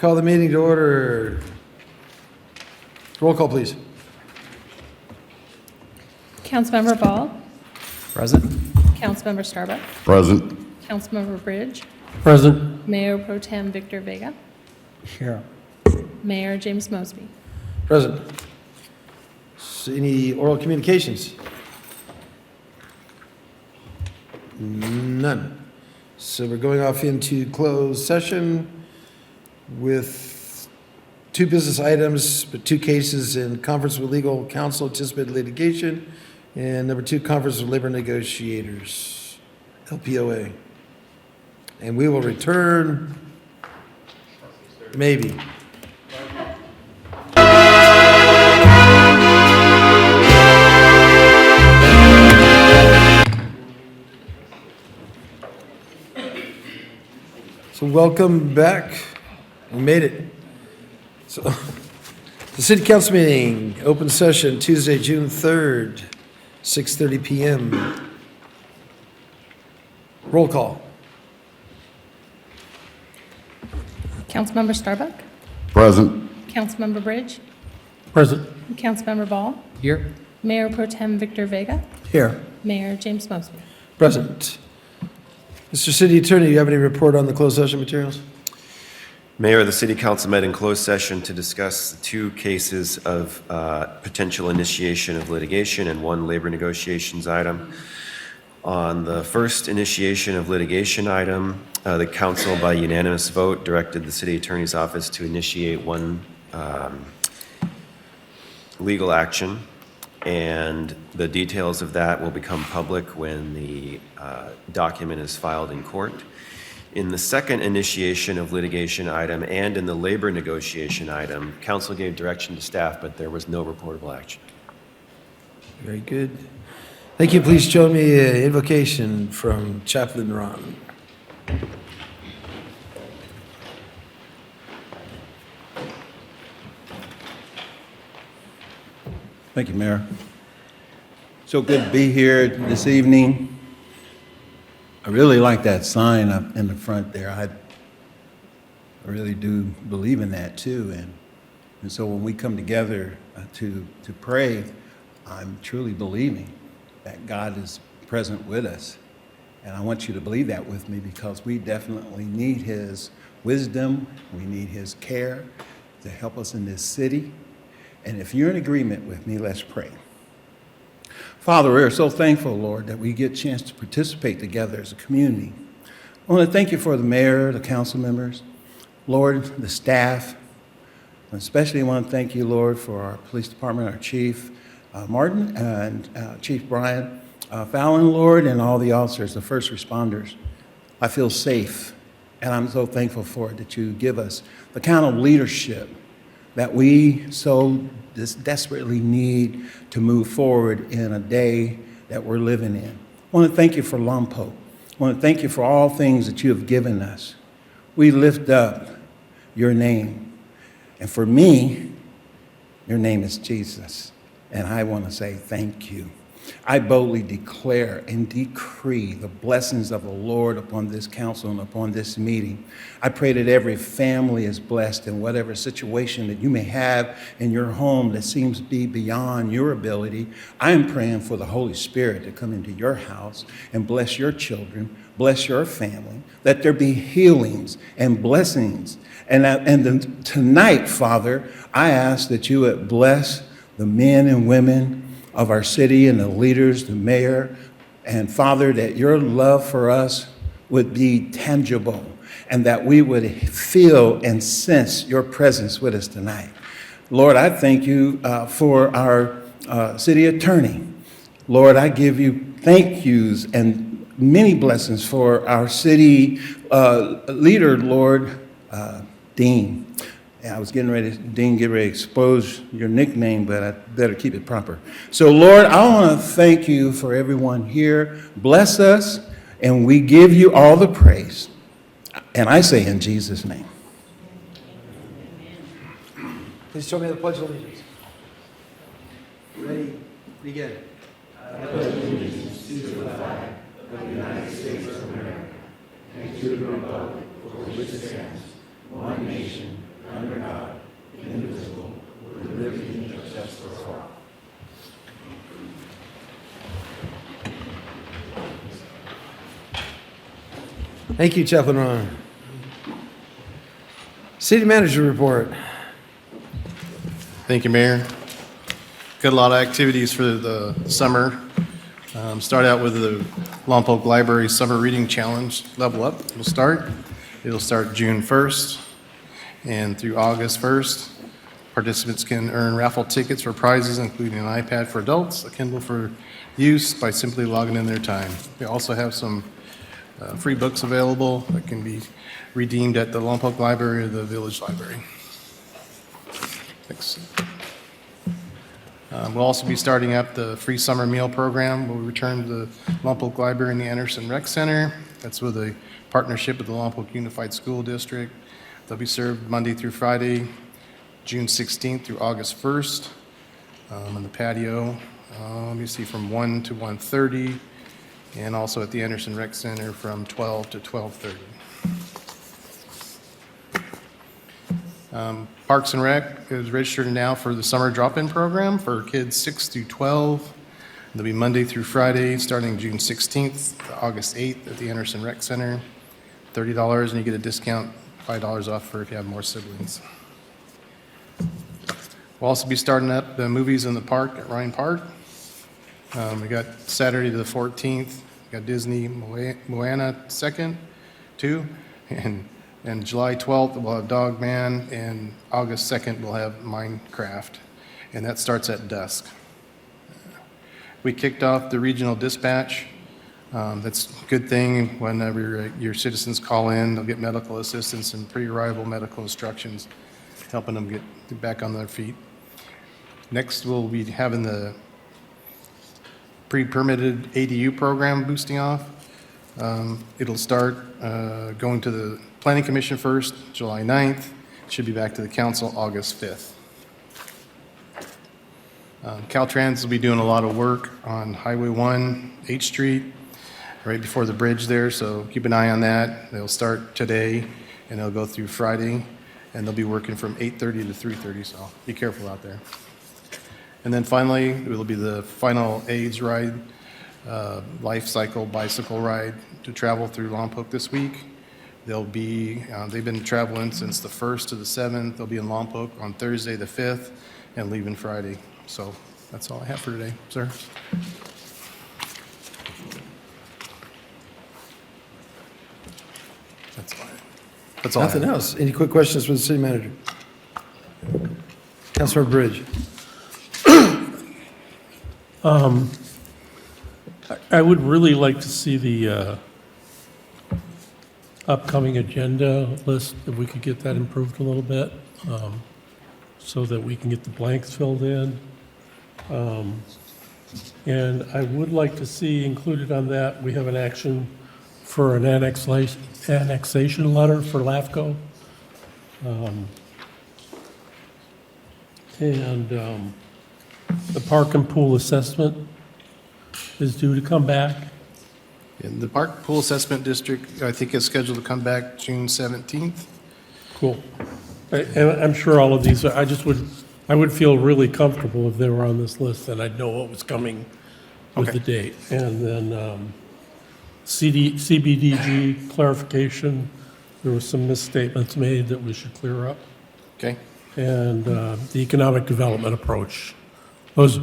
Call the meeting to order. Roll call, please. Councilmember Ball. Present. Councilmember Starbuck. Present. Councilmember Bridge. Present. Mayor Pro Tem Victor Vega. Here. Mayor James Mosby. Present. Any oral communications? None. So we're going off into closed session with 2 business items, but 2 cases in conference with legal counsel, anticipated litigation, and number 2, conference with labor negotiators, LPOA. And we will return, maybe. So welcome back. We made it. So the city council meeting, open session, Tuesday, June 3rd, 6:30 PM. Roll call. Councilmember Starbuck. Present. Councilmember Bridge. Present. Councilmember Ball. Here. Mayor Pro Tem Victor Vega. Here. Mayor James Mosby. Present. Mr. City Attorney, do you have any report on the closed session materials? Mayor, the City Council met in closed session to discuss 2 cases of potential initiation of litigation and 1 labor negotiations item. On the first initiation of litigation item, the council, by unanimous vote, directed the City Attorney's Office to initiate 1 legal action, and the details of that will become public when the document is filed in court. In the second initiation of litigation item and in the labor negotiation item, council gave direction to staff, but there was no reportable action. Very good. Thank you. Please join me in invocation from Chaplain Ron. Thank you, Mayor. So good to be here this evening. I really like that sign up in the front there. I really do believe in that too. And so when we come together to pray, I'm truly believing that God is present with us. And I want you to believe that with me, because we definitely need His wisdom. We need His care to help us in this city. And if you're in agreement with me, let's pray. Father, we're so thankful, Lord, that we get a chance to participate together as a community. I want to thank you for the mayor, the council members, Lord, the staff. And especially I want to thank you, Lord, for our police department, our chief, Martin, and Chief Brian Fallon, Lord, and all the officers, the first responders. I feel safe, and I'm so thankful for it, that you give us the kind of leadership that we so desperately need to move forward in a day that we're living in. I want to thank you for Lompoc. I want to thank you for all things that you have given us. We lift up your name. And for me, your name is Jesus. And I want to say thank you. I boldly declare and decree the blessings of the Lord upon this council and upon this meeting. I pray that every family is blessed in whatever situation that you may have in your home that seems to be beyond your ability. I am praying for the Holy Spirit to come into your house and bless your children, bless your family, that there be healings and blessings. And tonight, Father, I ask that you would bless the men and women of our city and the leaders, the mayor, and Father, that your love for us would be tangible and that we would feel and sense your presence with us tonight. Lord, I thank you for our city attorney. Lord, I give you thank yous and many blessings for our city leader, Lord, Dean. I was getting ready to expose your nickname, but I better keep it proper. So, Lord, I want to thank you for everyone here. Bless us, and we give you all the praise. And I say in Jesus' name. Please join me in the Pledge of Allegiance. Ready? Begin. I pledge allegiance to the flag of the United States of America and to the republic for which it stands, one nation, Thank you, Chaplain Ron. City Manager report. Thank you, Mayor. Got a lot of activities for the summer. Start out with the Lompoc Library Summer Reading Challenge Level Up. It'll start June 1st and through August 1st. Participants can earn raffle tickets for prizes, including an iPad for adults, a Kindle for use, by simply logging in their time. We also have some free books available that can be redeemed at the Lompoc Library or the Village Library. Thanks. We'll also be starting up the free summer meal program. We'll return to the Lompoc Library and the Anderson Rec Center. That's with a partnership with the Lompoc Unified School District. They'll be served Monday through Friday, June 16th through August 1st on the patio. Let me see, from 1 to 1:30, and also at the Anderson Rec Center from 12 to 12:30. Parks and Rec is registered now for the summer drop-in program for kids 6 through 12. They'll be Monday through Friday, starting June 16th to August 8th at the Anderson Rec Center. $30, and you get a discount, $5 off for if you have more siblings. We'll also be starting up the movies in the park at Ryan Park. We got Saturday the 14th, we got Disney Moana 2, and July 12th, we'll have Dog Man, and August 2nd, we'll have Minecraft, and that starts at dusk. We kicked off the regional dispatch. That's a good thing. Whenever your citizens call in, they'll get medical assistance and pre-arrival medical instructions, helping them get back on their feet. Next, we'll be having the pre-permitted ADU program boosting off. It'll start going to the Planning Commission first, July 9th. Should be back to the council August 5th. Caltrans will be doing a lot of work on Highway 1, 8th Street, right before the bridge there, so keep an eye on that. They'll start today, and they'll go through Friday, and they'll be working from 8:30 to 3:30, so be careful out there. And then finally, it will be the final AIDS ride, life cycle bicycle ride to travel through Lompoc this week. They've been traveling since the 1st to the 7th. They'll be in Lompoc on Thursday the 5th and leaving Friday. So that's all I have for today, sir. That's all I have. Nothing else. Any quick questions for the city manager? Councilor Bridge. I would really like to see the upcoming agenda list, if we could get that improved a little bit, so that we can get the blanks filled in. And I would like to see included on that, we have an action for an annexation letter for LAFCO. The park and pool assessment is due to come back. And the Park Pool Assessment District, I think, is scheduled to come back June 17th. Cool. And I'm sure all of these, I would feel really comfortable if they were on this list, and I'd know what was coming with the date. And then CBDG clarification, there were some misstatements made that we should clear up. Okay? And the economic development approach. Those,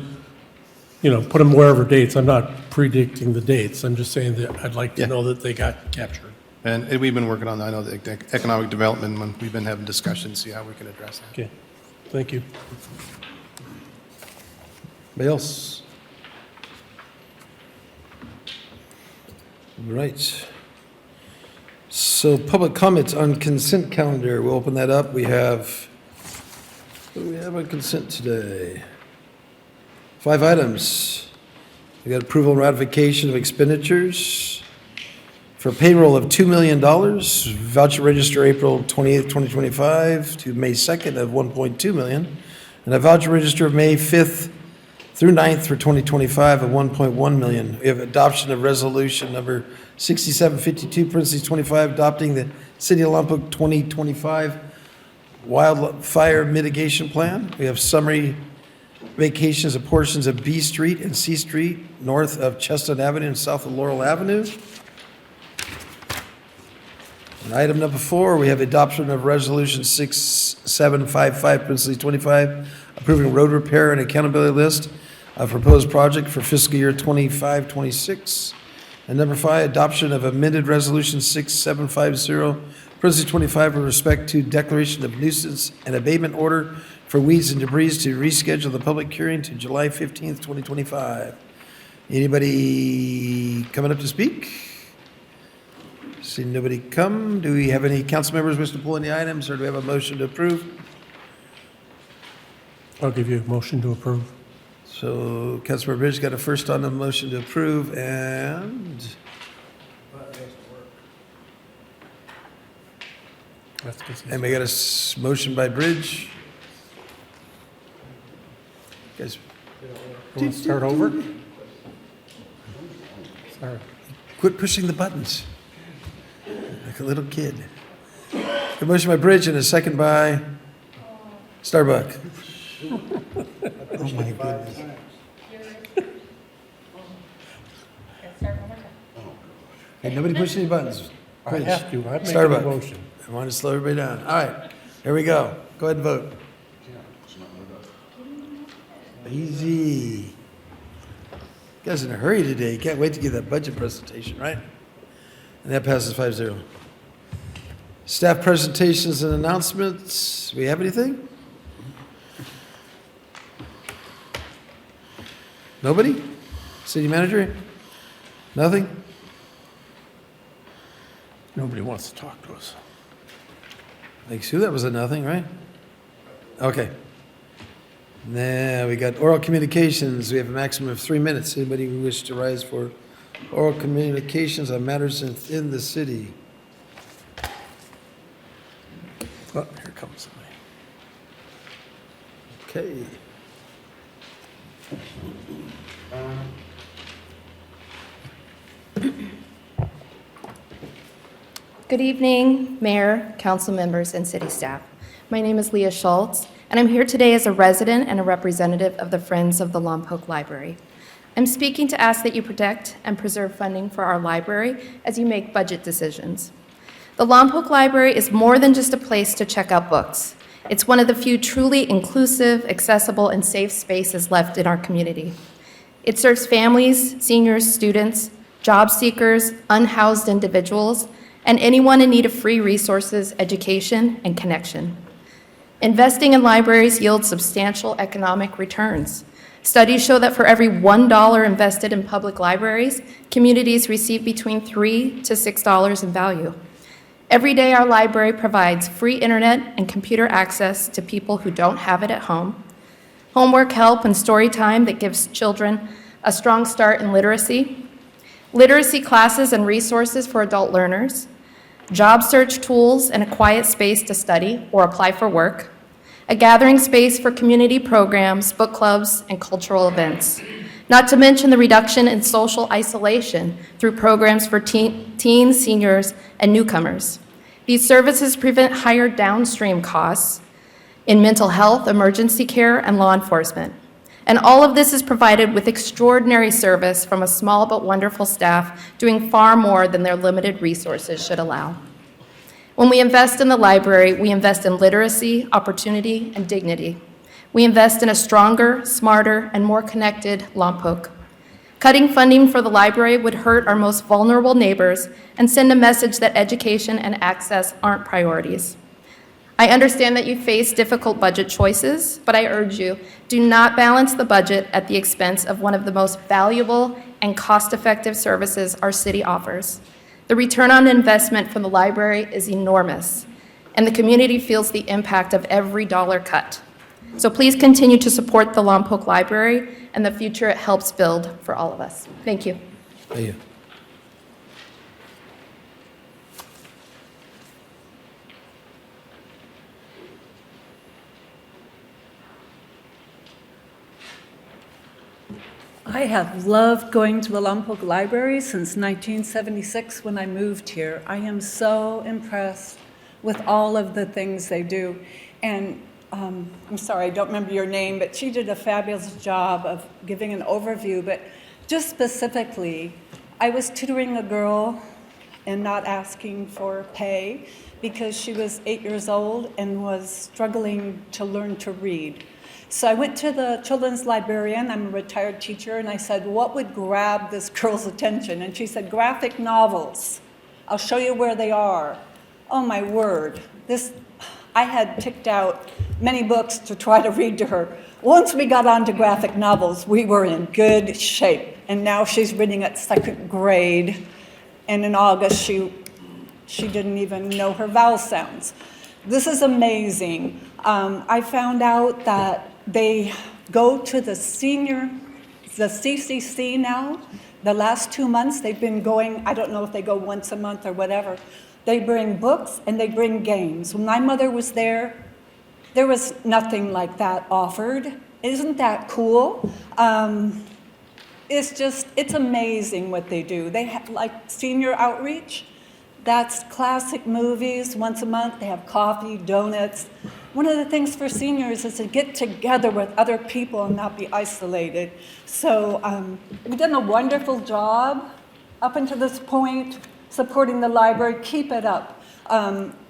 put them wherever dates. I'm not predicting the dates. I'm just saying that I'd like to know that they got captured. And we've been working on, I know, the economic development, when we've been having discussions, see how we can address that. Okay, thank you. Anybody else? All right. So public comments on consent calendar. We'll open that up. We have, what do we have on consent today? 5 items. We got approval and ratification of expenditures for payroll of $2 million, voucher register April 28th, 2025 to May 2nd of $1.2 million, and a voucher register of May 5th through 9th for 2025 of $1.1 million. We have adoption of resolution number 6752, parentheses 25, adopting the City of Lompoc 2025 wildfire mitigation plan. We have summary vacations of portions of B Street and C Street, north of Chestnut Avenue and south of Laurel Avenue. And item number 4, we have adoption of Resolution 6755, Princely 25, approving road repair and accountability list of proposed project for fiscal year 25-26. And number 5, adoption of amended Resolution 6750, Princely 25, with respect to declaration of nuisance and abatement order for weeds and debris to reschedule the public hearing to July 15th, 2025. Anybody coming up to speak? See nobody come. Do we have any council members wish to pull any items, or do we have a motion to approve? I'll give you a motion to approve. So Councilmember Bridge got a first on the motion to approve, and That's 'cause he's- and we got a motion by Bridge. Guys, You want to start over? Sorry. quit pushing the buttons like a little kid. A motion by Bridge and a second by Starbuck. Oh my goodness. Hey, nobody push any buttons. I Bridge. have to. I'm making a Starbuck. motion. I want to slow everybody down. All right, here we go. Go ahead and vote. Easy. You guys in a hurry today. You can't wait to give that budget presentation, right? And that passes 5-0. Staff presentations and announcements. We have anything? Nobody? City manager? Nothing? Nobody wants to talk to us. Like Sue, that was a nothing, right? Okay. Now, we got oral communications. We have a maximum of 3 minutes. Anybody who wish to rise for oral communications on matters in the city? Oh, here comes somebody. Okay. Good evening, Mayor, council members, and city staff. My name is Leah Schultz, and I'm here today as a resident and a representative of the Friends of the Lompoc Library. I'm speaking to ask that you protect and preserve funding for our library as you make budget decisions. The Lompoc Library is more than just a place to check out books. It's one of the few truly inclusive, accessible, and safe spaces left in our community. It serves families, seniors, students, job seekers, unhoused individuals, and anyone in need of free resources, education, and connection. Investing in libraries yields substantial economic returns. Studies show that for every $1 invested in public libraries, communities receive between $3 to $6 in value. Every day, our library provides free internet and computer access to people who don't have it at home, homework help and story time that gives children a strong start in literacy, literacy classes and resources for adult learners, job search tools and a quiet space to study or apply for work, a gathering space for community programs, book clubs, and cultural events, not to mention the reduction in social isolation through programs for teens, seniors, and newcomers. These services prevent higher downstream costs in mental health, emergency care, and law enforcement. And all of this is provided with extraordinary service from a small but wonderful staff doing far more than their limited resources should allow. When we invest in the library, we invest in literacy, opportunity, and dignity. We invest in a stronger, smarter, and more connected Lompoc. Cutting funding for the library would hurt our most vulnerable neighbors and send a message that education and access aren't priorities. I understand that you face difficult budget choices, but I urge you, do not balance the budget at the expense of one of the most valuable and cost-effective services our city offers. The return on investment from the library is enormous, and the community feels the impact of every dollar cut. So please continue to support the Lompoc Library and the future it helps build for all of us. Thank you. Thank you. I have loved going to the Lompoc Library since 1976 when I moved here. I am so impressed with all of the things they do. And I'm sorry, I don't remember your name, but she did a fabulous job of giving an overview. But just specifically, I was tutoring a girl and not asking for pay because she was 8 years old and was struggling to learn to read. So I went to the children's librarian, I'm a retired teacher, and I said, what would grab this girl's attention? And she said, graphic novels. I'll show you where they are. Oh my word, I had picked out many books to try to read to her. Once we got onto graphic novels, we were in good shape. And now she's reading at 2nd grade, and in August she didn't even know her vowel sounds. This is amazing. I found out that they go to the CCC now. The last 2 months they've been going, I don't know if they go once a month or whatever. They bring books and they bring games. When my mother was there was nothing like that offered. Isn't that cool? It's amazing what they do. They have like senior outreach. That's classic movies once a month. They have coffee, donuts. One of the things for seniors is to get together with other people and not be isolated. So we've done a wonderful job up until this point supporting the library. Keep it up.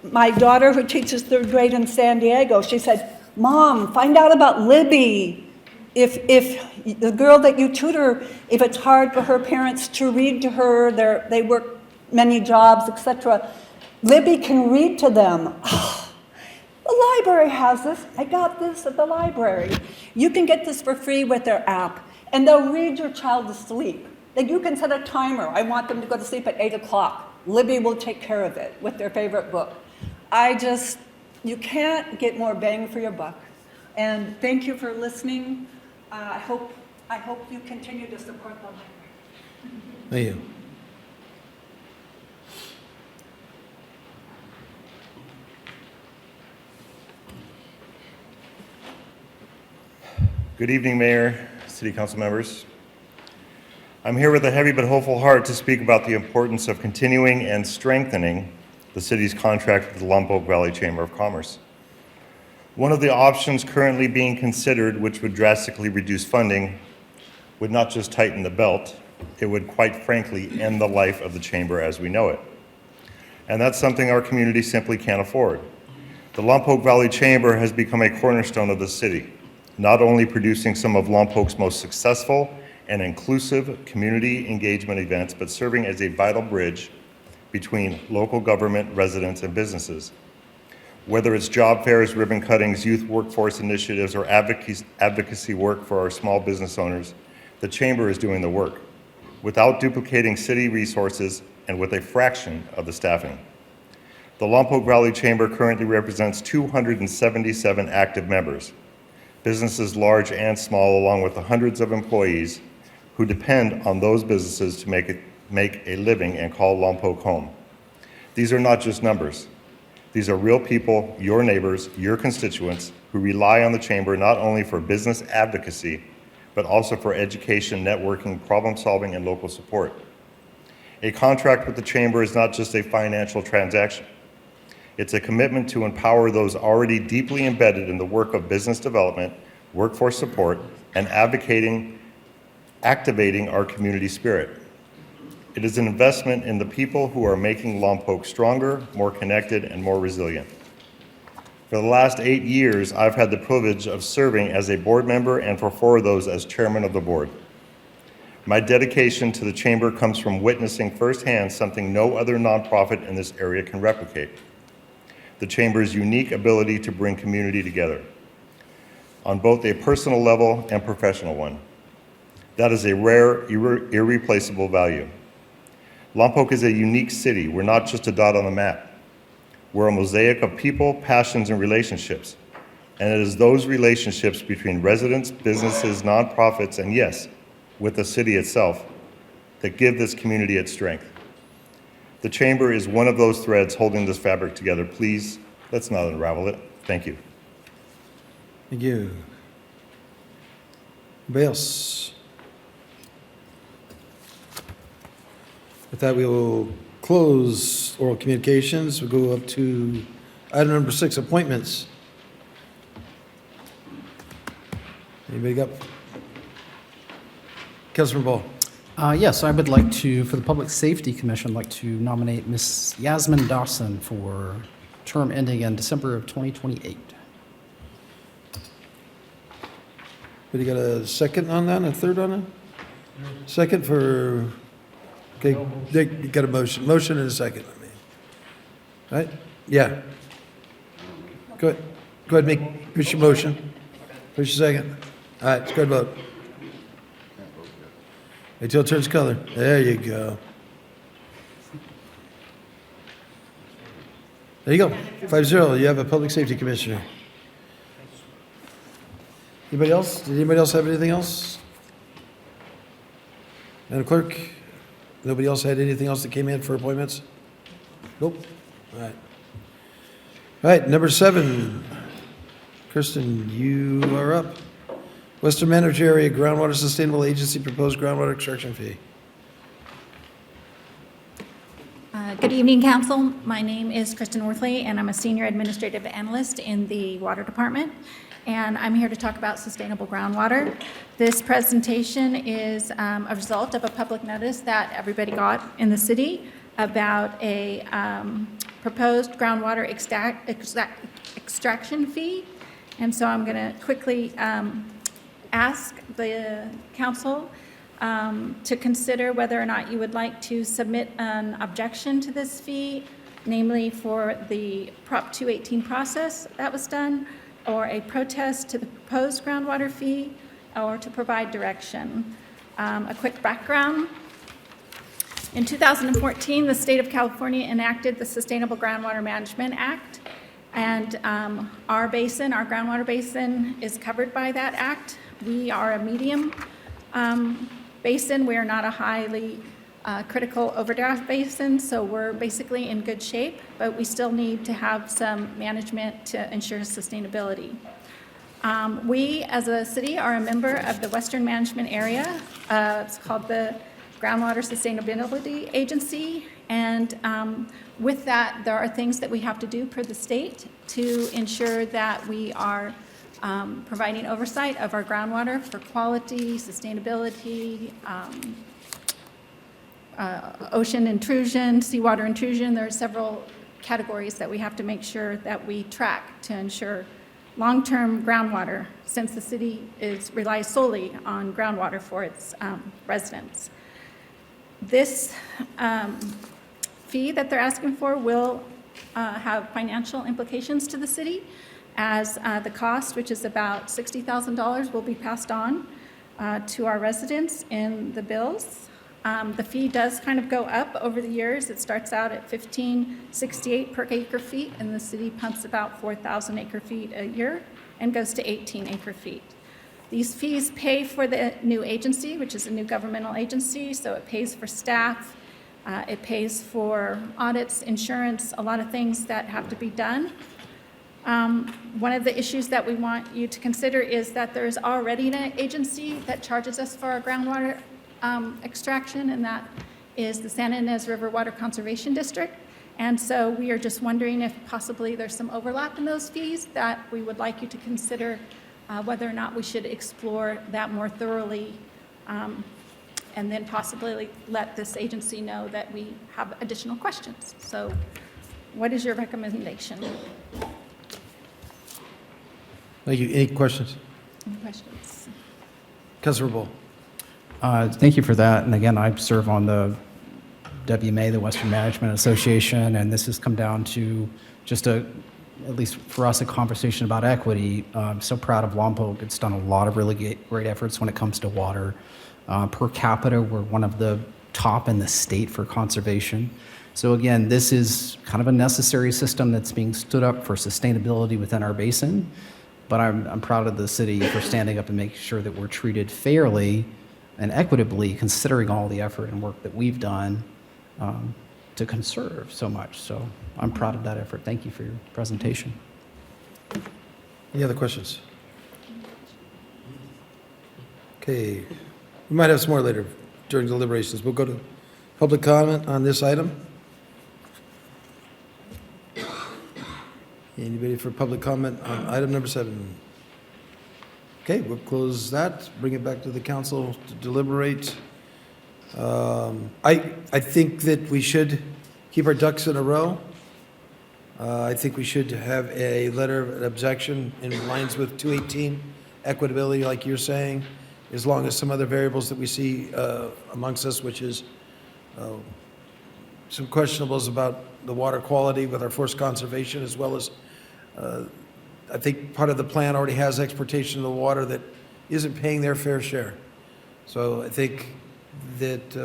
My daughter, who teaches 3rd grade in San Diego, she said, Mom, find out about Libby. If the girl that you tutor, if it's hard for her parents to read to her, they work many jobs, etc., Libby can read to them. The library has this. I got this at the library. You can get this for free with their app, and they'll read your child to sleep. Like you can set a timer. I want them to go to sleep at 8 o'clock. Libby will take care of it with their favorite book. You can't get more bang for your buck. And thank you for listening. I hope you continue to support the library. Thank you. Good evening, Mayor, City Council members. I'm here with a heavy but hopeful heart to speak about the importance of continuing and strengthening the city's contract with the Lompoc Valley Chamber of Commerce. One of the options currently being considered, which would drastically reduce funding, would not just tighten the belt, it would quite frankly end the life of the chamber as we know it. And that's something our community simply can't afford. The Lompoc Valley Chamber has become a cornerstone of the city, not only producing some of Lompoc's most successful and inclusive community engagement events, but serving as a vital bridge between local government, residents, and businesses. Whether it's job fairs, ribbon cuttings, youth workforce initiatives, or advocacy work for our small business owners, the Chamber is doing the work without duplicating city resources and with a fraction of the staffing. The Lompoc Valley Chamber currently represents 277 active members, businesses large and small, along with the hundreds of employees who depend on those businesses to make a living and call Lompoc home. These are not just numbers. These are real people, your neighbors, your constituents, who rely on the Chamber not only for business advocacy, but also for education, networking, problem solving, and local support. A contract with the Chamber is not just a financial transaction. It's a commitment to empower those already deeply embedded in the work of business development, workforce support, and activating our community spirit. It is an investment in the people who are making Lompoc stronger, more connected, and more resilient. For the last 8 years, I've had the privilege of serving as a board member and for 4 of those as chairman of the board. My dedication to the Chamber comes from witnessing firsthand something no other nonprofit in this area can replicate: the Chamber's unique ability to bring community together on both a personal level and professional one. That is a rare, irreplaceable value. Lompoc is a unique city. We're not just a dot on the map. We're a mosaic of people, passions, and relationships. And it is those relationships between residents, businesses, nonprofits, and yes, with the city itself, that give this community its strength. The Chamber is one of those threads holding this fabric together. Please, let's not unravel it. Thank you. Thank you. Anybody else? With that, we will close oral communications. We'll go up to item number 6, appointments. Anybody got? Councilman Ball. Yes, I would like to, for the Public Safety Commission, I'd like to nominate Ms. Yasmin Dawson for term ending in December of 2028. But you got a second on that, and a third on it? Second for, okay, you got a motion and a second, I mean. Right? Yeah. Go ahead, push your motion. Push your second. All right, let's go ahead and vote. Wait till it turns color. There you go. There you go. 5-0, you have a Public Safety Commissioner. Anybody else? Did anybody else have anything else? Madam Clerk, nobody else had anything else that came in for appointments? Nope. All right. All right, number 7. Kristen, you are up. Western Manager Area Groundwater Sustainable Agency proposed groundwater extraction fee. Good evening, Council. My name is Kristen Worthley, and I'm a Senior Administrative Analyst in the Water Department, and I'm here to talk about sustainable groundwater. This presentation is a result of a public notice that everybody got in the city about a proposed groundwater extraction fee, and so I'm going to quickly ask the council to consider whether or not you would like to submit an objection to this fee, namely for the Prop 218 process that was done, or a protest to the proposed groundwater fee, or to provide direction. A quick background. In 2014, the state of California enacted the Sustainable Groundwater Management Act, and our basin, our groundwater basin, is covered by that act. We are a medium basin. We are not a highly critical overdraft basin, so we're basically in good shape, but we still need to have some management to ensure sustainability. We, as a city, are a member of the Western Management Area. It's called the Groundwater Sustainability Agency, and with that, there are things that we have to do per the state to ensure that we are providing oversight of our groundwater for quality, sustainability, ocean intrusion, seawater intrusion. There are several categories that we have to make sure that we track to ensure long-term groundwater, since the city relies solely on groundwater for its residents. This fee that they're asking for will have financial implications to the city, as the cost, which is about $60,000, will be passed on to our residents in the bills. The fee does kind of go up over the years. It starts out at $15.68 per acre feet, and the city pumps about 4,000 acre feet a year and goes to 18 acre feet. These fees pay for the new agency, which is a new governmental agency, so it pays for staff, it pays for audits, insurance, a lot of things that have to be done. One of the issues that we want you to consider is that there is already an agency that charges us for our groundwater extraction, and that is the Santa Ynez River Water Conservation District. And so we are just wondering if possibly there's some overlap in those fees that we would like you to consider whether or not we should explore that more thoroughly, and then possibly let this agency know that we have additional questions. So what is your recommendation? Thank you. Any questions? Any questions? Councilor Bull. Thank you for that. And again, I serve on the WMA, the Western Management Association, and this has come down to just at least for us, a conversation about equity. I'm so proud of Lompoc. It's done a lot of really great efforts when it comes to water. Per capita, we're one of the top in the state for conservation. So again, this is kind of a necessary system that's being stood up for sustainability within our basin. But I'm proud of the city for standing up and making sure that we're treated fairly and equitably, considering all the effort and work that we've done to conserve so much. So I'm proud of that effort. Thank you for your presentation. Any other questions? Okay, we might have some more later during deliberations. We'll go to public comment on this item. Anybody for public comment on item number 7? Okay, we'll close that, bring it back to the council to deliberate. I think that we should keep our ducks in a row. I think we should have a letter of objection in lines with 218, equitability, like you're saying, as long as some other variables that we see amongst us, which is some questionables about the water quality with our forest conservation, as well as I think part of the plan already has exportation of the water that isn't paying their fair share. So I think that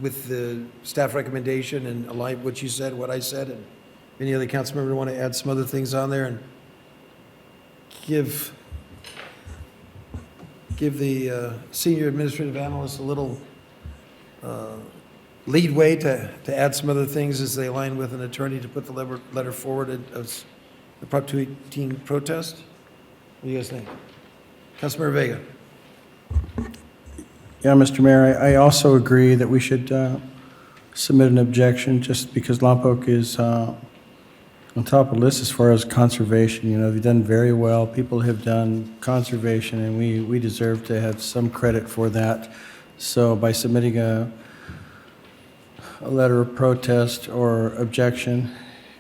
with the staff recommendation and align what you said, what I said, and any other council member want to add some other things on there and give the senior administrative analyst a little leadway to add some other things as they align with an attorney to put the letter forward as the Prop 218 protest? What do you guys think? Councilmember Vega. Yeah, Mr. Mayor, I also agree that we should submit an objection just because Lompoc is on top of the list as far as conservation. You know, they've done very well. People have done conservation, and we deserve to have some credit for that. So by submitting a letter of protest or objection,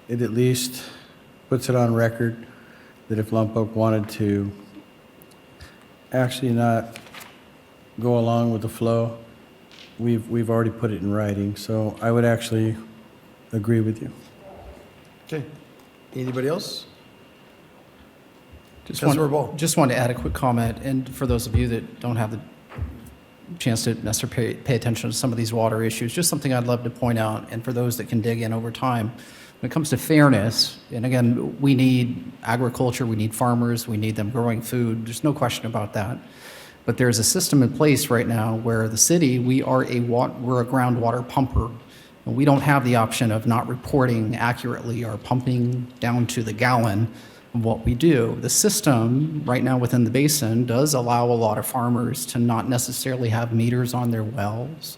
it at least puts it on record that if Lompoc wanted to actually not go along with the flow, we've already put it in writing. So I would actually agree with you. Okay. Anybody else? Councilmember Ball. Just want to add a quick comment, and for those of you that don't have the chance to necessarily pay attention to some of these water issues, just something I'd love to point out, and for those that can dig in over time, when it comes to fairness, and again, we need agriculture, we need farmers, we need them growing food, there's no question about that. But there's a system in place right now where the city, we're a groundwater pumper. And we don't have the option of not reporting accurately or pumping down to the gallon of what we do. The system right now within the basin does allow a lot of farmers to not necessarily have meters on their wells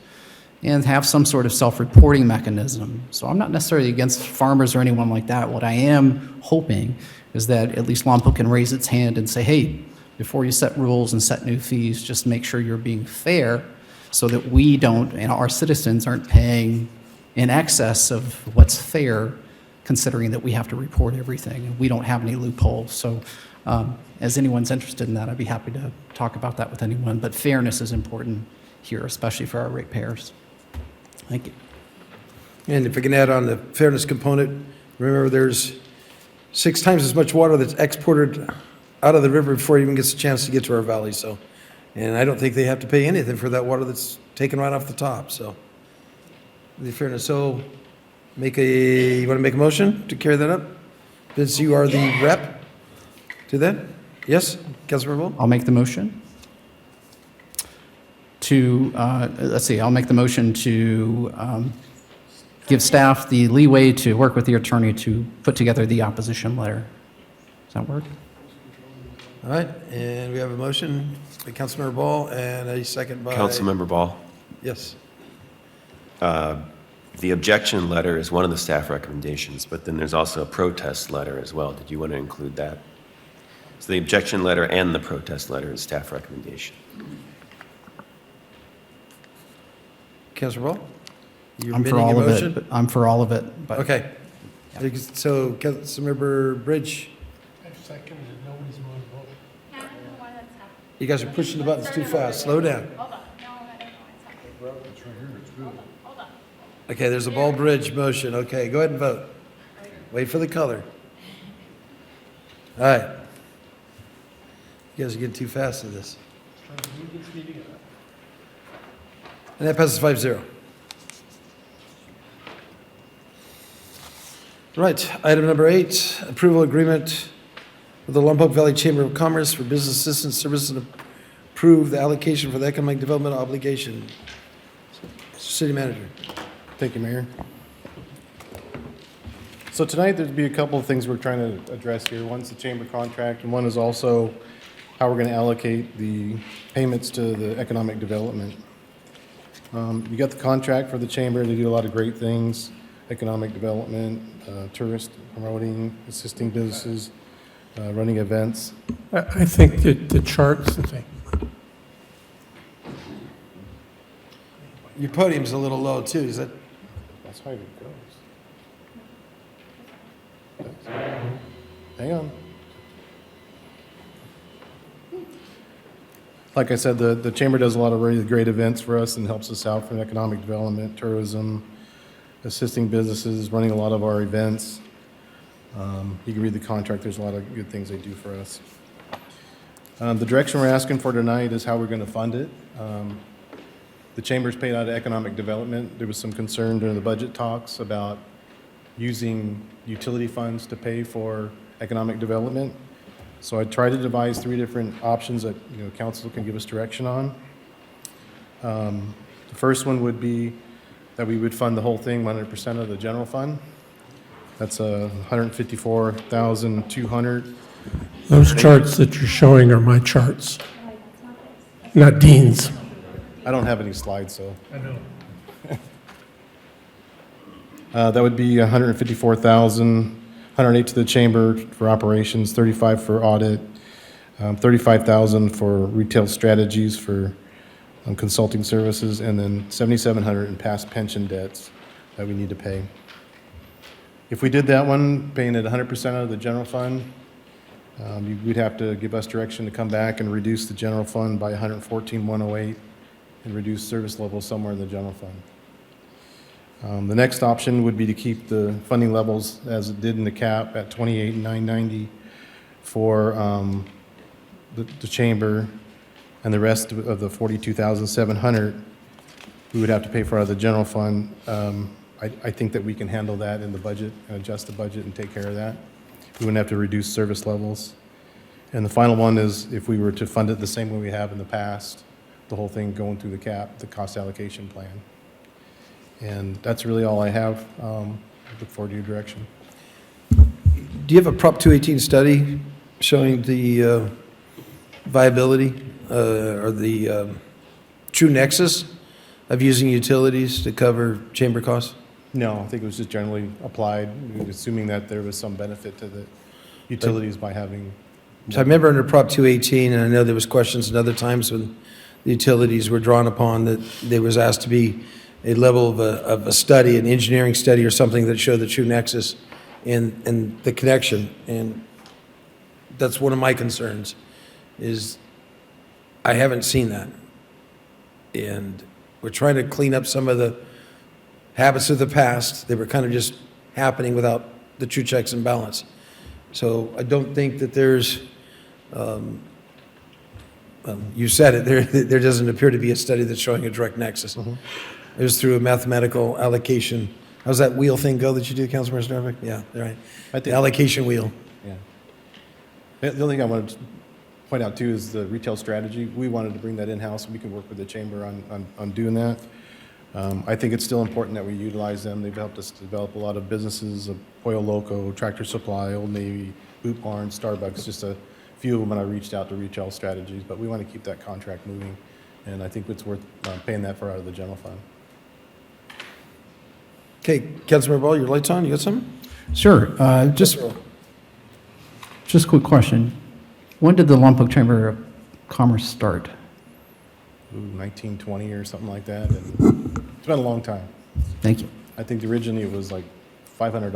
and have some sort of self-reporting mechanism. So I'm not necessarily against farmers or anyone like that. What I am hoping is that at least Lompoc can raise its hand and say, hey, before you set rules and set new fees, just make sure you're being fair so that we don't, and our citizens aren't paying in excess of what's fair, considering that we have to report everything and we don't have any loopholes. So as anyone's interested in that, I'd be happy to talk about that with anyone. But fairness is important here, especially for our ratepayers. Thank you. And if we can add on the fairness component, remember there's 6 times as much water that's exported out of the river before it even gets a chance to get to our valley. So, and I don't think they have to pay anything for that water that's taken right off the top. So, the fairness. So, you want to make a motion to carry that up? Vince, you are the rep to that? Yes, Councilmember Bull? I'll make the motion to, I'll make the motion to give staff the leeway to work with the attorney to put together the opposition letter. Does that work? All right, and we have a motion by Councilmember Ball and a second by... Councilmember Ball. Yes. The objection letter is one of the staff recommendations, but then there's also a protest letter as well. Did you want to include that? So the objection letter and the protest letter is staff recommendation. Councilor Ball? You're I'm for amending all your of motion? it. But I'm for all of it. But Okay. So Councilmember Bridge, you guys are pushing the buttons too fast. Slow down. Hold on. No, I don't know what's happening. Hold on. Okay, there's a Ball Bridge motion. Okay, go ahead and vote. Wait for the color. All right. You guys are getting too fast at this. And that passes 5-0. Right, item number 8, approval agreement with the Lompoc Valley Chamber of Commerce for business assistance services and approve the allocation for the economic development obligation. City Manager. Thank you, Mayor. So tonight, there'd be a couple of things we're trying to address here. One's the chamber contract, and one is also how we're going to allocate the payments to the economic development. You got the contract for the chamber. They do a lot of great things, economic development, tourist promoting, assisting businesses, running events. I think that the charts, Your podium's a little low, too. Is that? That's how it goes. Hang on. Like I said, the chamber does a lot of really great events for us and helps us out from economic development, tourism, assisting businesses, running a lot of our events. You can read the contract. There's a lot of good things they do for us. The direction we're asking for tonight is how we're going to fund it. The chamber's paid out of economic development. There was some concern during the budget talks about using utility funds to pay for economic development. So I tried to devise 3 different options that, council can give us direction on. The first one would be that we would fund the whole thing 100% of the general fund. That's $154,200. Those charts that you're showing are my charts, not Dean's. I don't have any slides, so. I know. That would be $154,000, $108 to the chamber for operations, $35 for audit, $35,000 for retail strategies for consulting services, and then $7,700 in past pension debts that we need to pay. If we did that one, paying it 100% out of the general fund, you'd have to give us direction to come back and reduce the general fund by $114,108 and reduce service levels somewhere in the general fund. The next option would be to keep the funding levels as it did in the cap at $28,990 for the chamber, and the rest of the $42,700 we would have to pay for out of the general fund. I think that we can handle that in the budget and adjust the budget and take care of that. We wouldn't have to reduce service levels. And the final one is if we were to fund it the same way we have in the past, the whole thing going through the cap, the cost allocation plan. And that's really all I have. Look forward to your direction. Do you have a Prop 218 study showing the viability or the true nexus of using utilities to cover chamber costs? No, I think it was just generally applied, assuming that there was some benefit to the utilities by having. So I remember under Prop 218, and I know there was questions at other times when the utilities were drawn upon, that there was asked to be a level of a study, an engineering study or something that showed the true nexus and the connection. And that's one of my concerns, is I haven't seen that. And we're trying to clean up some of the habits of the past that were kind of just happening without the true checks and balance. So I don't think that there's, you said it, there doesn't appear to be a study that's showing a direct nexus. It was through a mathematical allocation. How's that wheel thing go that you do, Councilmember Starbuck? Yeah, right. The allocation wheel. Yeah. The only thing I wanted to point out too is the retail strategy. We wanted to bring that in-house, and we can work with the chamber on doing that. I think it's still important that we utilize them. They've helped us develop a lot of businesses, Pollo Loco, Tractor Supply, Old Navy, Boot Barn, Starbucks, just a few of them when I reached out to retail strategies. But we want to keep that contract moving, and I think it's worth paying that for out of the general fund. Okay, Councilmember Ball, your light's on. You got something? Sure. Just a quick question. When did the Lompoc Chamber of Commerce start? 1920 or something like that. And it's been a long time. Thank you. I think originally it was like $500 in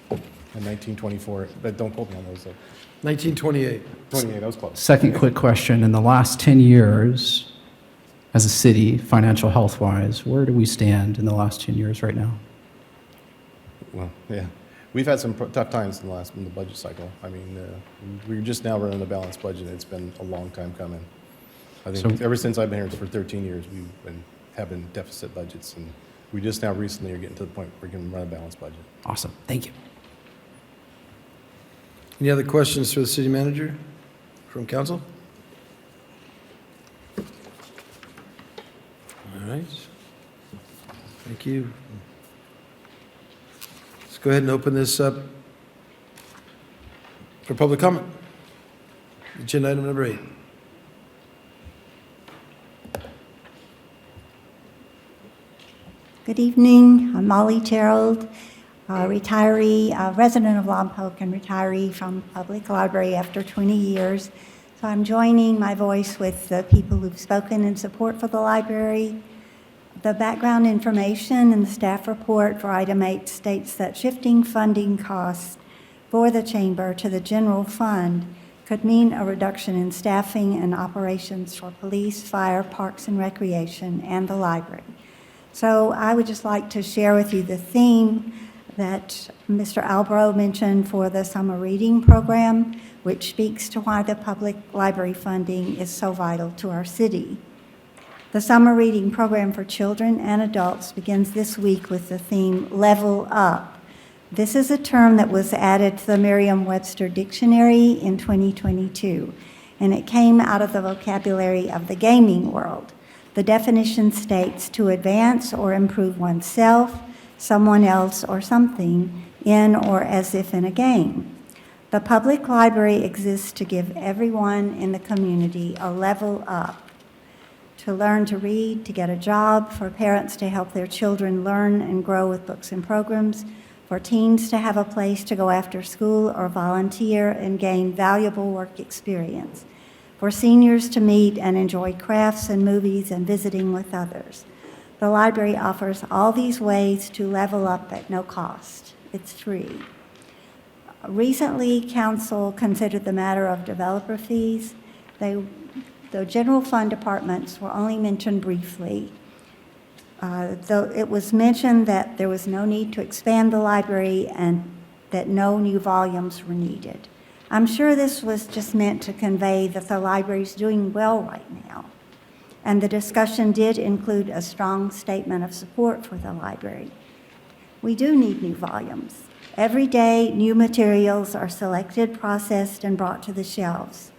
1924, but don't quote me on those. 1928. 28, I was close. Second quick question. In the last 10 years, as a city, financial health-wise, where do we stand in the last 10 years right now? Well, yeah. We've had some tough times in the budget cycle. I mean, we're just now running a balanced budget. It's been a long time coming. I think ever since I've been here for 13 years, we've been having deficit budgets, and we just now recently are getting to the point where we can run a balanced budget. Awesome. Thank you. Any other questions for the city manager from council? All right. Thank you. Let's go ahead and open this up for public comment. Agenda item number 8. Good evening. I'm Molly Gerald, retiree, resident of Lompoc and retiree from public library after 20 years. So I'm joining my voice with the people who've spoken in support for the library. The background information in the staff report for item 8 states that shifting funding costs for the chamber to the general fund could mean a reduction in staffing and operations for police, fire, parks and recreation, and the library. So I would just like to share with you the theme that Mr. Albro mentioned for the summer reading program, which speaks to why the public library funding is so vital to our city. The summer reading program for children and adults begins this week with the theme Level Up. This is a term that was added to the Merriam-Webster Dictionary in 2022, and it came out of the vocabulary of the gaming world. The definition states to advance or improve oneself, someone else, or something in or as if in a game. The public library exists to give everyone in the community a level up, to learn to read, to get a job, for parents to help their children learn and grow with books and programs, for teens to have a place to go after school or volunteer and gain valuable work experience, for seniors to meet and enjoy crafts and movies and visiting with others. The library offers all these ways to level up at no cost. It's free. Recently, council considered the matter of developer fees. The general fund departments were only mentioned briefly, though it was mentioned that there was no need to expand the library and that no new volumes were needed. I'm sure this was just meant to convey that the library is doing well right now. And the discussion did include a strong statement of support for the library. We do need new volumes. Every day, new materials are selected, processed, and brought to the shelves.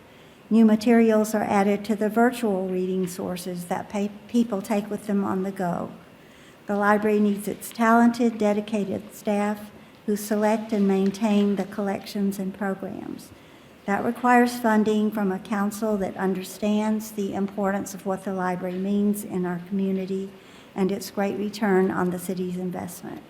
New materials are added to the virtual reading sources that people take with them on the go. The library needs its talented, dedicated staff who select and maintain the collections and programs. That requires funding from a council that understands the importance of what the library means in our community and its great return on the city's investment.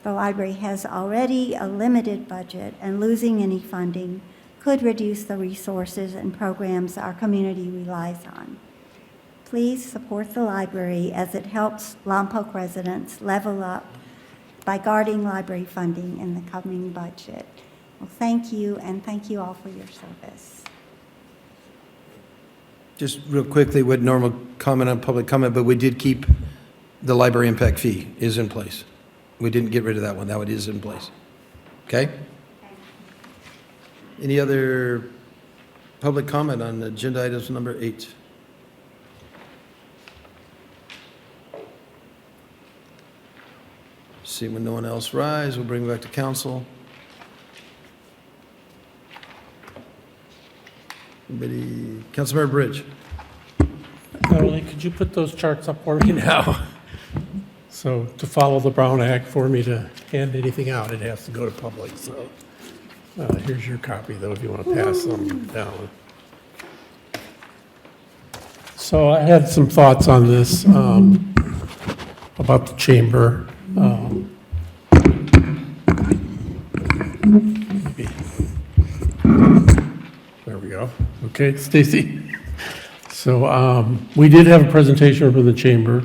The library has already a limited budget, and losing any funding could reduce the resources and programs our community relies on. Please support the library as it helps Lompoc residents level up by guarding library funding in the coming budget. Well, thank you, and thank you all for your service. Just real quickly, would normal comment on public comment, but we did keep the library impact fee is in place. We didn't get rid of that one. That one is in place. Okay? Any other public comment on agenda items number 8? See when no one else rise, we'll bring it back to council. Anybody? Councilmember Bridge. Beverly, could you put those charts up for me now? So to follow the Brown Act, for me to hand anything out, it has to go to public. So here's your copy, though, if you want to pass them down. So I had some thoughts on this about the chamber. Maybe. There we go. Okay, Stacy. So we did have a presentation from the chamber,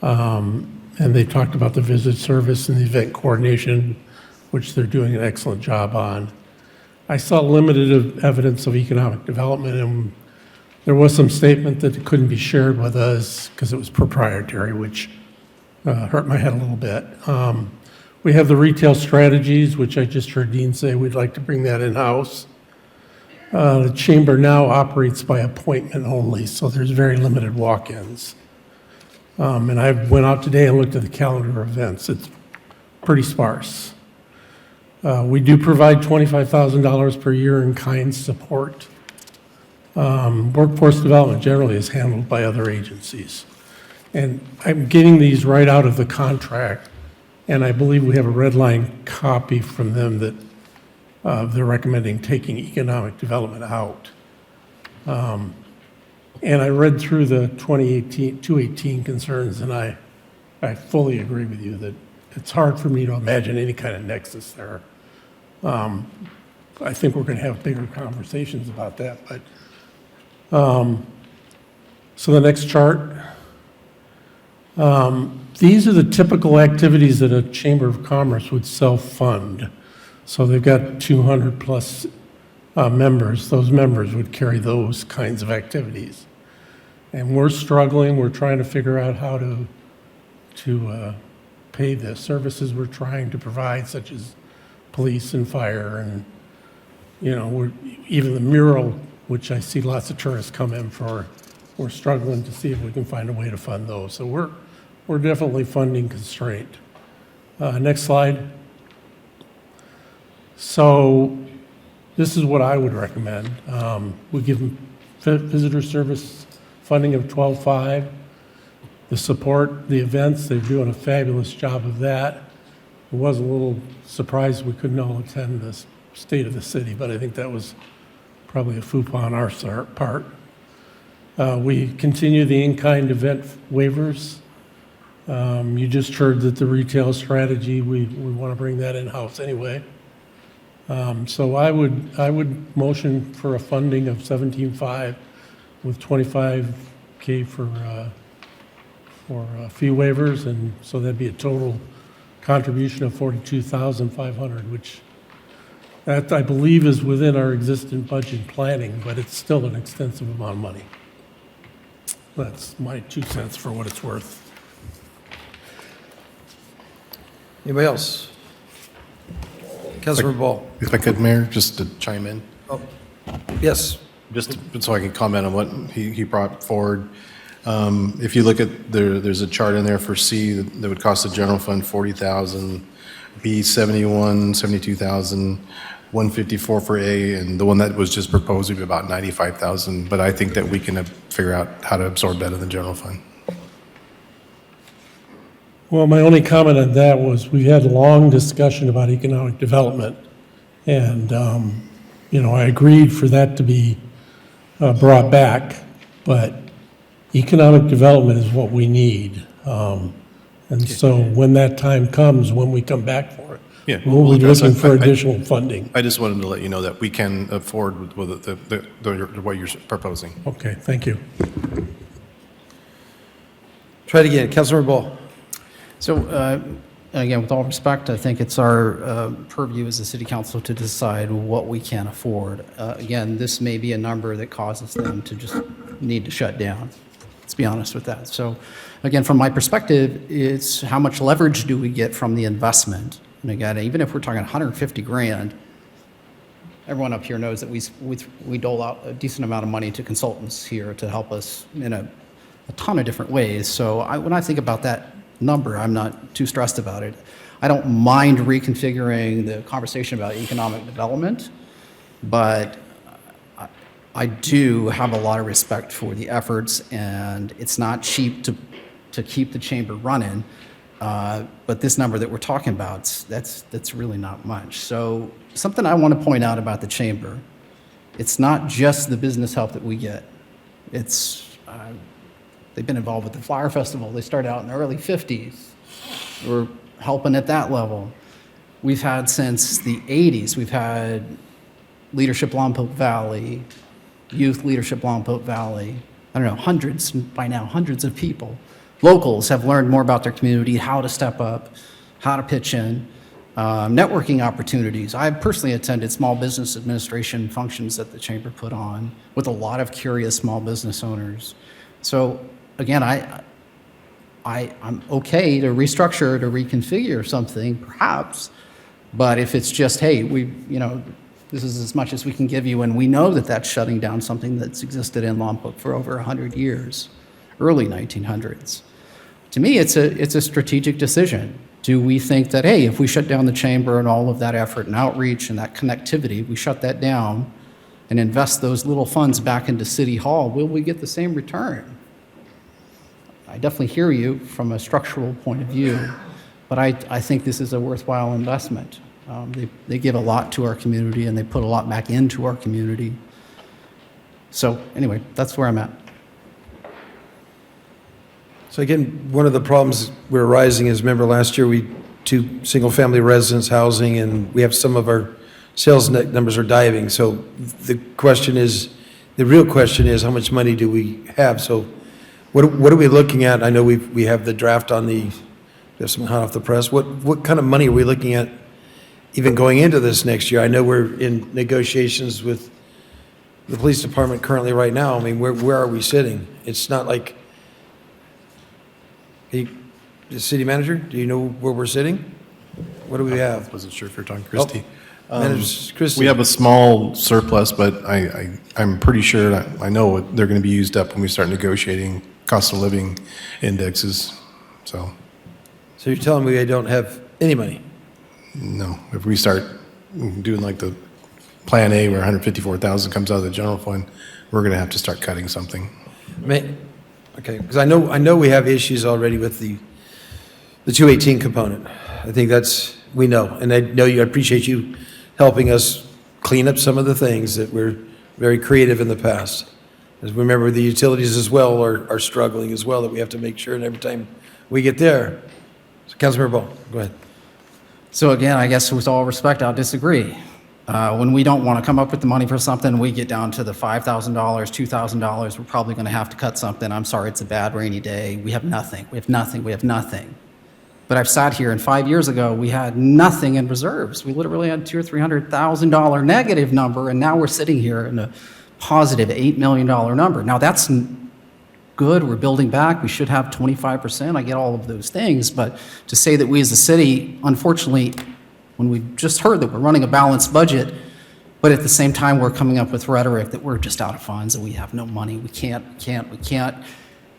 and they talked about the visit service and the event coordination, which they're doing an excellent job on. I saw limited evidence of economic development, and there was some statement that it couldn't be shared with us because it was proprietary, which hurt my head a little bit. We have the retail strategies, which I just heard Dean say we'd like to bring that in-house. The chamber now operates by appointment only, so there's very limited walk-ins. And I went out today and looked at the calendar of events. It's pretty sparse. We do provide $25,000 per year in kind support. Workforce development generally is handled by other agencies. And I'm getting these right out of the contract, and I believe we have a red line copy from them that they're recommending taking economic development out. And I read through the 218 concerns, and I fully agree with you that it's hard for me to imagine any kind of nexus there. I think we're going to have bigger conversations about that. But so the next chart, These are the typical activities that a Chamber of Commerce would self-fund. So they've got 200-plus members. Those members would carry those kinds of activities. And we're struggling. We're trying to figure out how to pay the services we're trying to provide, such as police and fire. And, even the mural, which I see lots of tourists come in for, we're struggling to see if we can find a way to fund those. So we're definitely funding constrained. Next slide. So this is what I would recommend. We give them visitor service funding of 12.5. The support, the events, they're doing a fabulous job of that. I was a little surprised we couldn't all attend the State of the City, but I think that was probably a faux pas on our part. We continue the in-kind event waivers. You just heard that the retail strategy, we want to bring that in-house anyway. So I would motion for a funding of 17.5 with 25K for fee waivers, and so that'd be a total contribution of 42,500, which that I believe is within our existing budget planning, but it's still an extensive amount of money. That's my 2 cents for what it's worth. Anybody else? Councilmember Ball. If I could, Mayor, just to chime in, Yes. just so I can comment on what he brought forward. If you look at, there's a chart in there for C that would cost the general fund 40,000, B 71, 72,000, 154 for A, and the one that was just proposed would be about 95,000. But I think that we can figure out how to absorb that in the general fund. Well, my only comment on that was we had a long discussion about economic development, and, I agreed for that to be brought back, but economic development is what we need. And so when that time comes, when we come back for it, Yeah, we'll be address looking it. for additional funding. I just wanted to let you know that we can afford with what you're proposing. Okay, thank you. Try it again. Councilmember Ball. So, again, with all respect, I think it's our purview as a city council to decide what we can afford. Again, this may be a number that causes them to just need to shut down. Let's be honest with that. So, again, from my perspective, it's how much leverage do we get from the investment? And again, even if we're talking 150 grand, everyone up here knows that we dole out a decent amount of money to consultants here to help us in a ton of different ways. So when I think about that number, I'm not too stressed about it. I don't mind reconfiguring the conversation about economic development, but I do have a lot of respect for the efforts, and it's not cheap to keep the chamber running. But this number that we're talking about, that's really not much. So something I want to point out about the chamber, it's not just the business help that we get. They've been involved with the Flower Festival. They started out in the early 50s. We're helping at that level. We've had since the 80s, we've had Leadership Lompoc Valley, Youth Leadership Lompoc Valley. I don't know, hundreds of people. Locals have learned more about their community, how to step up, how to pitch in, networking opportunities. I personally attended small business administration functions that the chamber put on with a lot of curious small business owners. So again, I'm okay to restructure, to reconfigure something, perhaps, but if it's just, hey, this is as much as we can give you, and we know that that's shutting down something that's existed in Lompoc for over 100 years, early 1900s. To me, it's a strategic decision. Do we think that, hey, if we shut down the chamber and all of that effort and outreach and that connectivity, we shut that down and invest those little funds back into City Hall, will we get the same return? I definitely hear you from a structural point of view, but I think this is a worthwhile investment. They give a lot to our community, and they put a lot back into our community. So anyway, that's where I'm at. So again, one of the problems we're rising is, remember last year we 2 single-family residence housing, and we have some of our sales numbers are diving. So the real question is, how much money do we have? So What are we looking at? I know we have the draft on we have some hot off the press. What kind of money are we looking at even going into this next year? I know we're in negotiations with the police department currently right now. I mean, where are we sitting? It's not like, the city manager, do you know where we're sitting? What do we have? Wasn't sure if you're talking Christie. Manager Christie. We have a small surplus, but I'm pretty sure, I know they're going to be used up when we start negotiating cost of living indexes. So, So you're telling me I don't have any money? no, if we start doing like the Plan A where 154,000 comes out of the general fund, we're going to have to start cutting something. Okay, because I know we have issues already with the 218 component. I think we know, and I appreciate you helping us clean up some of the things that we're very creative in the past. As we remember, the utilities as well are struggling as well, that we have to make sure, and every time we get there. So Councilmember Ball, go ahead. So again, I guess with all respect, I'll disagree. When we don't want to come up with the money for something, we get down to the $5,000, $2,000, we're probably going to have to cut something. I'm sorry, it's a bad rainy day. We have nothing. We have nothing. We have nothing. But I've sat here, and 5 years ago, we had nothing in reserves. We literally had $200,000 or $300,000 negative number, and now we're sitting here in a positive $8 million number. Now, that's good. We're building back. We should have 25%. I get all of those things. But to say that we as a city, unfortunately, when we just heard that we're running a balanced budget, but at the same time, we're coming up with rhetoric that we're just out of funds and we have no money. We can't.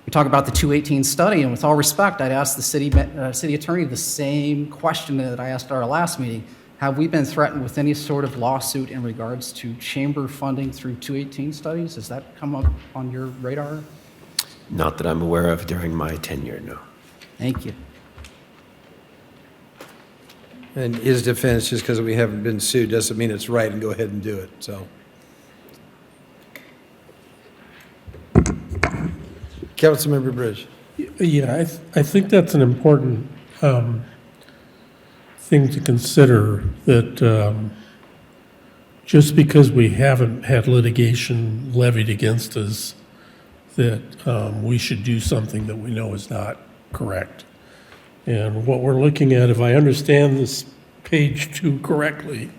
We talk about the 218 study, and with all respect, I'd ask the city attorney the same question that I asked at our last meeting. Have we been threatened with any sort of lawsuit in regards to chamber funding through 218 studies? Has that come up on your radar? Not that I'm aware of during my tenure, no. Thank you. And his defense, just because we haven't been sued, doesn't mean it's right, and go ahead and do it, so. Councilmember Bridge. Yeah, I think that's an important thing to consider, that just because we haven't had litigation levied against us, that we should do something that we know is not correct. And what we're looking at, if I understand this page 2 correctly,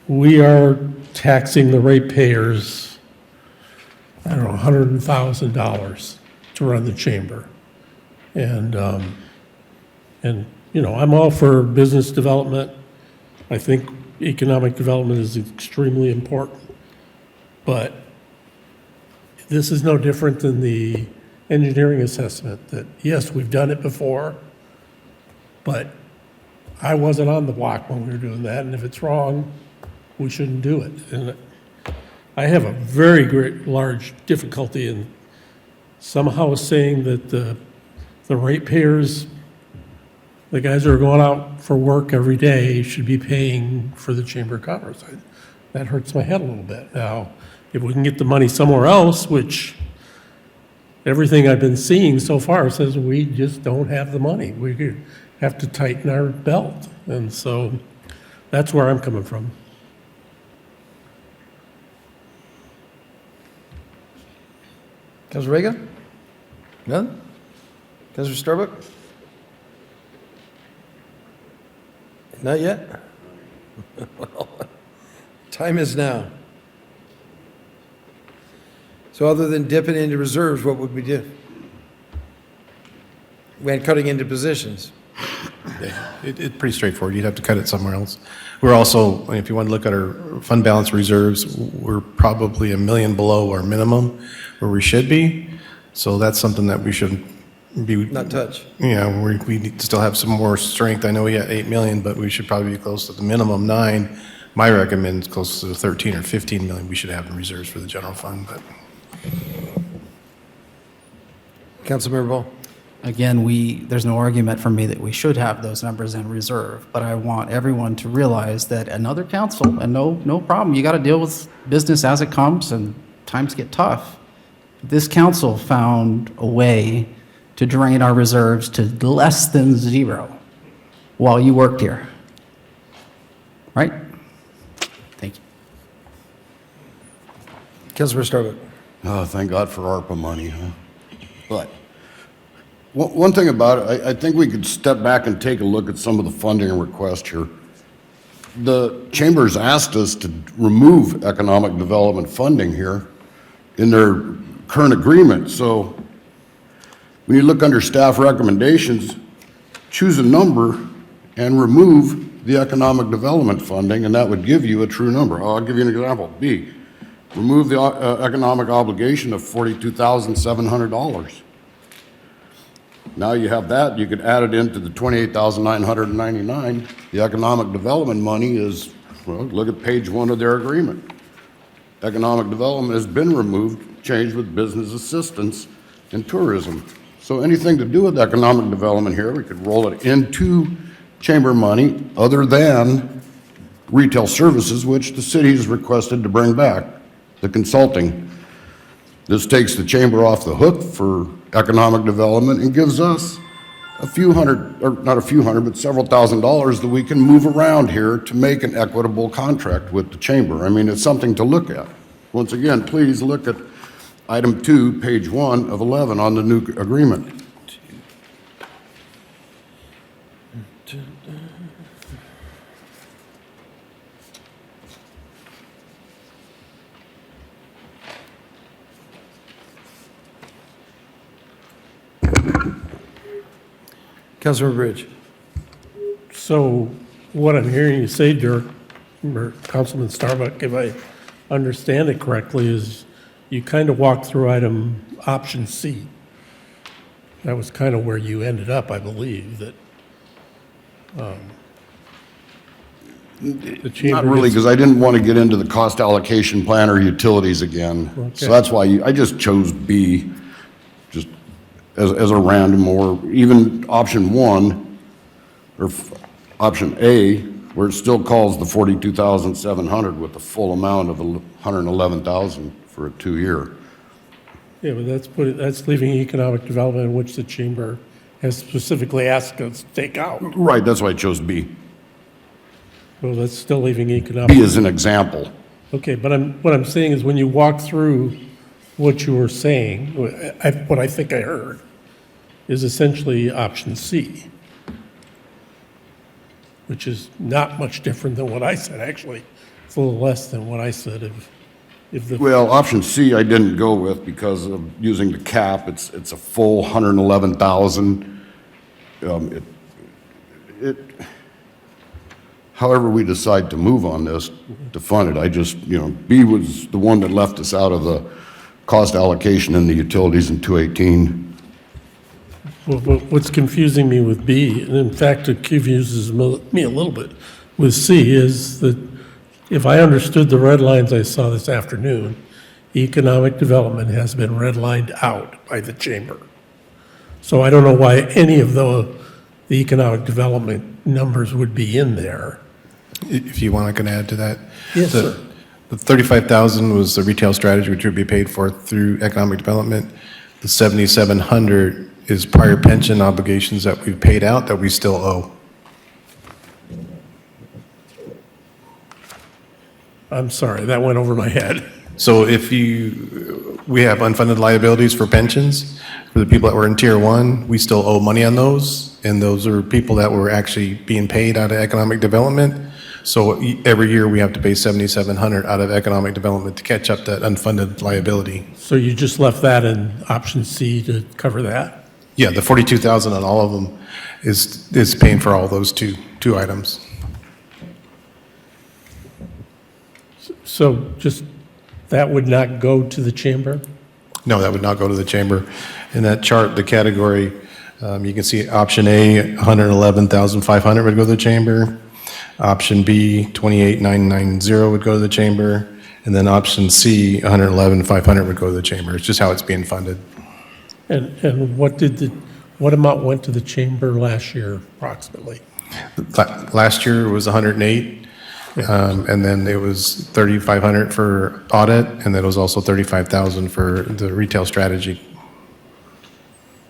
we are taxing the ratepayers, I don't know, $100,000 to run the chamber. And you know, I'm all for business development. I think economic development is extremely important. But this is no different than the engineering assessment, that yes, we've done it before, but I wasn't on the block when we were doing that, and if it's wrong, we shouldn't do it. And I have a very large difficulty in somehow saying that the ratepayers, the guys who are going out for work every day, should be paying for the Chamber of Commerce. That hurts my head a little bit. Now, if we can get the money somewhere else, which everything I've been seeing so far says we just don't have the money. We have to tighten our belt. And so that's where I'm coming from. Councilor Reagan? None? Councilor Starbuck? Not yet? Well, time is now. So other than dipping into reserves, what would we do? We had cutting into positions. Yeah, it's pretty straightforward. You'd have to cut it somewhere else. We're also, if you want to look at our fund balance reserves, we're probably $1 million below our minimum where we should be. So that's something that we should be. Not touch. Yeah, we need to still have some more strength. I know we got 8 million, but we should probably be close to the minimum 9. My recommend is close to 13 or 15 million we should have in reserves for the general fund. But Councilmember Ball? Again, there's no argument for me that we should have those numbers in reserve, but I want everyone to realize that another council, and no problem, you got to deal with business as it comes, and times get tough. This council found a way to drain our reserves to less than zero while you worked here. Right? Thank you. Councilor Starbuck? Oh, thank God for ARPA money, huh? But one thing about it, I think we could step back and take a look at some of the funding request here. The Chamber's asked us to remove economic development funding here in their current agreement. So when you look under staff recommendations, choose a number and remove the economic development funding, and that would give you a true number. I'll give you an example. B, remove the economic obligation of $42,700. Now you have that, you could add it into the $28,999. The economic development money is, well, look at page 1 of their agreement. Economic development has been removed, changed with business assistance and tourism. So anything to do with economic development here, we could roll it into chamber money other than retail services, which the city has requested to bring back, the consulting. This takes the chamber off the hook for economic development and gives us a few hundred, or not a few hundred, but several $1,000s that we can move around here to make an equitable contract with the chamber. I mean, it's something to look at. Once again, please look at item 2, page 1 of 11 on the new agreement. Councilmember Bridge. So what I'm hearing you say, Dirk, or Councilman Starbuck, if I understand it correctly, is you kind of walked through item option C. That was kind of where you ended up, I believe, that the chamber... Not really, gets- because I didn't want to get into the cost allocation plan or utilities again. So Okay. that's why I just chose B, just as a random, or even option 1, or option A, where it still calls the 42,700 with the full amount of 111,000 for a 2-year. Yeah, but that's leaving economic development, which the chamber has specifically asked us to take out. Right, that's why I chose B. Well, that's still leaving economic. B is an example. Okay, but what I'm saying is when you walk through what you were saying, what I think I heard, is essentially option C, which is not much different than what I said, actually. It's a little less than what I said. If the Well, option C I didn't go with because of using the cap. It's a full 111,000. However we decide to move on this, to fund it, I just, B was the one that left us out of the cost allocation in the utilities in 218. What's confusing me with B, and in fact it confuses me a little bit with C, is that if I understood the red lines I saw this afternoon, economic development has been redlined out by the chamber. So I don't know why any of the economic development numbers would be in there. If you want, I can add to that. Yes, The- sir. The 35,000 was the retail strategy, which would be paid for through economic development. The 7,700 is prior pension obligations that we've paid out that we still owe. I'm sorry, that went over my head. So we have unfunded liabilities for pensions. For the people that were in tier 1, we still owe money on those. And those are people that were actually being paid out of economic development. So every year we have to pay 7,700 out of economic development to catch up that unfunded liability. So you just left that in option C to cover that? Yeah, the 42,000 on all of them is paying for all those two items. So just, that would not go to the chamber? No, that would not go to the chamber. In that chart, the category, you can see option A, 111,500 would go to the chamber. Option B, 28,990 would go to the chamber. And then option C, 111,500 would go to the chamber. It's just how it's being funded. And what amount went to the chamber last year approximately? Last year was 108, and then it was 3,500 for audit, and then it was also 35,000 for the retail strategy.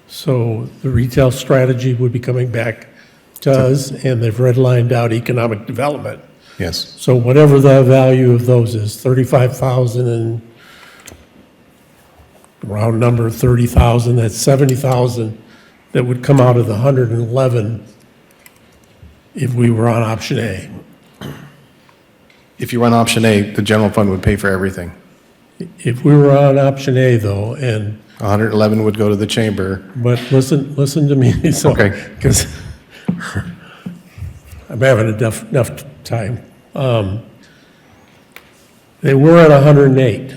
So the retail strategy would be coming back to us, and they've redlined out economic development. Yes. So whatever the value of those is, 35,000 and round number 30,000, that's 70,000 that would come out of the 111 if we were on option A. If you run option A, the general fund would pay for everything. If we were on option A though, and 111 would go to the chamber. but listen to me, so, Okay. because I'm having enough time. They were at 108,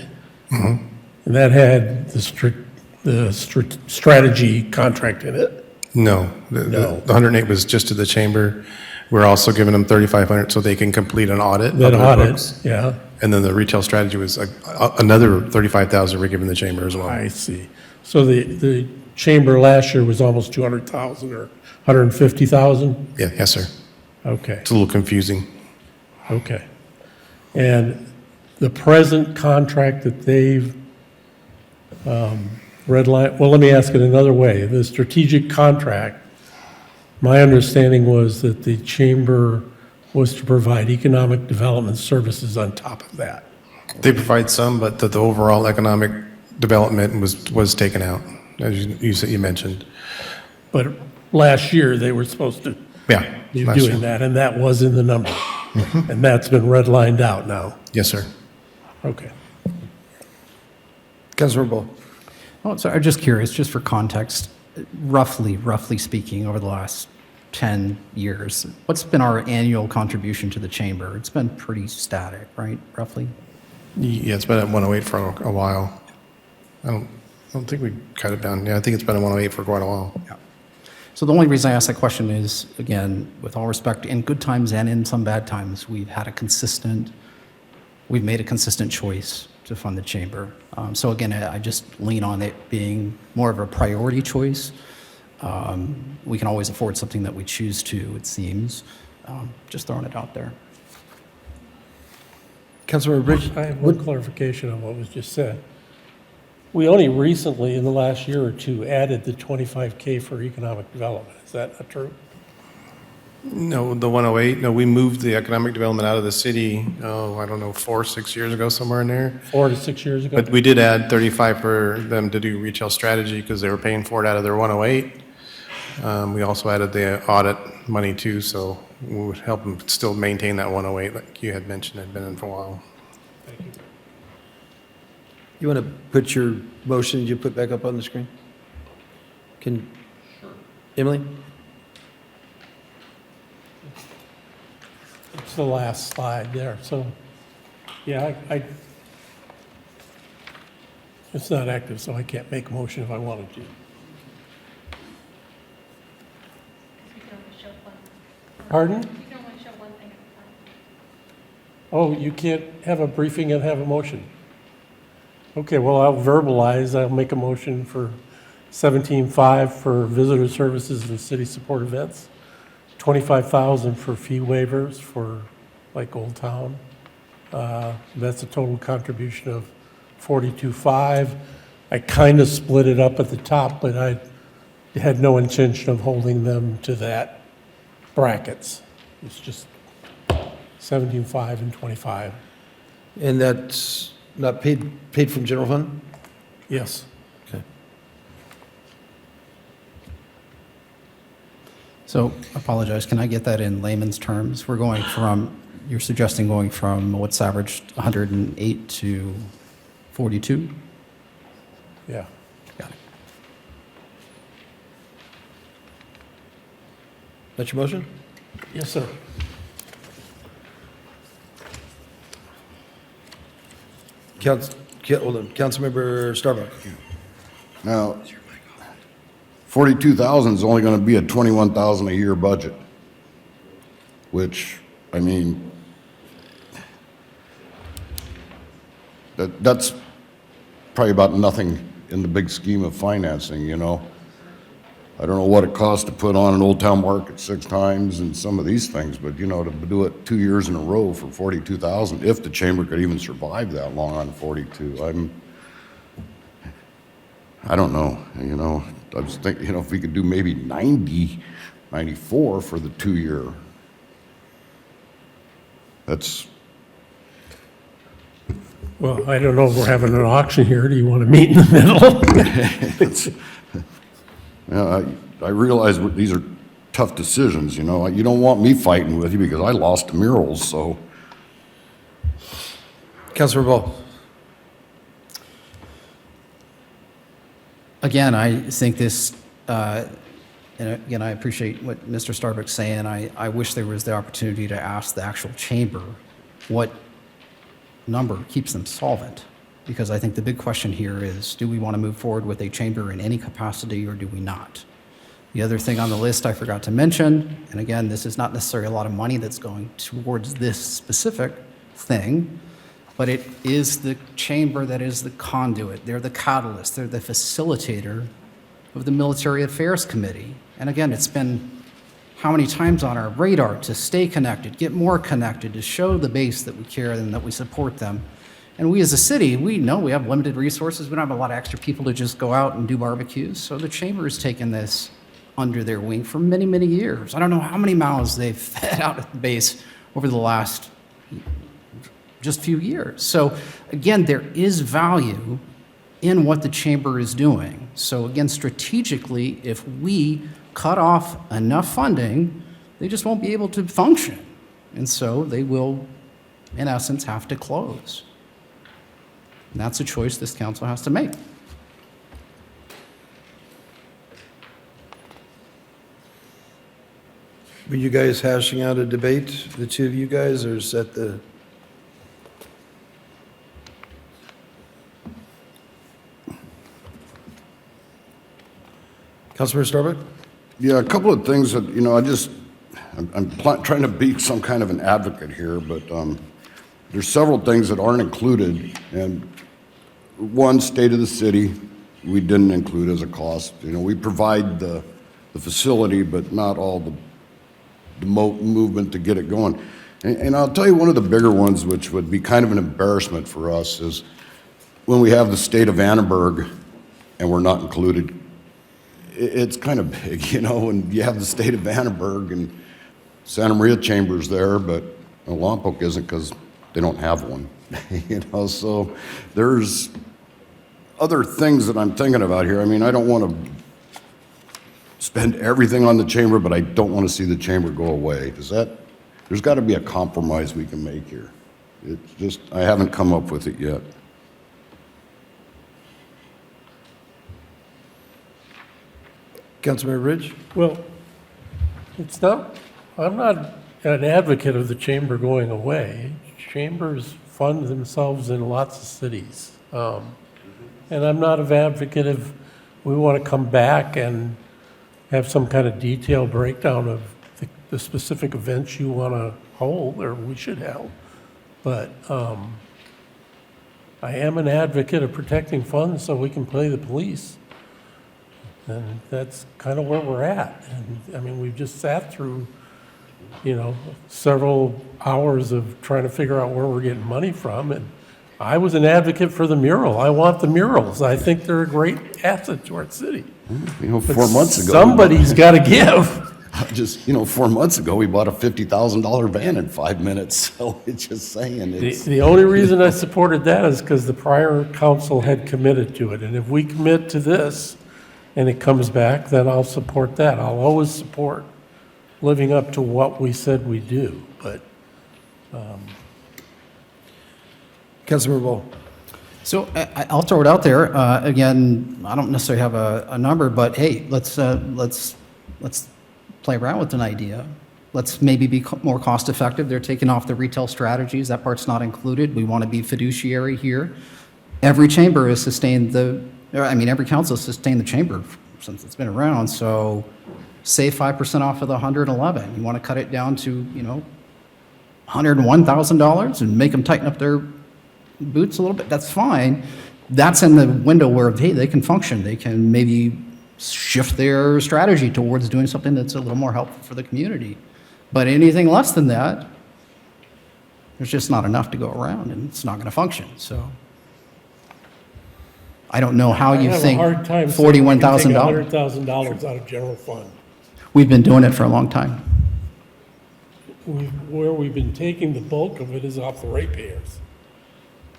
and that had the strategy contract in it. No. No. The 108 was just to the chamber. We're also giving them 3,500 so they can complete an audit. That of their audit, books. yeah, And then the retail strategy was another 35,000 we're giving the chamber as well. I see. So the chamber last year was almost 200,000 or 150,000? Yeah, yes, sir. Okay. It's a little confusing. Okay. And the present contract that they've redlined, well, let me ask it another way. The strategic contract, my understanding was that the chamber was to provide economic development services on top of that. They provide some, but the overall economic development was taken out, as you mentioned. But last year, they were supposed to Yeah. be last year. doing that, and that was in the number. And that's been redlined out now. Yes, sir. Okay. Councilmember Ball. Oh, so I'm just curious, just for context, roughly speaking, over the last 10 years, what's been our annual contribution to the chamber? It's been pretty static, right, roughly? Yeah, it's been at 108 for a while. I don't think we cut it down. Yeah, I think it's been at 108 for quite a while. Yeah. So the only reason I ask that question is, again, with all respect, in good times and in some bad times, we've made a consistent choice to fund the chamber. So again, I just lean on it being more of a priority choice. We can always afford something that we choose to, it seems. Just throwing it out there. Councilmember Bridge. I have one clarification on what was just said. We only recently, in the last year or two, added the 25K for economic development. Is that not true? No, the 108, no, we moved the economic development out of the city, I don't know, 4 or 6 years ago, somewhere in there. 4 to 6 years ago? But we did add 35 for them to do retail strategy because they were paying for it out of their 108. We also added the audit money too, so we would help them still maintain that 108 like you had mentioned had been in for a while. Thank you. You want to put your motion you put back up on the screen? Sure. Emily? It's the last slide there, so, yeah, it's not active, so I can't make a motion if I wanted to. Pardon? You can only show one thing at a time. Oh, you can't have a briefing and have a motion? Okay, well, I'll verbalize, I'll make a motion for 17.5 for visitor services and city support events, 25,000 for fee waivers for like Old Town. That's a total contribution of 42.5. I kind of split it up at the top, but I had no intention of holding them to that brackets. It's just 17.5 and 25. And that's not paid from general fund? Yes. Okay. So, apologize, can I get that in layman's terms? You're suggesting going from what's averaged 108 to 42? Yeah. Got it. That's your motion? Yes, sir. Hold on, Councilmember Starbuck. Now, 42,000 is only going to be a 21,000 a year budget, which, I mean, that's probably about nothing in the big scheme of financing, you know? I don't know what it costs to put on an Old Town Market 6 times and some of these things, but, you know, to do it 2 years in a row for 42,000, if the chamber could even survive that long on 42, I don't know, you know? I was thinking, you know, if we could do maybe 90, 94 for the 2 year. Well, I don't know if we're having an auction here. Do you want to meet in the middle? Yeah, I realize these are tough decisions, you know. You don't want me fighting with you because I lost the murals, so. Councilor Ball. Again, I think this, and again, I appreciate what Mr. Starbuck's saying. I wish there was the opportunity to ask the actual chamber what number keeps them solvent. Because I think the big question here is, do we want to move forward with a chamber in any capacity or do we not? The other thing on the list I forgot to mention, and again, this is not necessarily a lot of money that's going towards this specific thing, but it is the chamber that is the conduit. They're the catalyst. They're the facilitator of the Military Affairs Committee. And again, it's been how many times on our radar to stay connected, get more connected, to show the base that we care and that we support them. And we as a city, we know we have limited resources. We don't have a lot of extra people to just go out and do barbecues. So the chamber has taken this under their wing for many, many years. I don't know how many mouths they've fed out at the base over the last just few years. So again, there is value in what the chamber is doing. So again, strategically, if we cut off enough funding, they just won't be able to function. And so they will, in essence, have to close. And that's a choice this council has to make. Were you guys hashing out a debate, the two of you guys, or is that the? Councilmember Starbuck? Yeah, a couple of things that, you know, I'm trying to be some kind of an advocate here, but there's several things that aren't included. And one, state of the city, we didn't include as a cost. You know, we provide the facility, but not all the movement to get it going. And I'll tell you one of the bigger ones, which would be kind of an embarrassment for us, is when we have the state of Annenberg and we're not included. It's kind of big, you know, when you have the state of Annenberg and Santa Maria Chamber's there, but Lompoc isn't because they don't have one, you know. So there's other things that I'm thinking about here. I mean, I don't want to spend everything on the chamber, but I don't want to see the chamber go away. There's got to be a compromise we can make here. It's just, I haven't come up with it yet. Councilmember Ridge? Well, I'm not an advocate of the chamber going away. Chambers fund themselves in lots of cities. And I'm not an advocate of, we want to come back and have some kind of detailed breakdown of the specific events you want to hold, or we should have. But I am an advocate of protecting funds so we can play the police. And that's kind of where we're at. And I mean, we've just sat through, you know, several hours of trying to figure out where we're getting money from. And I was an advocate for the mural. I want the murals. I think they're a great asset to our city. You know, But 4 months ago. somebody's got to give. Just, you know, 4 months ago, we bought a $50,000 van in 5 minutes. So it's just saying, The only reason I supported that is because the prior council had committed to it. And if we commit to this and it comes back, then I'll support that. I'll always support living up to what we said we do. But Councilmember Ball? So I'll throw it out there. Again, I don't necessarily have a number, but hey, let's play around with an idea. Let's maybe be more cost effective. They're taking off the retail strategies. That part's not included. We want to be fiduciary here. Every chamber has sustained every council has sustained the chamber since it's been around. So save 5% off of the 111. You want to cut it down to, you know, $101,000 and make them tighten up their boots a little bit. That's fine. That's in the window where, hey, they can function. They can maybe shift their strategy towards doing something that's a little more helpful for the community. But anything less than that, there's just not enough to go around, and it's not going to function. So I don't know how you think I have a hard time saying we can take $41,000. $100,000 out of general fund. We've been doing it for a long time. Where we've been taking the bulk of it is off the ratepayers.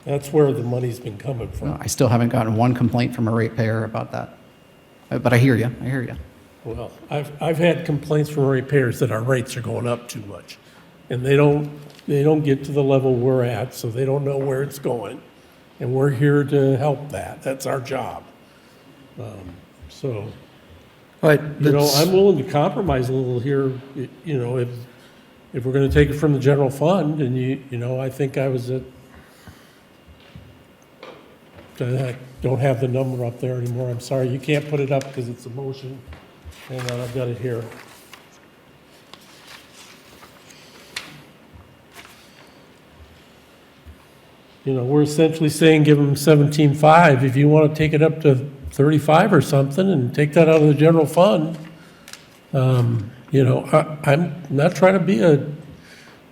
That's where the money's been coming from. I still haven't gotten one complaint from a ratepayer about that. But I hear you, I hear you. Well, I've had complaints from ratepayers that our rates are going up too much. And they don't get to the level we're at, so they don't know where it's going. And we're here to help that. That's our job. So, All right, you know, let's- I'm willing to compromise a little here, you know, if we're gonna take it from the general fund, and you know, I think I was at, I don't have the number up there anymore, I'm sorry, you can't put it up because it's a motion. Hang on, I've got it here. You know, we're essentially saying give them 17.5. If you want to take it up to 35 or something and take that out of the general fund, you know, I'm not trying to be a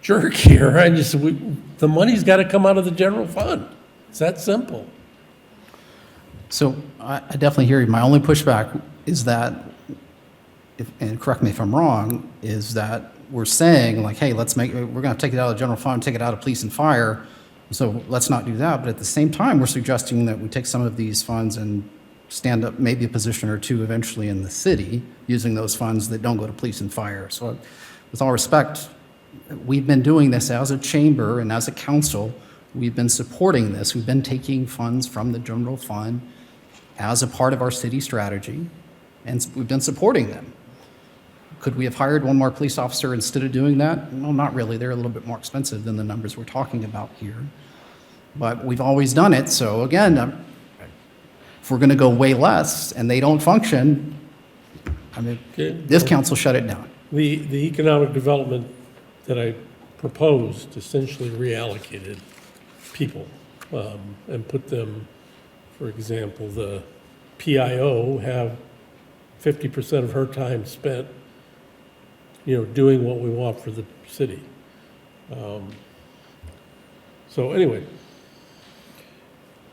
jerk here. The money's got to come out of the general fund. It's that simple. So I definitely hear you. My only pushback is that, and correct me if I'm wrong, is that we're saying like, hey, we're going to take it out of the general fund, take it out of police and fire. So let's not do that. But at the same time, we're suggesting that we take some of these funds and stand up maybe a position or two eventually in the city using those funds that don't go to police and fire. So with all respect, we've been doing this as a chamber and as a council. We've been supporting this. We've been taking funds from the general fund as a part of our city strategy, and we've been supporting them. Could we have hired one more police officer instead of doing that? Well, not really. They're a little bit more expensive than the numbers we're talking about here. But we've always done it. So again, if we're going to go way less and they don't function, I mean, Okay. this council shut it down. The economic development that I proposed essentially reallocated people and put them, for example, the PIO have 50% of her time spent, you know, doing what we want for the city. So anyway,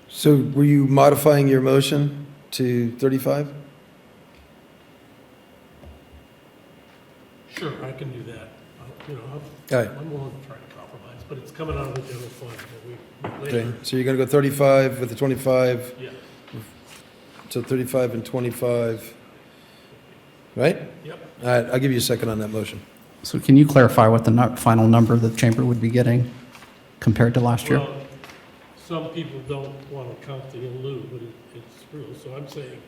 So were you modifying your motion to 35? sure, I can do that. You know, All right. I'm willing to try to compromise, but it's coming out of the general fund. But we Okay, later, so you're going to go 35 with the 25, yeah, so 35 and 25, right? yep. All right, I'll give you a second on that motion. So can you clarify what the final number the chamber would be getting compared to last year? Well, some people don't want to count the in lieu, but it's true. So I'm saying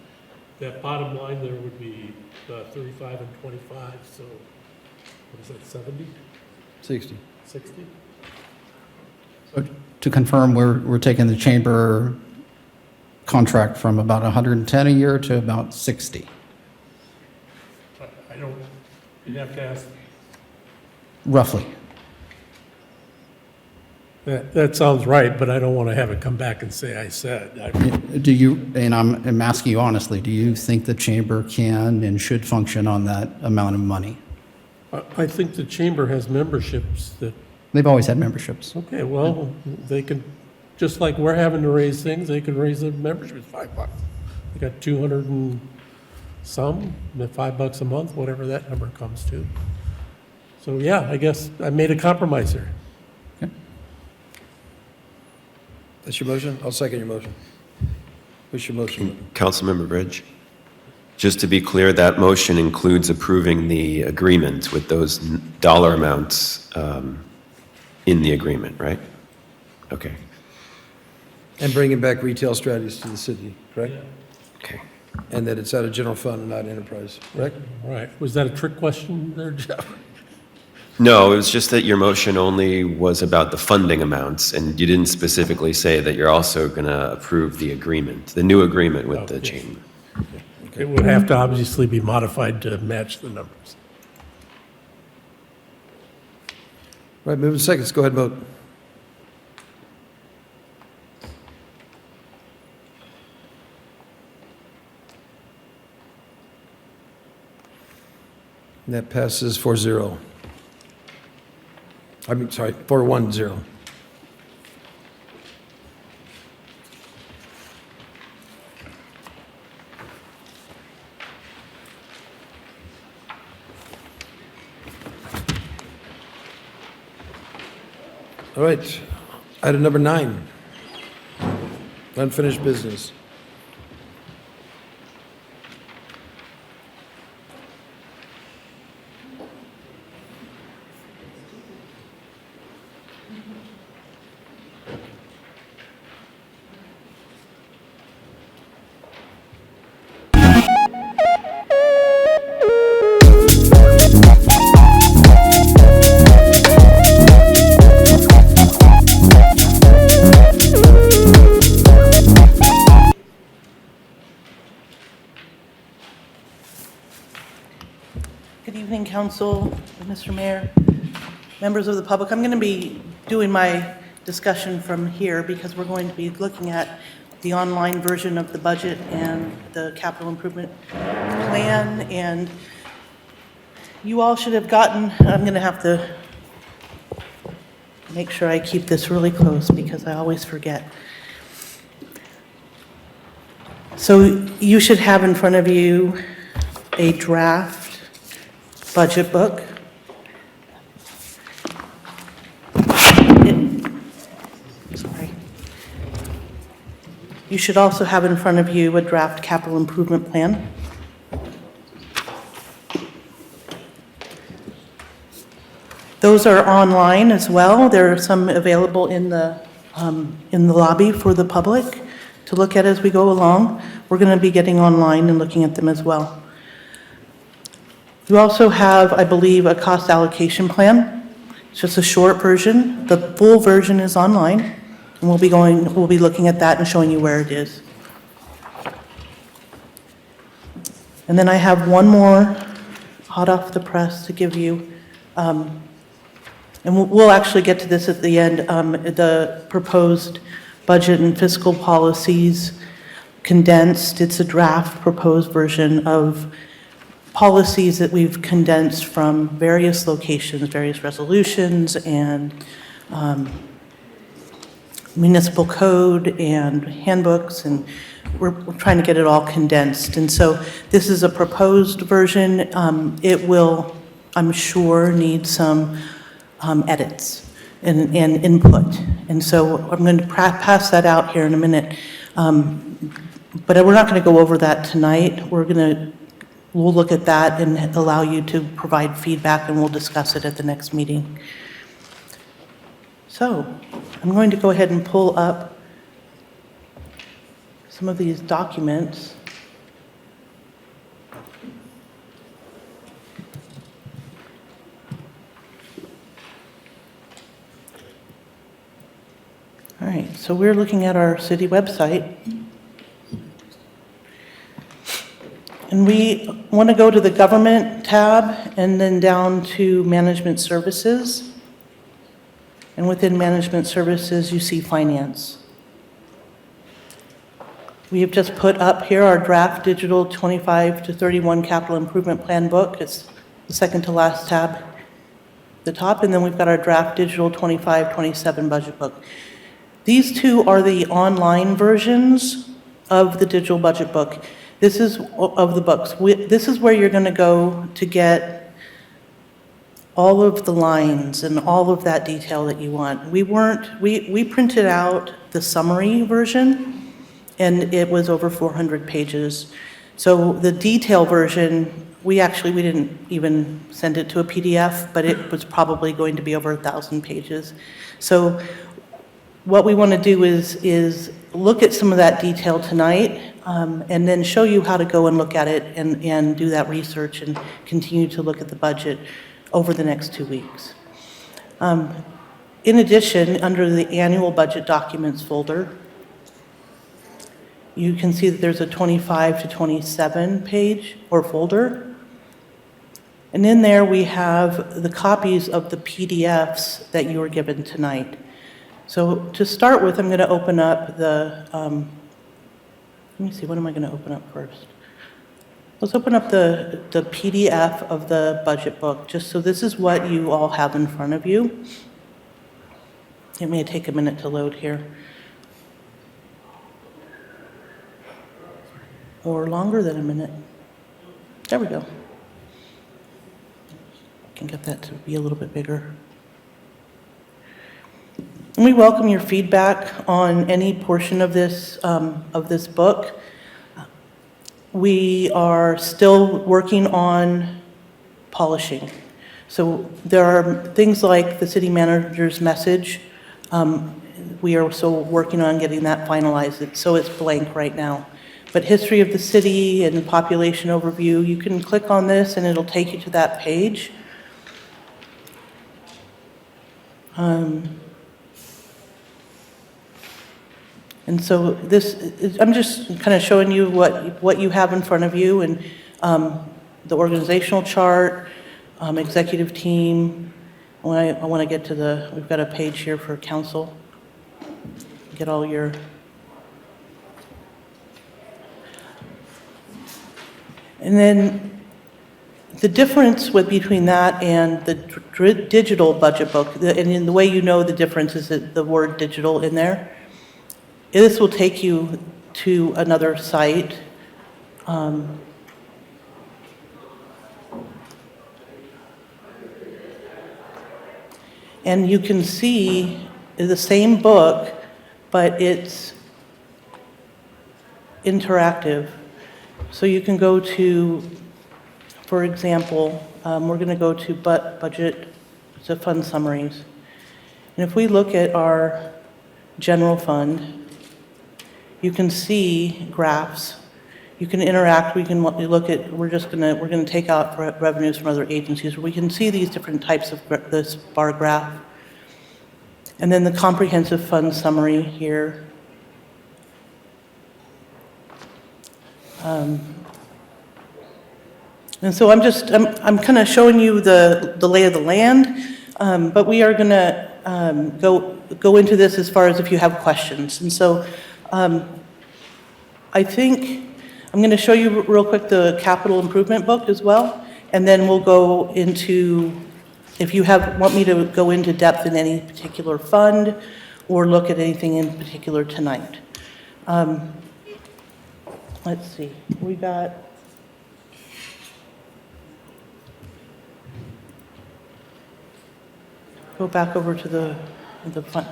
that bottom line there would be 35 and 25, so what is that, 70, 60. 60? So to confirm, we're taking the chamber contract from about 110 a year to about 60. I don't, you'd have to ask. Roughly. That sounds right, but I don't want to have it come back and say I said. Do you, and I'm asking you honestly, do you think the chamber can and should function on that amount of money? I think the chamber has memberships that, They've always had memberships. okay, well, they can, just like we're having to raise things, they can raise their membership $5. They got 200 and some, $5 a month, whatever that number comes to. So yeah, I guess I made a compromise here. That's your motion? I'll second your motion. What's your motion? Councilmember Bridge? Just to be clear, that motion includes approving the agreement with those dollar amounts in the agreement, right? Okay, And bringing back retail strategies to the city, correct? okay. And that it's out of general fund and not enterprise, correct? All right, was that a trick question there, Jeff? No, it was just that your motion only was about the funding amounts, and you didn't specifically say that you're also going to approve the agreement, the new agreement with the Okay. chamber. It would have to obviously be modified to match the numbers. Right, moving seconds, go ahead and vote. And that passes 4-0. I mean, sorry, 4-1-0. All right, item number 9. Unfinished business. Good evening, Council, Mr. Mayor, members of the public. I'm going to be doing my discussion from here because we're going to be looking at the online version of the budget and the capital improvement plan. And you all should have gotten, I'm going to have to make sure I keep this really close because I always forget. So you should have in front of you a draft budget book. Sorry. You should also have in front of you a draft capital improvement plan. Those are online as well. There are some available in the lobby for the public to look at as we go along. We're going to be getting online and looking at them as well. You also have, I believe, a cost allocation plan. It's just a short version. The full version is online, and we'll be looking at that and showing you where it is. And then I have one more hot off the press to give you, and we'll actually get to this at the end, the proposed budget and fiscal policies condensed. It's a draft proposed version of policies that we've condensed from various locations, various resolutions, and municipal code and handbooks, and we're trying to get it all condensed. And so this is a proposed version. It will, I'm sure, need some edits and input. And so I'm going to pass that out here in a minute. But we're not going to go over that tonight. We'll look at that and allow you to provide feedback, and we'll discuss it at the next meeting. So I'm going to go ahead and pull up some of these documents. All right, so we're looking at our city website. And we want to go to the Government tab and then down to Management Services. And within Management Services, you see Finance. We have just put up here our draft digital 25 to 31 capital improvement plan book. It's the second to last tab at the top. And then we've got our draft digital 25-27 budget book. These two are the online versions of the digital budget book. This is of the books. This is where you're going to go to get all of the lines and all of that detail that you want. We printed out the summary version, and it was over 400 pages. So the detail version, we didn't even send it to a PDF, but it was probably going to be over 1,000 pages. So what we want to do is look at some of that detail tonight, and then show you how to go and look at it and do that research and continue to look at the budget over the next 2 weeks. In addition, under the annual budget documents folder, you can see that there's a 25 to 27 page or folder. And in there we have the copies of the PDFs that you were given tonight. So to start with, I'm going to open up the, let me see, what am I going to open up first? Let's open up the PDF of the budget book, just so this is what you all have in front of you. It may take a minute to load here. Or longer than a minute. There we go. I can get that to be a little bit bigger. We welcome your feedback on any portion of this book. We are still working on polishing. So there are things like the city manager's message. We are still working on getting that finalized, so it's blank right now. But history of the city and population overview, you can click on this and it'll take you to that page. And so I'm just kind of showing you what you have in front of you, and the organizational chart, executive team. I want to get to we've got a page here for council. Get all your... And then the difference between that and the digital budget book, and in the way you know the difference is that the word digital in there. This will take you to another site. And you can see the same book, but it's interactive. So you can go to, for example, we're going to go to budget, to fund summaries. And if we look at our general fund, you can see graphs. You can interact. We can look at. We're going to take out revenues from other agencies. We can see these different types of this bar graph, and then the comprehensive fund summary here. And so I'm kind of showing you the lay of the land, but we are going to go into this as far as if you have questions. And so I think I'm going to show you real quick the capital improvement book as well, and then we'll go into, if you want me to go into depth in any particular fund or look at anything in particular tonight. Let's see, we got... Go back over to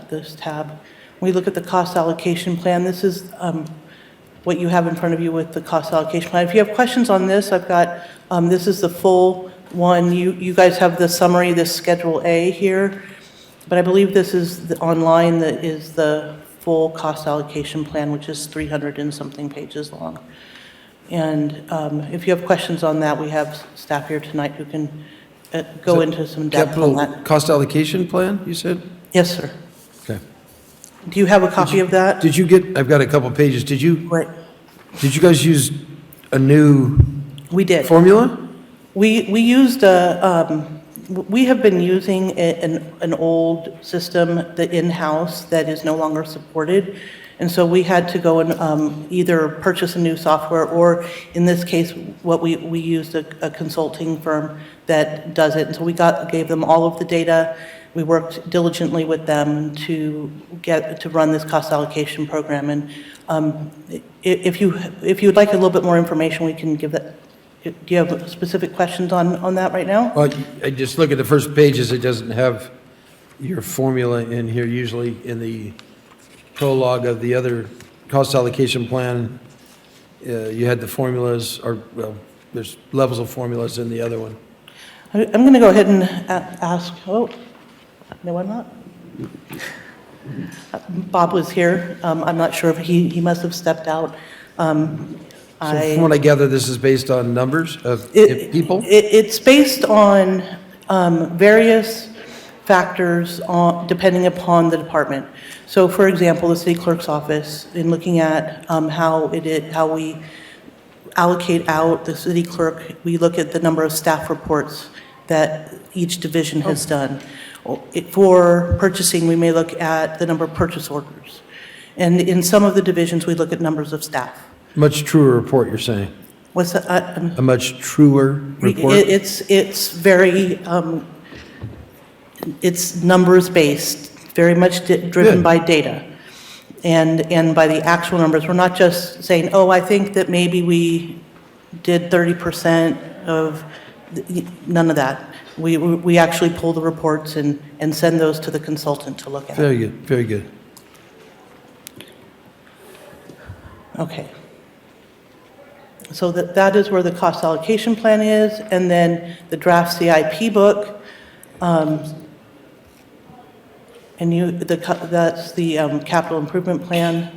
this tab. We look at the cost allocation plan. This is what you have in front of you with the cost allocation plan. If you have questions on this, I've got, this is the full one. You guys have the summary, this Schedule A here, but I believe this is online that is the full cost allocation plan, which is 300 and something pages long. And if you have questions on that, we have staff here tonight who can go into some depth on that. Cost allocation plan, you said? Yes, sir. Okay. Do you have a copy of that? Did you get, I've got a couple pages. Did you guys use a new We did. formula? We used we have been using an old system that in-house that is no longer supported. And so we had to go and either purchase a new software, or in this case, what we used a consulting firm that does it. And so we gave them all of the data. We worked diligently with them to run this cost allocation program. And if you'd like a little bit more information, we can give that. Do you have specific questions on that right now? Well, I just look at the first pages. It doesn't have your formula in here. Usually in the prologue of the other cost allocation plan, you had the formulas, or, well, there's levels of formulas in the other one. I'm going to go ahead and ask, no, I'm not. Bob was here. I'm not sure if he must have stepped out. So from what I gather, this is based on numbers of people? It's based on various factors depending upon the department. So for example, the city clerk's office, in looking at how we allocate out the city clerk, we look at the number of staff reports that each division has done. For purchasing, we may look at the number of purchase orders. And in some of the divisions, we look at numbers of staff. Much truer report, you're saying? What's that? A much truer report? It's very, it's numbers based, very much driven by data and by the actual numbers. We're not just saying, oh, I think that maybe we did 30% of None of that. We actually pull the reports and send those to the consultant to look at. Very good, very good. Okay. So that is where the cost allocation plan is, and then the draft CIP book. And that's the capital improvement plan.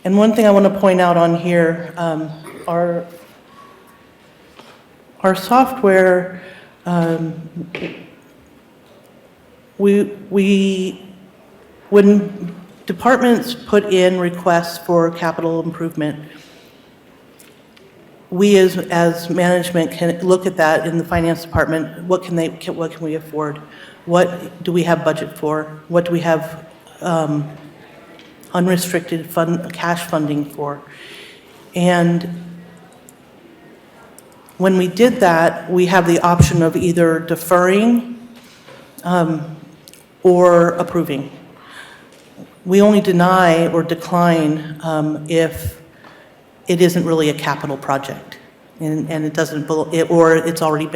And one thing I want to point out on here, our software, when departments put in requests for capital improvement, we as management can look at that in the finance department. What can we afford? What do we have budget for? What do we have unrestricted cash funding for? And when we did that, we have the option of either deferring or approving. We only deny or decline if it isn't really a capital project, and it doesn't, or it's already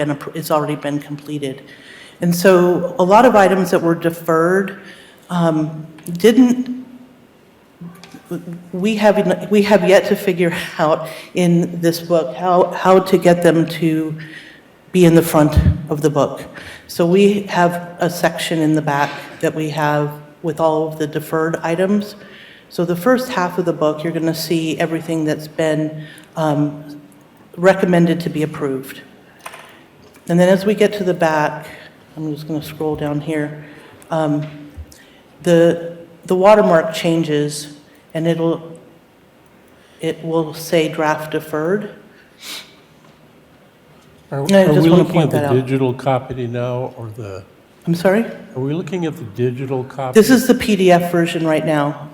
been completed. And so a lot of items that were deferred we have yet to figure out in this book how to get them to be in the front of the book. So we have a section in the back that we have with all of the deferred items. So the first half of the book, you're going to see everything that's been recommended to be approved. And then as we get to the back, I'm just going to scroll down here, the watermark changes, and it will say draft deferred. Are And I we just want to looking at point the that out. digital copy now, or the, I'm sorry? are we looking at the digital copy? This is the PDF version right now.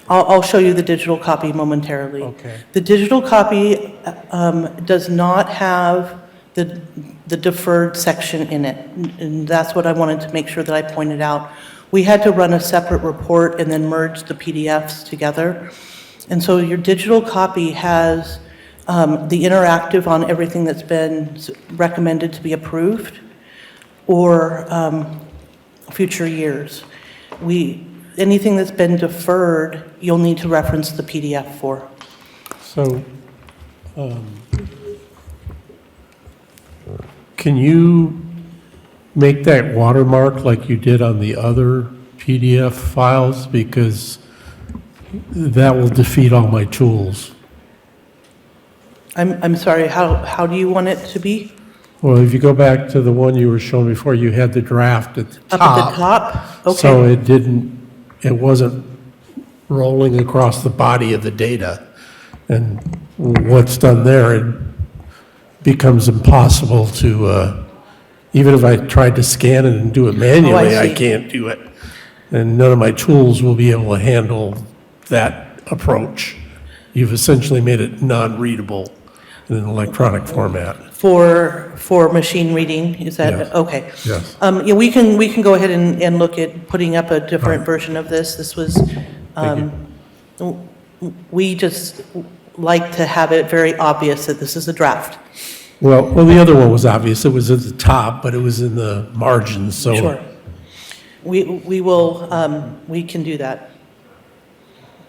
I'll show you the digital copy momentarily. Okay. The digital copy does not have the deferred section in it, and that's what I wanted to make sure that I pointed out. We had to run a separate report and then merge the PDFs together. And so your digital copy has the interactive on everything that's been recommended to be approved or future years. Anything that's been deferred, you'll need to reference the PDF for. So, can you make that watermark like you did on the other PDF files? Because that will defeat all my tools. I'm sorry, how do you want it to be? Well, if you go back to the one you were showing before, you had the draft at the top. Up at the top? Okay. So it wasn't rolling across the body of the data. And what's done there, it becomes impossible to, even if I tried to scan it and do it manually, I see. can't do it. And none of my tools will be able to handle that approach. You've essentially made it non-readable in an electronic format. For machine reading, is that, Yes. okay. Yes. Yeah, we can go ahead and look at putting up a different version of this. This was, we just like to have it very obvious that this is a draft. Well, the other one was obvious. It was at the top, but it was in the margins, so. Sure. We will, we can do that.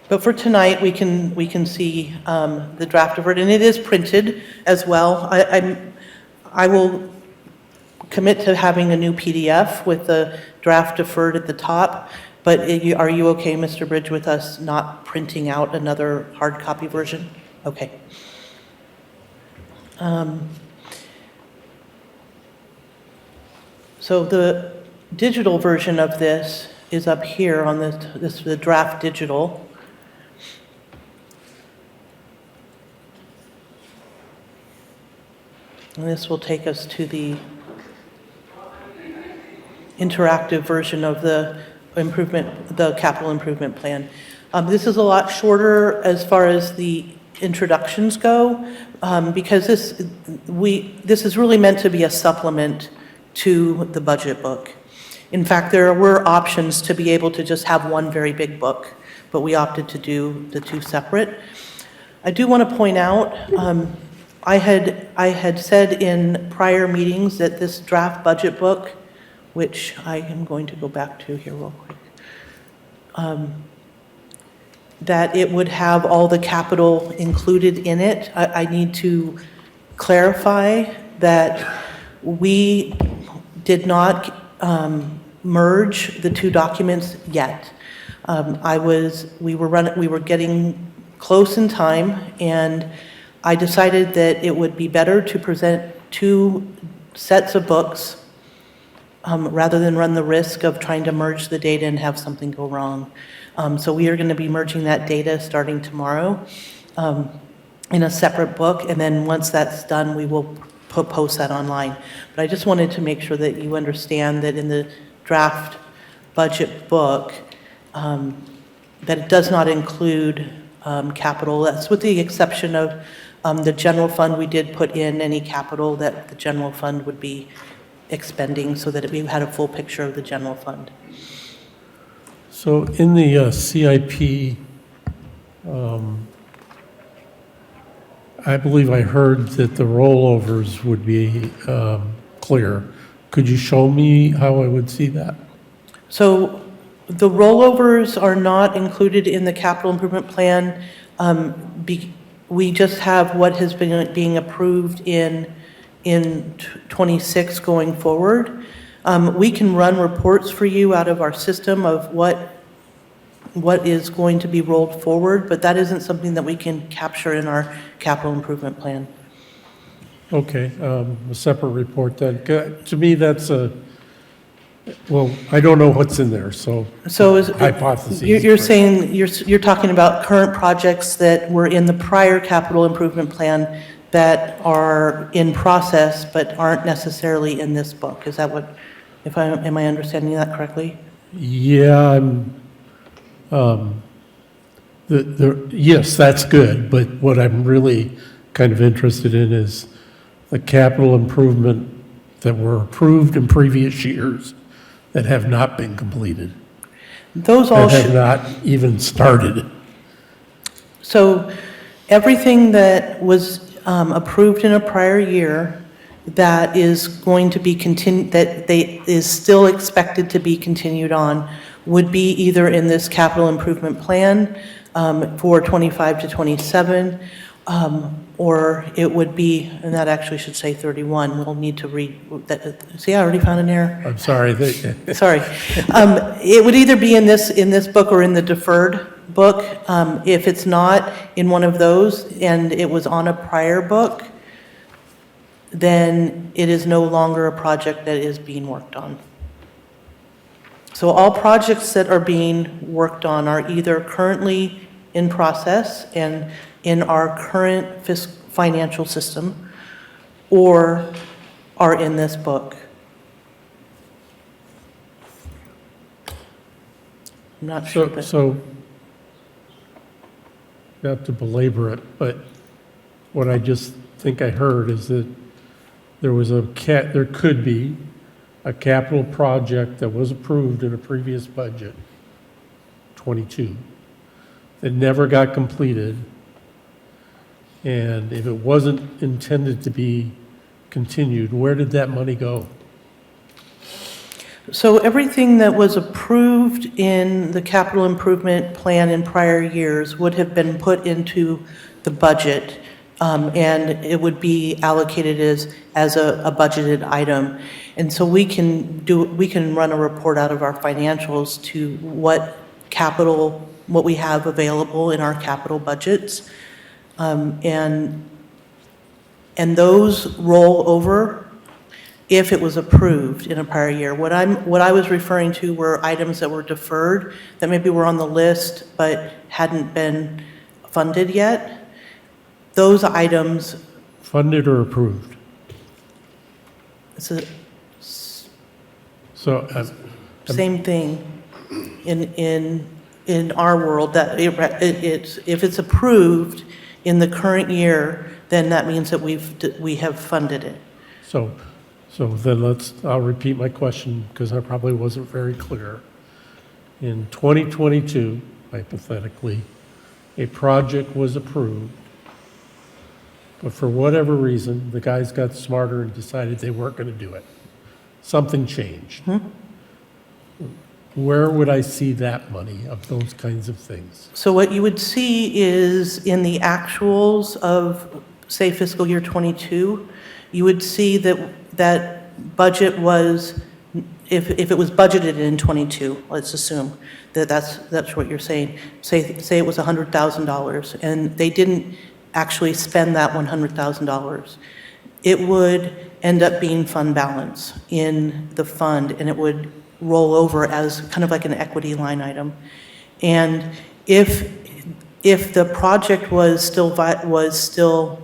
But for tonight, we can see the draft of it, and it is printed as well. I will commit to having a new PDF with the draft deferred at the top, but are you okay, Mr. Bridge, with us not printing out another hard copy version? Okay. So the digital version of this is up here on the draft digital. And this will take us to the interactive version of the capital improvement plan. This is a lot shorter as far as the introductions go, because this is really meant to be a supplement to the budget book. In fact, there were options to be able to just have one very big book, but we opted to do the two separate. I do want to point out, I had said in prior meetings that this draft budget book, which I am going to go back to here real quick, that it would have all the capital included in it. I need to clarify that we did not merge the two documents yet. We were getting close in time, and I decided that it would be better to present two sets of books rather than run the risk of trying to merge the data and have something go wrong. So we are going to be merging that data starting tomorrow in a separate book, and then once that's done, we will post that online. But I just wanted to make sure that you understand that in the draft budget book, that it does not include capital. That's with the exception of the general fund. We did put in any capital that the general fund would be expending so that we had a full picture of the general fund. So in the CIP, I believe I heard that the rollovers would be clear. Could you show me how I would see that? So the rollovers are not included in the capital improvement plan. We just have what has been being approved in 26 going forward. We can run reports for you out of our system of what is going to be rolled forward, but that isn't something that we can capture in our capital improvement plan. Okay, a separate report then. To me, that's well, I don't know what's in there, so hypotheses. You're saying, you're talking about current projects that were in the prior capital improvement plan that are in process but aren't necessarily in this book. Is that what, am I understanding that correctly? Yeah, yes, that's good, but what I'm really kind of interested in is the capital improvement that were approved in previous years that have not been completed. Those all that have not even started. So everything that was approved in a prior year that is going to be is still expected to be continued on would be either in this capital improvement plan for 25 to 27, or it would be, and that actually should say 31. We'll need to read that. See, I already found an error. I'm sorry. Sorry. It would either be in this book or in the deferred book. If it's not in one of those and it was on a prior book, then it is no longer a project that is being worked on. So all projects that are being worked on are either currently in process and in our current financial system, or are in this book. I'm not sure. So, not to belabor it, but what I just think I heard is that there could be a capital project that was approved in a previous budget, 22, that never got completed. And if it wasn't intended to be continued, where did that money go? So everything that was approved in the capital improvement plan in prior years would have been put into the budget, and it would be allocated as a budgeted item. And so we can run a report out of our financials to what we have available in our capital budgets. And those roll over if it was approved in a prior year. What I was referring to were items that were deferred, that maybe were on the list but hadn't been funded yet. Those items. Funded or approved? Same thing in our world, that if it's approved in the current year, then that means that we have funded it. So then I'll repeat my question because I probably wasn't very clear. In 2022, hypothetically, a project was approved but for whatever reason, the guys got smarter and decided they weren't going to do it. Something changed. Where would I see that money of those kinds of things? So what you would see is in the actuals of, say, fiscal year '22, you would see that budget was, if it was budgeted in '22, let's assume that that's what you're saying. Say it was $100,000 and they didn't actually spend that $100,000. It would end up being fund balance in the fund, and it would roll over as kind of like an equity line item. And if the project was still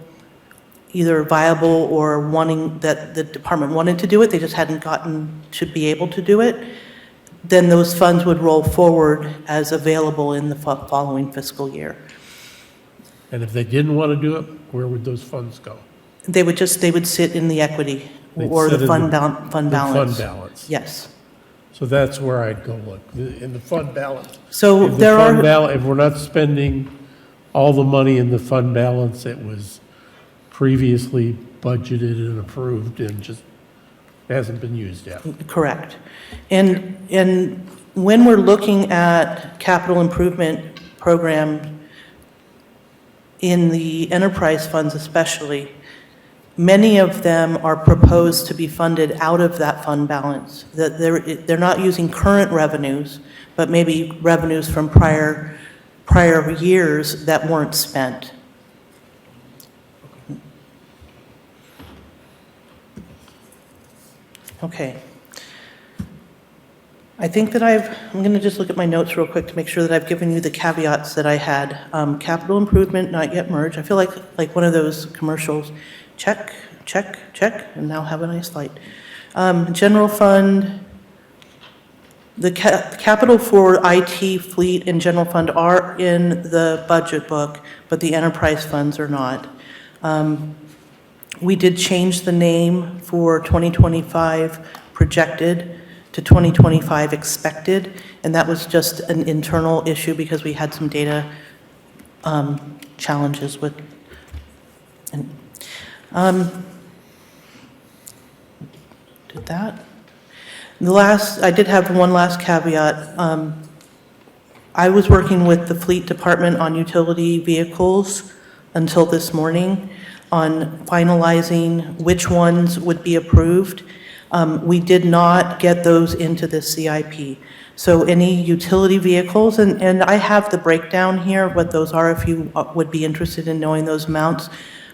either viable or wanting, that the department wanted to do it, they just hadn't gotten to be able to do it, then those funds would roll forward as available in the following fiscal year. And if they didn't want to do it, where would those funds go? They would sit in the equity They'd or sit the in fund the balance. fund balance. Yes. So that's where I'd go look, in the fund balance. So If the there fund are, bal- If we're not spending all the money in the fund balance that was previously budgeted and approved and just hasn't been used yet. correct. And when we're looking at capital improvement program in the enterprise funds especially, many of them are proposed to be funded out of that fund balance. That they're not using current revenues, but maybe revenues from prior years that weren't spent. Okay. I think that I'm going to just look at my notes real quick to make sure that I've given you the caveats that I had. Capital improvement, not yet merged. I feel like one of those commercials. Check, check, check, and now have a nice light. General fund, the capital for IT, fleet, and general fund are in the budget book, but the enterprise funds are not. We did change the name for 2025 projected to 2025 expected, and that was just an internal issue because we had some data challenges with. Did that. I did have one last caveat. I was working with the fleet department on utility vehicles until this morning on finalizing which ones would be approved. We did not get those into the CIP. So any utility vehicles, and I have the breakdown here of what those are if you would be interested in knowing those amounts,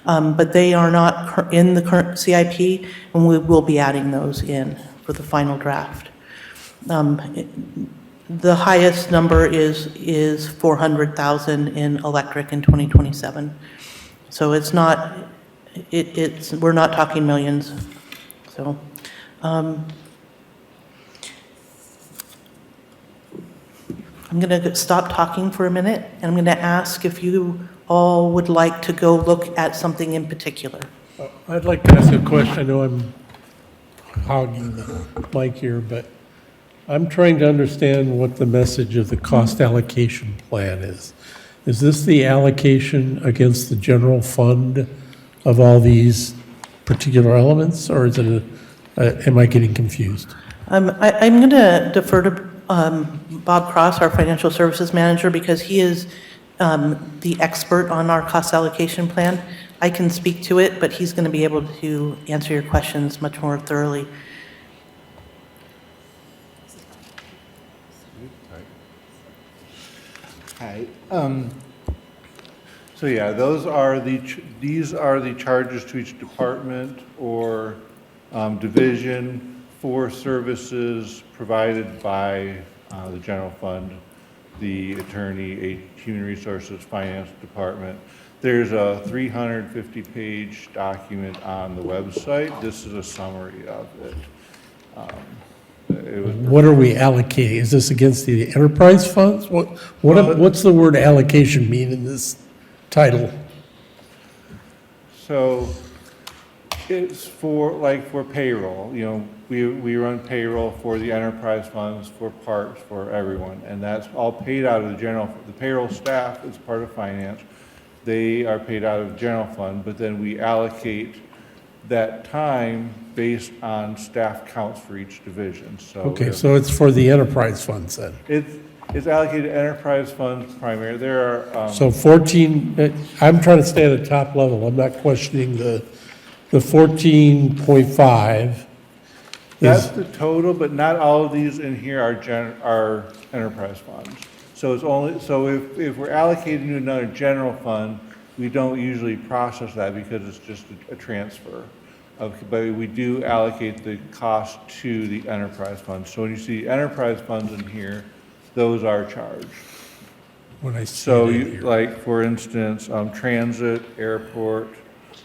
but they are not in the current CIP, and we will be adding those in for the final draft. The highest number is 400,000 in electric in 2027. So it's not, we're not talking millions. So, I'm going to stop talking for a minute, and I'm going to ask if you all would like to go look at something in particular. I'd like to ask a question. I know I'm hogging the mic here, but I'm trying to understand what the message of the cost allocation plan is. Is this the allocation against the general fund of all these particular elements, or is it am I getting confused? I'm going to defer to Bob Cross, our financial services manager, because he is the expert on our cost allocation plan. I can speak to it, but he's going to be able to answer your questions much more thoroughly. Hi. So yeah, these are the charges to each department or division for services provided by the general fund, the attorney, human resources, finance department. There's a 350-page document on the website. This is a summary of it. What are we allocating? Is this against the enterprise funds? What's the word allocation mean in this title? So it's for payroll, we run payroll for the enterprise funds, for parks, for everyone, and that's all paid out of the payroll staff is part of finance, they are paid out of general fund, but then we allocate that time based on staff counts for each division, so. Okay, if- so it's for the enterprise funds then. It's allocated to enterprise funds primarily. There are, So 14, I'm trying to stay at the top level. I'm not questioning the 14.5. that's the total, but not all of these in here are enterprise funds. So it's only, so if we're allocating to another general fund, we don't usually process that because it's just a transfer. But we do allocate the cost to the enterprise funds. So when you see enterprise funds in here, those are charged. When I see So it in you, here. like, for instance, transit, airport,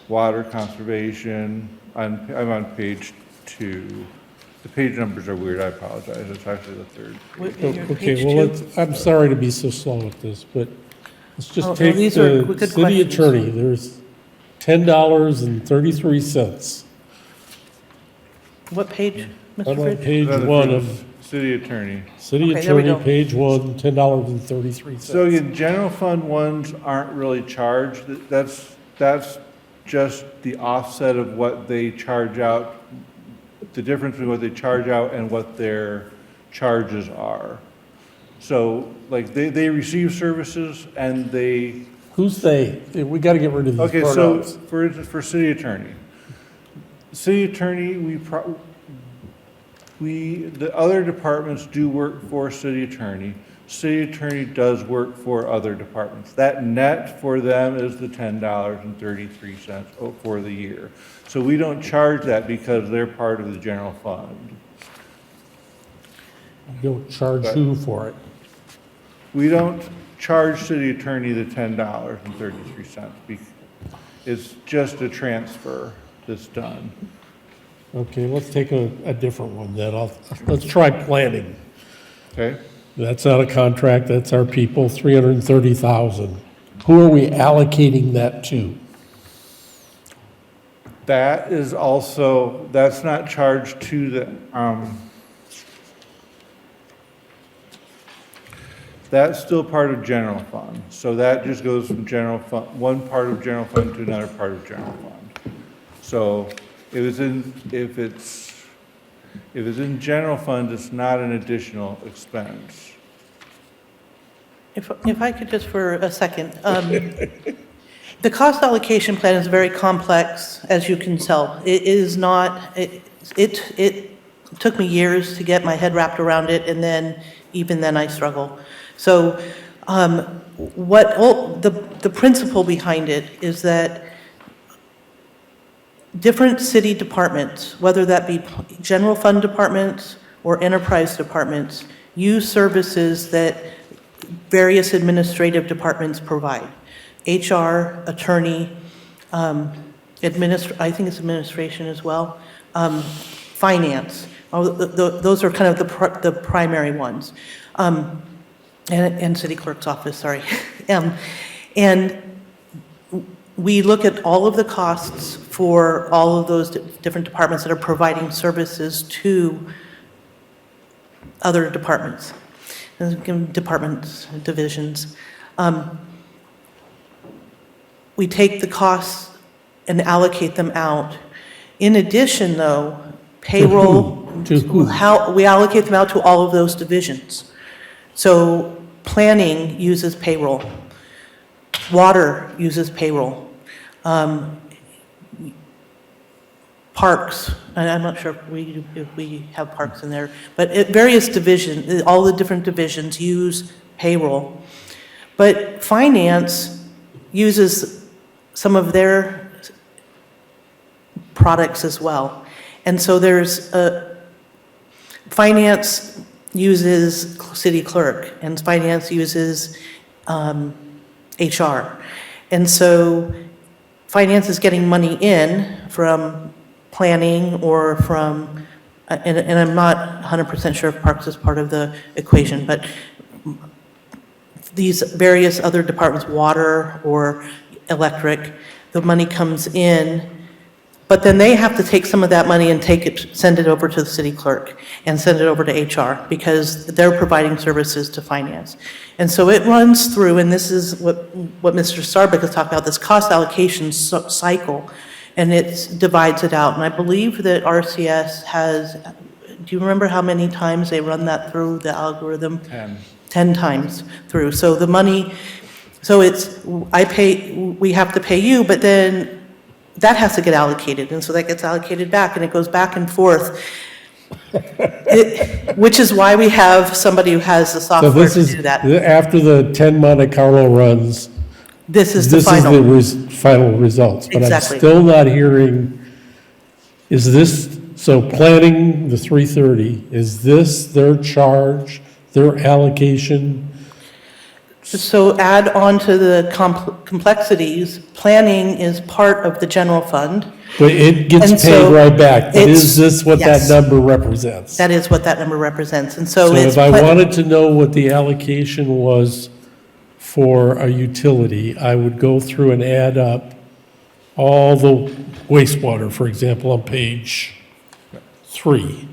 water conservation, I'm on page 2. The page numbers are weird, I apologize, it's actually the third. Okay, well, I'm sorry to be so slow with this, but let's Oh, just no, take these are the good city questions. attorney. There's $10.33. What page, I'm Mr. on Fritz? page Another 1 page. of City attorney. city Okay, there we attorney, go. page 1, $10.33. So your general fund ones aren't really charged, that's just the offset of what they charge out, the difference between what they charge out and what their charges are. So, like, they receive services and they, Who's they? We got to get rid of these okay, so, pronouns. for instance, for city attorney. City attorney, the other departments do work for city attorney. City attorney does work for other departments. That net for them is the $10.33 for the year. So we don't charge that because they're part of the general fund. Don't charge who for it? We don't charge city attorney the $10.33. It's just a transfer that's done. Okay, let's take a different one then. Let's try planning. Okay? That's not a contract, that's our people, $330,000. Who are we allocating that to? That is also, that's not charged to the, that's still part of general fund. So that just goes from general fund, one part of general fund to another part of general fund. So if it's in general fund, it's not an additional expense. If I could just for a second. The cost allocation plan is very complex, as you can tell. It is not, it took me years to get my head wrapped around it, and then, even then I struggle. So the principle behind it is that different city departments, whether that be general fund departments or enterprise departments, use services that various administrative departments provide. HR, attorney, I think it's administration as well, finance. Those are kind of the primary ones. And city clerk's office, sorry. And we look at all of the costs for all of those different departments that are providing services to other departments, divisions. We take the costs and allocate them out. In addition, though, payroll, To who? we allocate them out to all of those divisions. So planning uses payroll. Water uses payroll. Parks, and I'm not sure if we have parks in there, but various divisions, all the different divisions use payroll. But finance uses some of their products as well. And so there's finance uses city clerk, and finance uses HR. And so finance is getting money in from planning or from, and I'm not 100% sure if parks is part of the equation, but these various other departments, water or electric, the money comes in But then they have to take some of that money and send it over to the city clerk and send it over to HR because they're providing services to finance. And so it runs through, and this is what Mr. Starbuck has talked about, this cost allocation cycle, and it divides it out. And I believe that RCS has, do you remember how many times they run that through the algorithm? 10 times through. So the money, so it's, we have to pay you, but then that has to get allocated, and so that gets allocated back, and it goes back and forth, which is why we have somebody who has the So software this to is, do that. after the 10 Monte Carlo runs, This is the this final. is the final results. But I'm Exactly. still not hearing, is this, so planning the 330, is this their charge, their allocation? So add on to the complexities, planning is part of the general fund. But it gets And paid so right back. But it's- is this what that yes. number represents? That is what that number represents, and so So it's. if I wanted to know what the allocation was for a utility, I would go through and add up all the wastewater, for example, on page 3.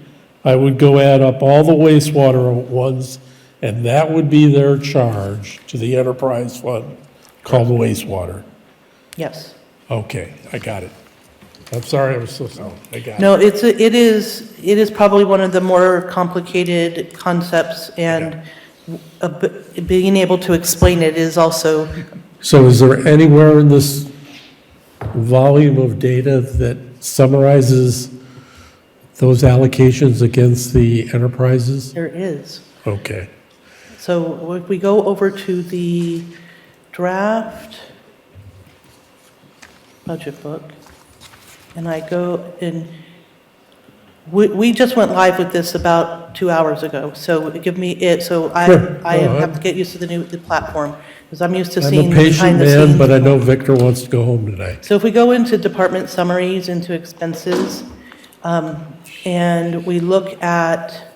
I would go add up all the wastewater ones, and that would be their charge to the enterprise fund called wastewater. Yes. Okay, I got it. I'm sorry I was so slow. I got it. No, it is probably one of the more complicated concepts, and being able to explain it is also, So is there anywhere in this volume of data that summarizes those allocations against the enterprises? there is. Okay. So if we go over to the draft budget book, and I go in, we just went live with this about 2 hours ago, so give me it, so Sure. I Go have ahead. to get used to the platform, because I'm used to I'm seeing a patient behind the man, scenes. but I know Victor wants to go home tonight. So if we go into department summaries, into expenses, and we look at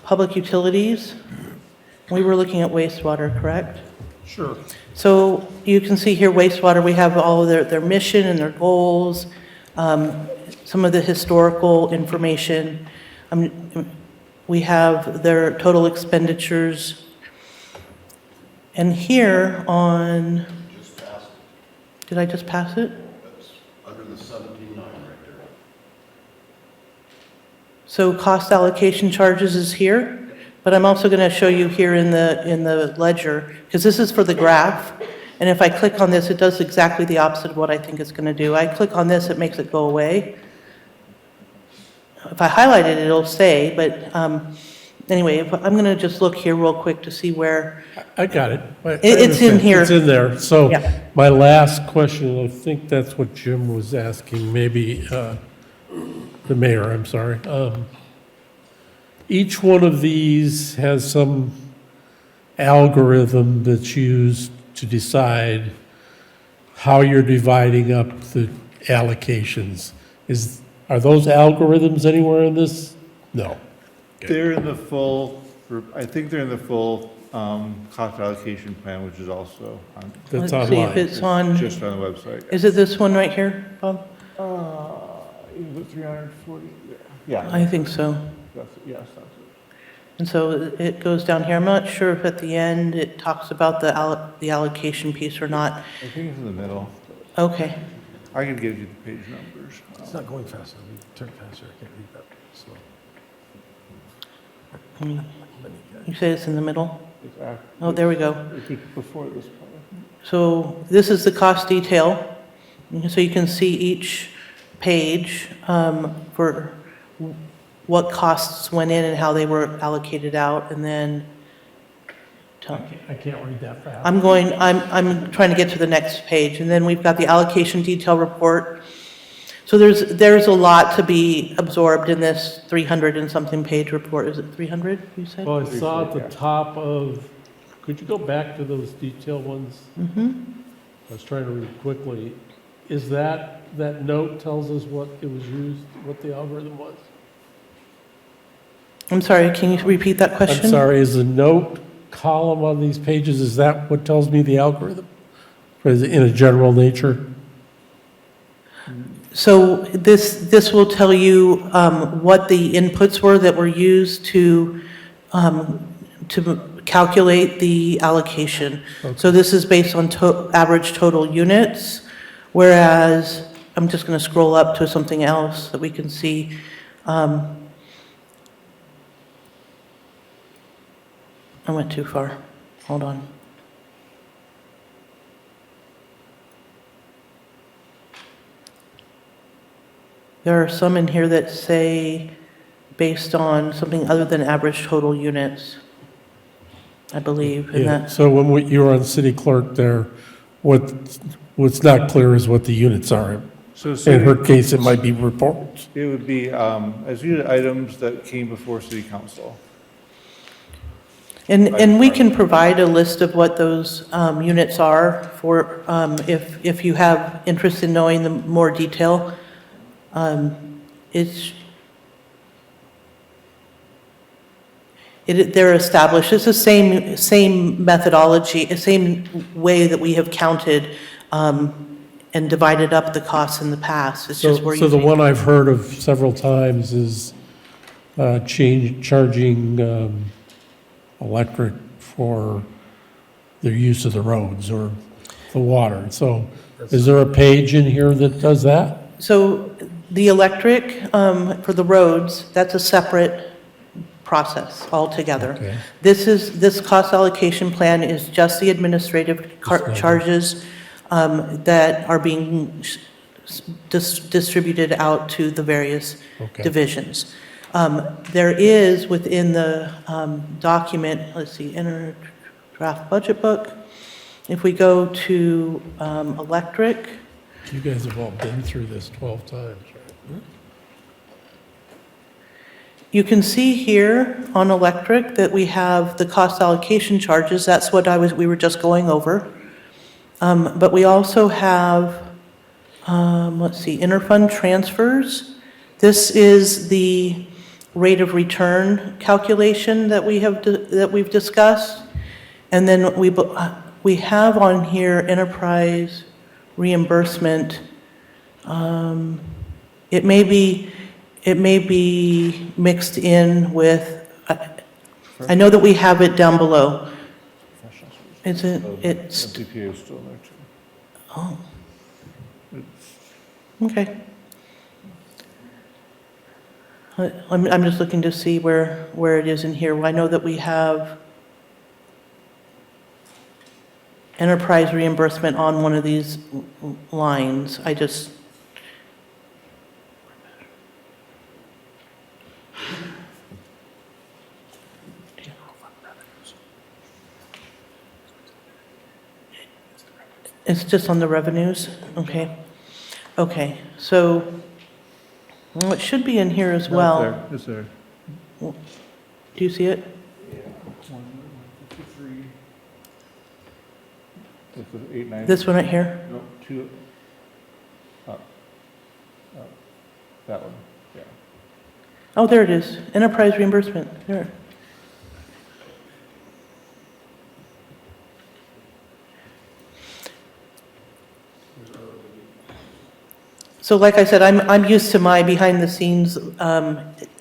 public utilities, we were looking at wastewater, correct? Sure. So you can see here wastewater, we have all of their mission and their goals, some of the historical information. We have their total expenditures. And here on, did I just pass it? That's under the 17.9 right there. So cost allocation charges is here, but I'm also going to show you here in the ledger, because this is for the graph. And if I click on this, it does exactly the opposite of what I think it's going to do. I click on this, it makes it go away. If I highlight it, it'll stay, but anyway, I'm going to just look here real quick to see where, I got it. It's in here. It's in there. So Yeah. my last question, I think that's what Jim was asking, maybe the mayor, I'm sorry. Each one of these has some algorithm that's used to decide how you're dividing up the allocations. Are those algorithms anywhere in this? No. They're in the full, I think they're in the full cost allocation plan, which is also on. That's let's see if online. it's on, Just on the website. is it this one right here, Bob? Is it 340? Yeah. I think so. Yes, that's it. And so it goes down here. I'm not sure if at the end it talks about the allocation piece or not. I think it's in the middle. Okay. I can give you the page numbers. It's not going fast. Turn faster. I can't read that. Slow. You say it's in the middle? It's after- Oh, there we go. It's before this part. So this is the cost detail. So you can see each page for what costs went in and how they were allocated out, and then I can't read that fast. I'm trying to get to the next page, and then we've got the allocation detail report. So there's a lot to be absorbed in this 300 and something page report. Is it 300, you said? Well, I saw at the top of, could you go back to those detailed ones? Mm-hmm. I was trying to read quickly. Is that note tells us what it was used, what the algorithm was? I'm sorry, can you repeat that question? I'm sorry, is the note column on these pages, is that what tells me the algorithm? Or is it in a general nature? So this will tell you what the inputs were that were used to calculate the allocation. So this is based on average total units, whereas, I'm just going to scroll up to something else that we can see. I went too far. Hold on. There are some in here that say based on something other than average total units, I believe. And Yeah, that, so when you were on city clerk there, what's not clear is what the units are. So In her case, it might be reports. it would be as unit items that came before city council. and we can provide a list of what those units are for, if you have interest in knowing the more detail. They're established. It's the same methodology, the same way that we have counted and divided up the costs in the past. It's just we're So the using. one I've heard of several times is charging electric for their use of the roads or the water. So is there a page in here that does that? So the electric for the roads, that's a separate process altogether. Okay. This cost allocation plan is just the administrative charges that are being distributed out to the various divisions. There is within the document, let's see, enter draft budget book. If we go to electric, You guys have all been through this 12 times, right? you can see here on electric that we have the cost allocation charges. That's what we were just going over. But we also have, let's see, interfund transfers. This is the rate of return calculation that we've discussed. And then we have on here enterprise reimbursement. It may be mixed in with, I know that we have it down below. It's MPPA is still there too. oh. Okay. I'm just looking to see where it is in here. I know that we have enterprise reimbursement on one of these lines. It's just on the revenues? Okay. Okay, so, well, it should be in here as well. It's there. Do you see it? This is 890. This one right here? No, two. That one, yeah. Oh, there it is. Enterprise reimbursement. There. So like I said, I'm used to my behind-the-scenes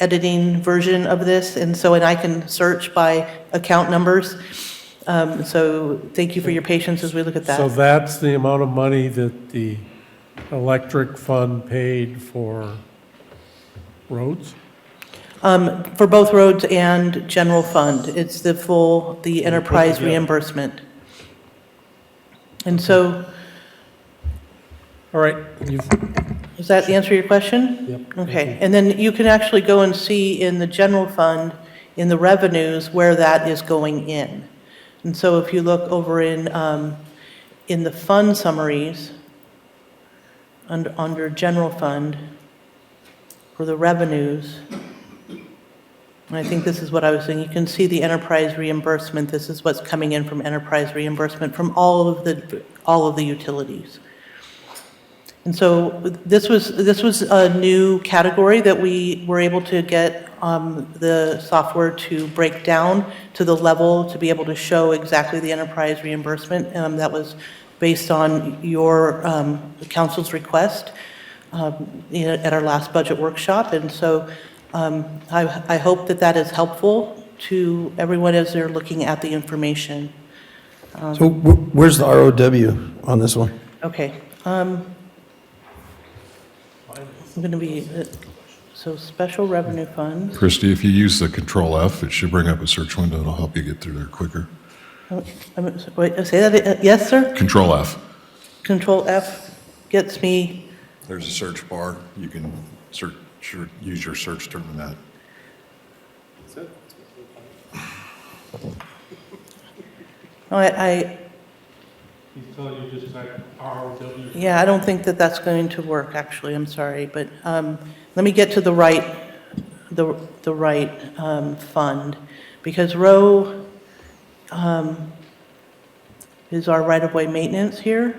editing version of this, and I can search by account numbers. So thank you for your patience as we look at that. So that's the amount of money that the electric fund paid for roads? For both roads and general fund, it's the enterprise reimbursement. And so, All right. does that answer your question? Yep. Okay, and then you can actually go and see in the general fund, in the revenues, where that is going in. And so if you look over in the fund summaries, under general fund, for the revenues, and I think this is what I was saying, you can see the enterprise reimbursement. This is what's coming in from enterprise reimbursement from all of the utilities. And so this was a new category that we were able to get the software to break down to the level to be able to show exactly the enterprise reimbursement. That was based on your council's request. at our last budget workshop. And so I hope that that is helpful to everyone as they're looking at the information. So where's the ROW on this one? Okay. I'm going to be, so special revenue fund. Christie, if you use the Control F, it should bring up a search window. It'll help you get through there quicker. Wait, say that, yes, sir? Control F. Control F gets me, There's a search bar. You can search, use your search term in that. Yeah, I don't think that that's going to work, actually, I'm sorry, but let me get to the right, the right fund, because row is our right-of-way maintenance here.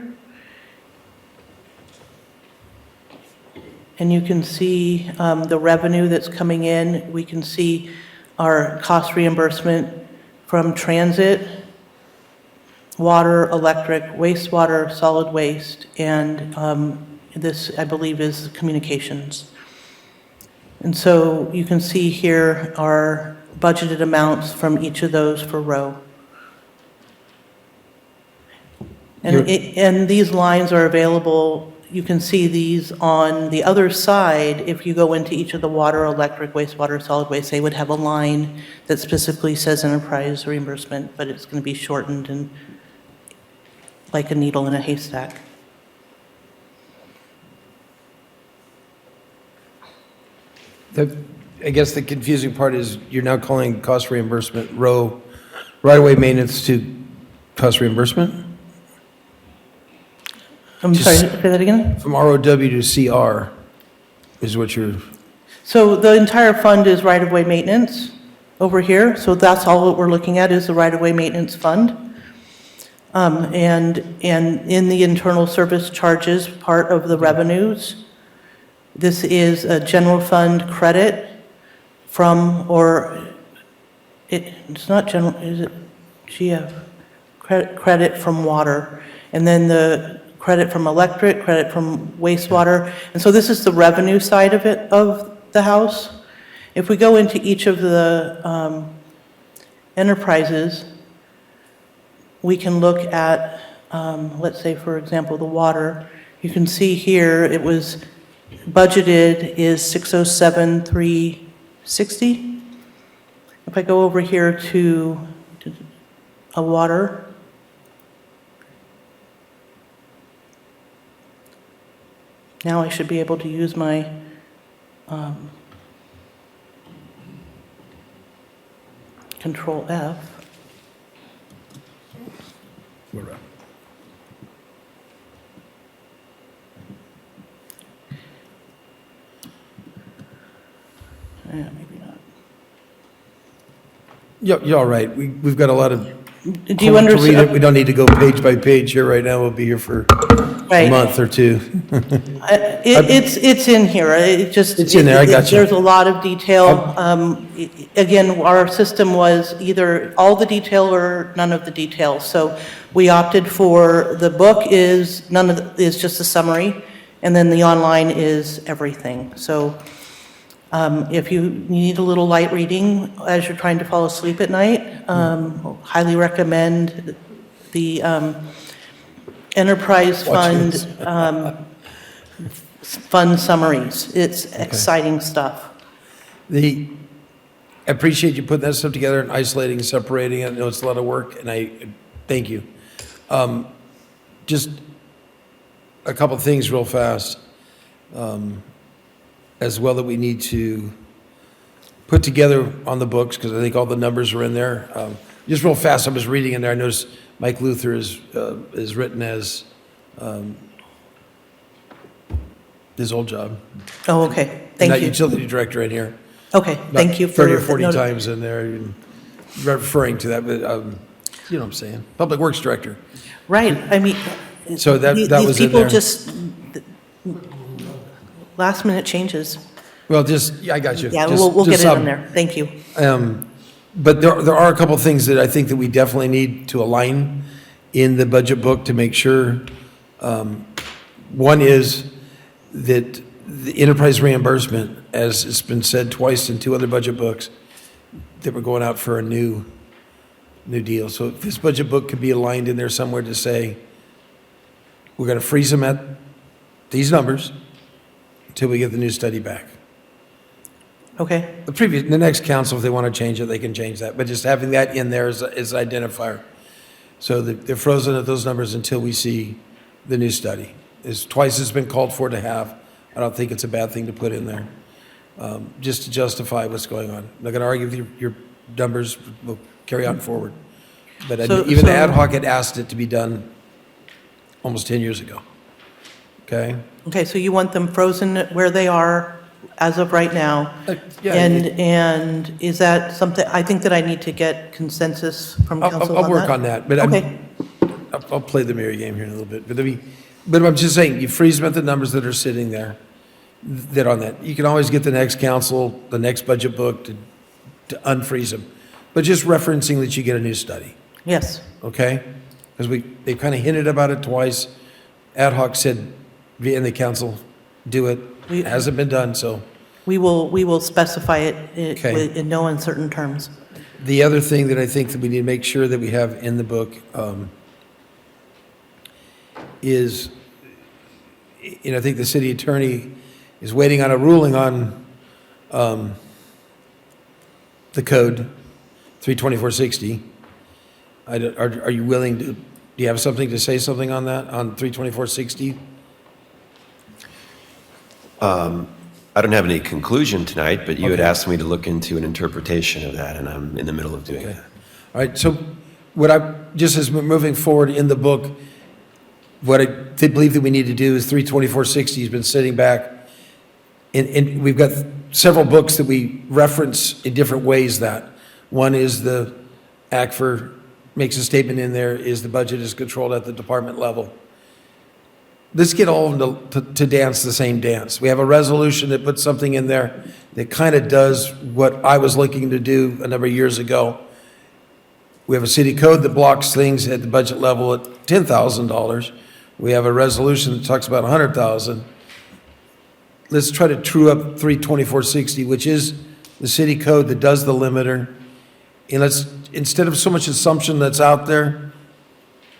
And you can see the revenue that's coming in. We can see our cost reimbursement from transit, water, electric, wastewater, solid waste, and this, I believe, is communications. And so you can see here our budgeted amounts from each of those for row. And these lines are available. You can see these on the other side. If you go into each of the water, electric, wastewater, solid waste, they would have a line that specifically says enterprise reimbursement, but it's going to be shortened and like a needle in a haystack. I guess the confusing part is you're now calling cost reimbursement row right-of-way maintenance to cost reimbursement? I'm sorry, say that again? From ROW to CR is what you're, So the entire fund is right-of-way maintenance over here. So that's all that we're looking at is the right-of-way maintenance fund. And in the internal service charges, part of the revenues, this is a general fund credit from, or it's not general, is it GF? Credit from water. And then the credit from electric, credit from wastewater. And so this is the revenue side of it, of the house. If we go into each of the enterprises, we can look at, let's say, for example, the water. You can see here it was budgeted is 607,360. If I go over here to a water, now I should be able to use my Control F. Yeah, maybe not. you're all right. We've got a lot of. Do you understand? We don't need to go page by page here right now. We'll be here for a month or two. It's in here. It's in there, I got you. There's a lot of detail. Again, our system was either all the detail or none of the detail. So we opted for the book is is just a summary, and then the online is everything. So if you need a little light reading as you're trying to fall asleep at night, highly recommend the Enterprise Fund fund summaries. It's exciting stuff. I appreciate you putting that stuff together and isolating and separating it. I know it's a lot of work, and I thank you. Just a couple things real fast. As well that we need to put together on the books, because I think all the numbers are in there. Just real fast, I was reading in there, I noticed Mike Luther is written as his old job. Oh, okay. Thank Not you. utility director in here. Okay, thank you for 30 or 40 times in there, referring to that, but you know what I'm saying. Public Works Director. Right. I mean, So that was these in people there. just last minute changes. Well, I got you. Yeah, Just- we'll get just it in some. there. Thank you. But there are a couple of things that I think that we definitely need to align in the budget book to make sure. One is that the enterprise reimbursement, as it's been said twice in 2 other budget books, that we're going out for a new deal. So if this budget book could be aligned in there somewhere to say, we're going to freeze them at these numbers until we get the new study back. Okay, The next council, if they want to change it, they can change that, but just having that in there as identifier. So they're frozen at those numbers until we see the new study. It's twice it's been called for to have. I don't think it's a bad thing to put in there, just to justify what's going on. I'm not going to argue with your numbers. We'll carry on forward. But even the ad hoc had asked it to be done almost 10 years ago. Okay? okay, so you want them frozen where they are as of right now? Yeah, And is that something, I think that I need to get consensus from council on that? I'll work on that, but Okay. I'll play the mirror game here in a little bit. But I'm just saying, you freeze them at the numbers that are sitting there, that on that. You can always get the next council, the next budget book to unfreeze them. But just referencing that you get a new study, Yes, okay? Because they kind of hinted about it twice. Ad hoc said, and the council, do it. It hasn't been done, so. we will specify it Okay. in no uncertain terms. The other thing that I think that we need to make sure that we have in the book is, I think the city attorney is waiting on a ruling on the code, 32460. Are you willing to, do you have something to say something on that, on 32460? I don't have any conclusion tonight, but you had asked me to look into an interpretation of that, and I'm in the middle of doing that. All right, so just as we're moving forward in the book, what I believe that we need to do is 32460 has been sitting back, and we've got several books that we reference in different ways that. One is the ACFR makes a statement in there, is the budget is controlled at the department level. Let's get all of them to dance the same dance. We have a resolution that puts something in there that kind of does what I was looking to do a number of years ago. We have a city code that blocks things at the budget level at $10,000. We have a resolution that talks about $100,000. Let's try to true up 32460, which is the city code that does the limiter. And let's, instead of so much assumption that's out there,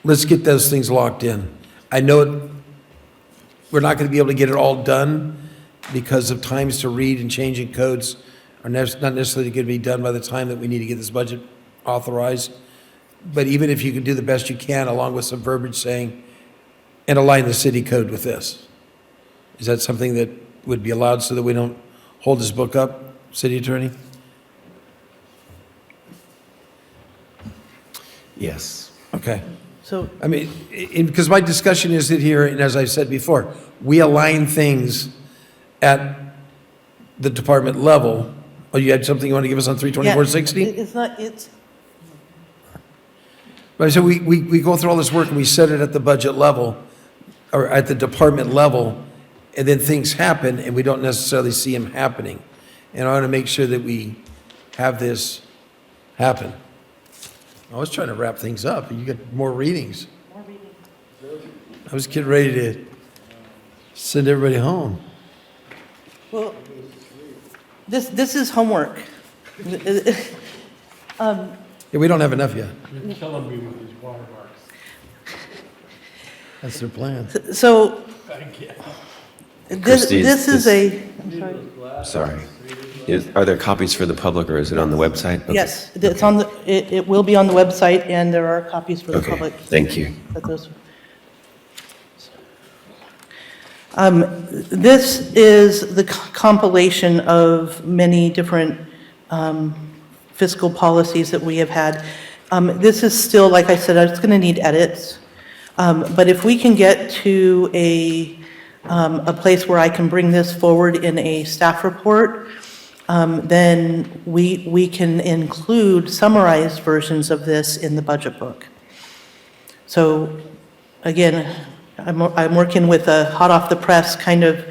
let's get those things locked in. I know we're not going to be able to get it all done because of times to read and changing codes are not necessarily going to be done by the time that we need to get this budget authorized. But even if you can do the best you can, along with some verbiage saying, and align the city code with this. Is that something that would be allowed so that we don't hold this book up, city attorney? Yes. Okay. So, I mean, because my discussion is that here, and as I said before, we align things at the department level. Oh, you had something you want to give us on 32460? It's not, it's, But so we go through all this work and we set it at the budget level, or at the department level, and then things happen and we don't necessarily see them happening. And I want to make sure that we have this happen. I was trying to wrap things up, and you get more readings. I was getting ready to send everybody home. well, this is homework. Yeah, we don't have enough yet. Killing me with these watermarks. That's their plan. So, Christie, this is a, I'm sorry. Sorry. Are there copies for the public, or is it on the website? Okay. Yes, it's on the, it will be on the website, and there are copies for the Okay, public. thank you. This is the compilation of many different fiscal policies that we have had. This is still, like I said, it's going to need edits. But if we can get to a place where I can bring this forward in a staff report, then we can include summarized versions of this in the budget book. So again, I'm working with a hot off the press kind of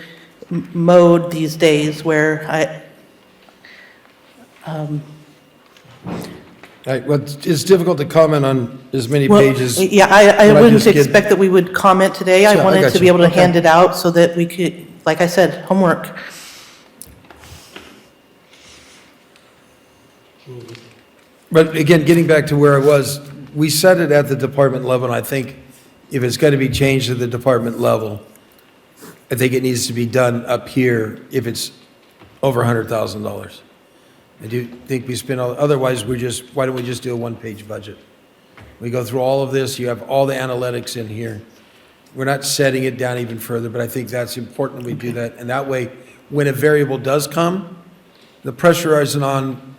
mode these days where Right, well, it's difficult to comment on as many well, pages. yeah, I but wouldn't just get- expect that we would comment today. I Sure, I wanted got to be you. able to Okay. hand it out so that we could, like I said, homework. But again, getting back to where I was, we set it at the department level, and I think if it's going to be changed at the department level, I think it needs to be done up here if it's over $100,000. I do think we spend, otherwise why don't we just do a one-page budget? We go through all of this, you have all the analytics in here. We're not setting it down even further, but I think that's important we do that. And that way, when a variable does come, the pressure isn't on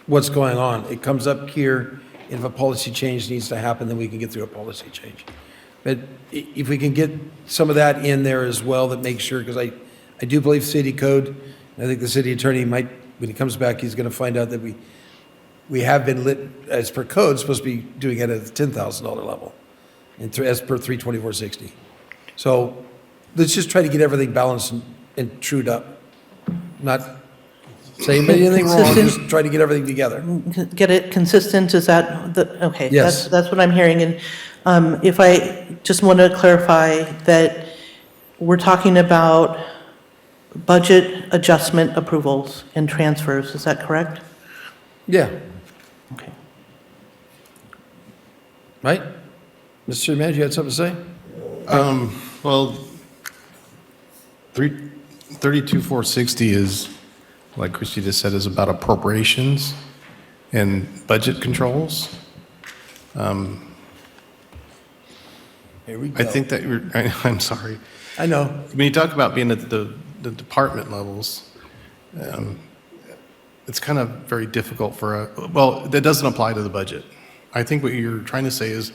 what's going on. It comes up here, and if a policy change needs to happen, then we can get through a policy change. But if we can get some of that in there as well, that makes sure, because I do believe city code, I think the city attorney might, when he comes back, he's going to find out that we have been lit, as per code, supposed to be doing it at the $10,000 level, and as per 32460. So let's just try to get everything balanced and trued up. Not saying anything wrong, just try to get everything together. Get it consistent, is that, okay. Yes. That's what I'm hearing. And if I just want to clarify that we're talking about budget adjustment approvals and transfers, is that correct? Yeah. Okay. Right? Mr. Manager, you had something to say? Well, 32460 is, like Christie just said, is about appropriations and budget controls. Here we go. I think that I'm sorry. I know. When you talk about being at the department levels, it's kind of very difficult well, that doesn't apply to the budget. I think what you're trying to say is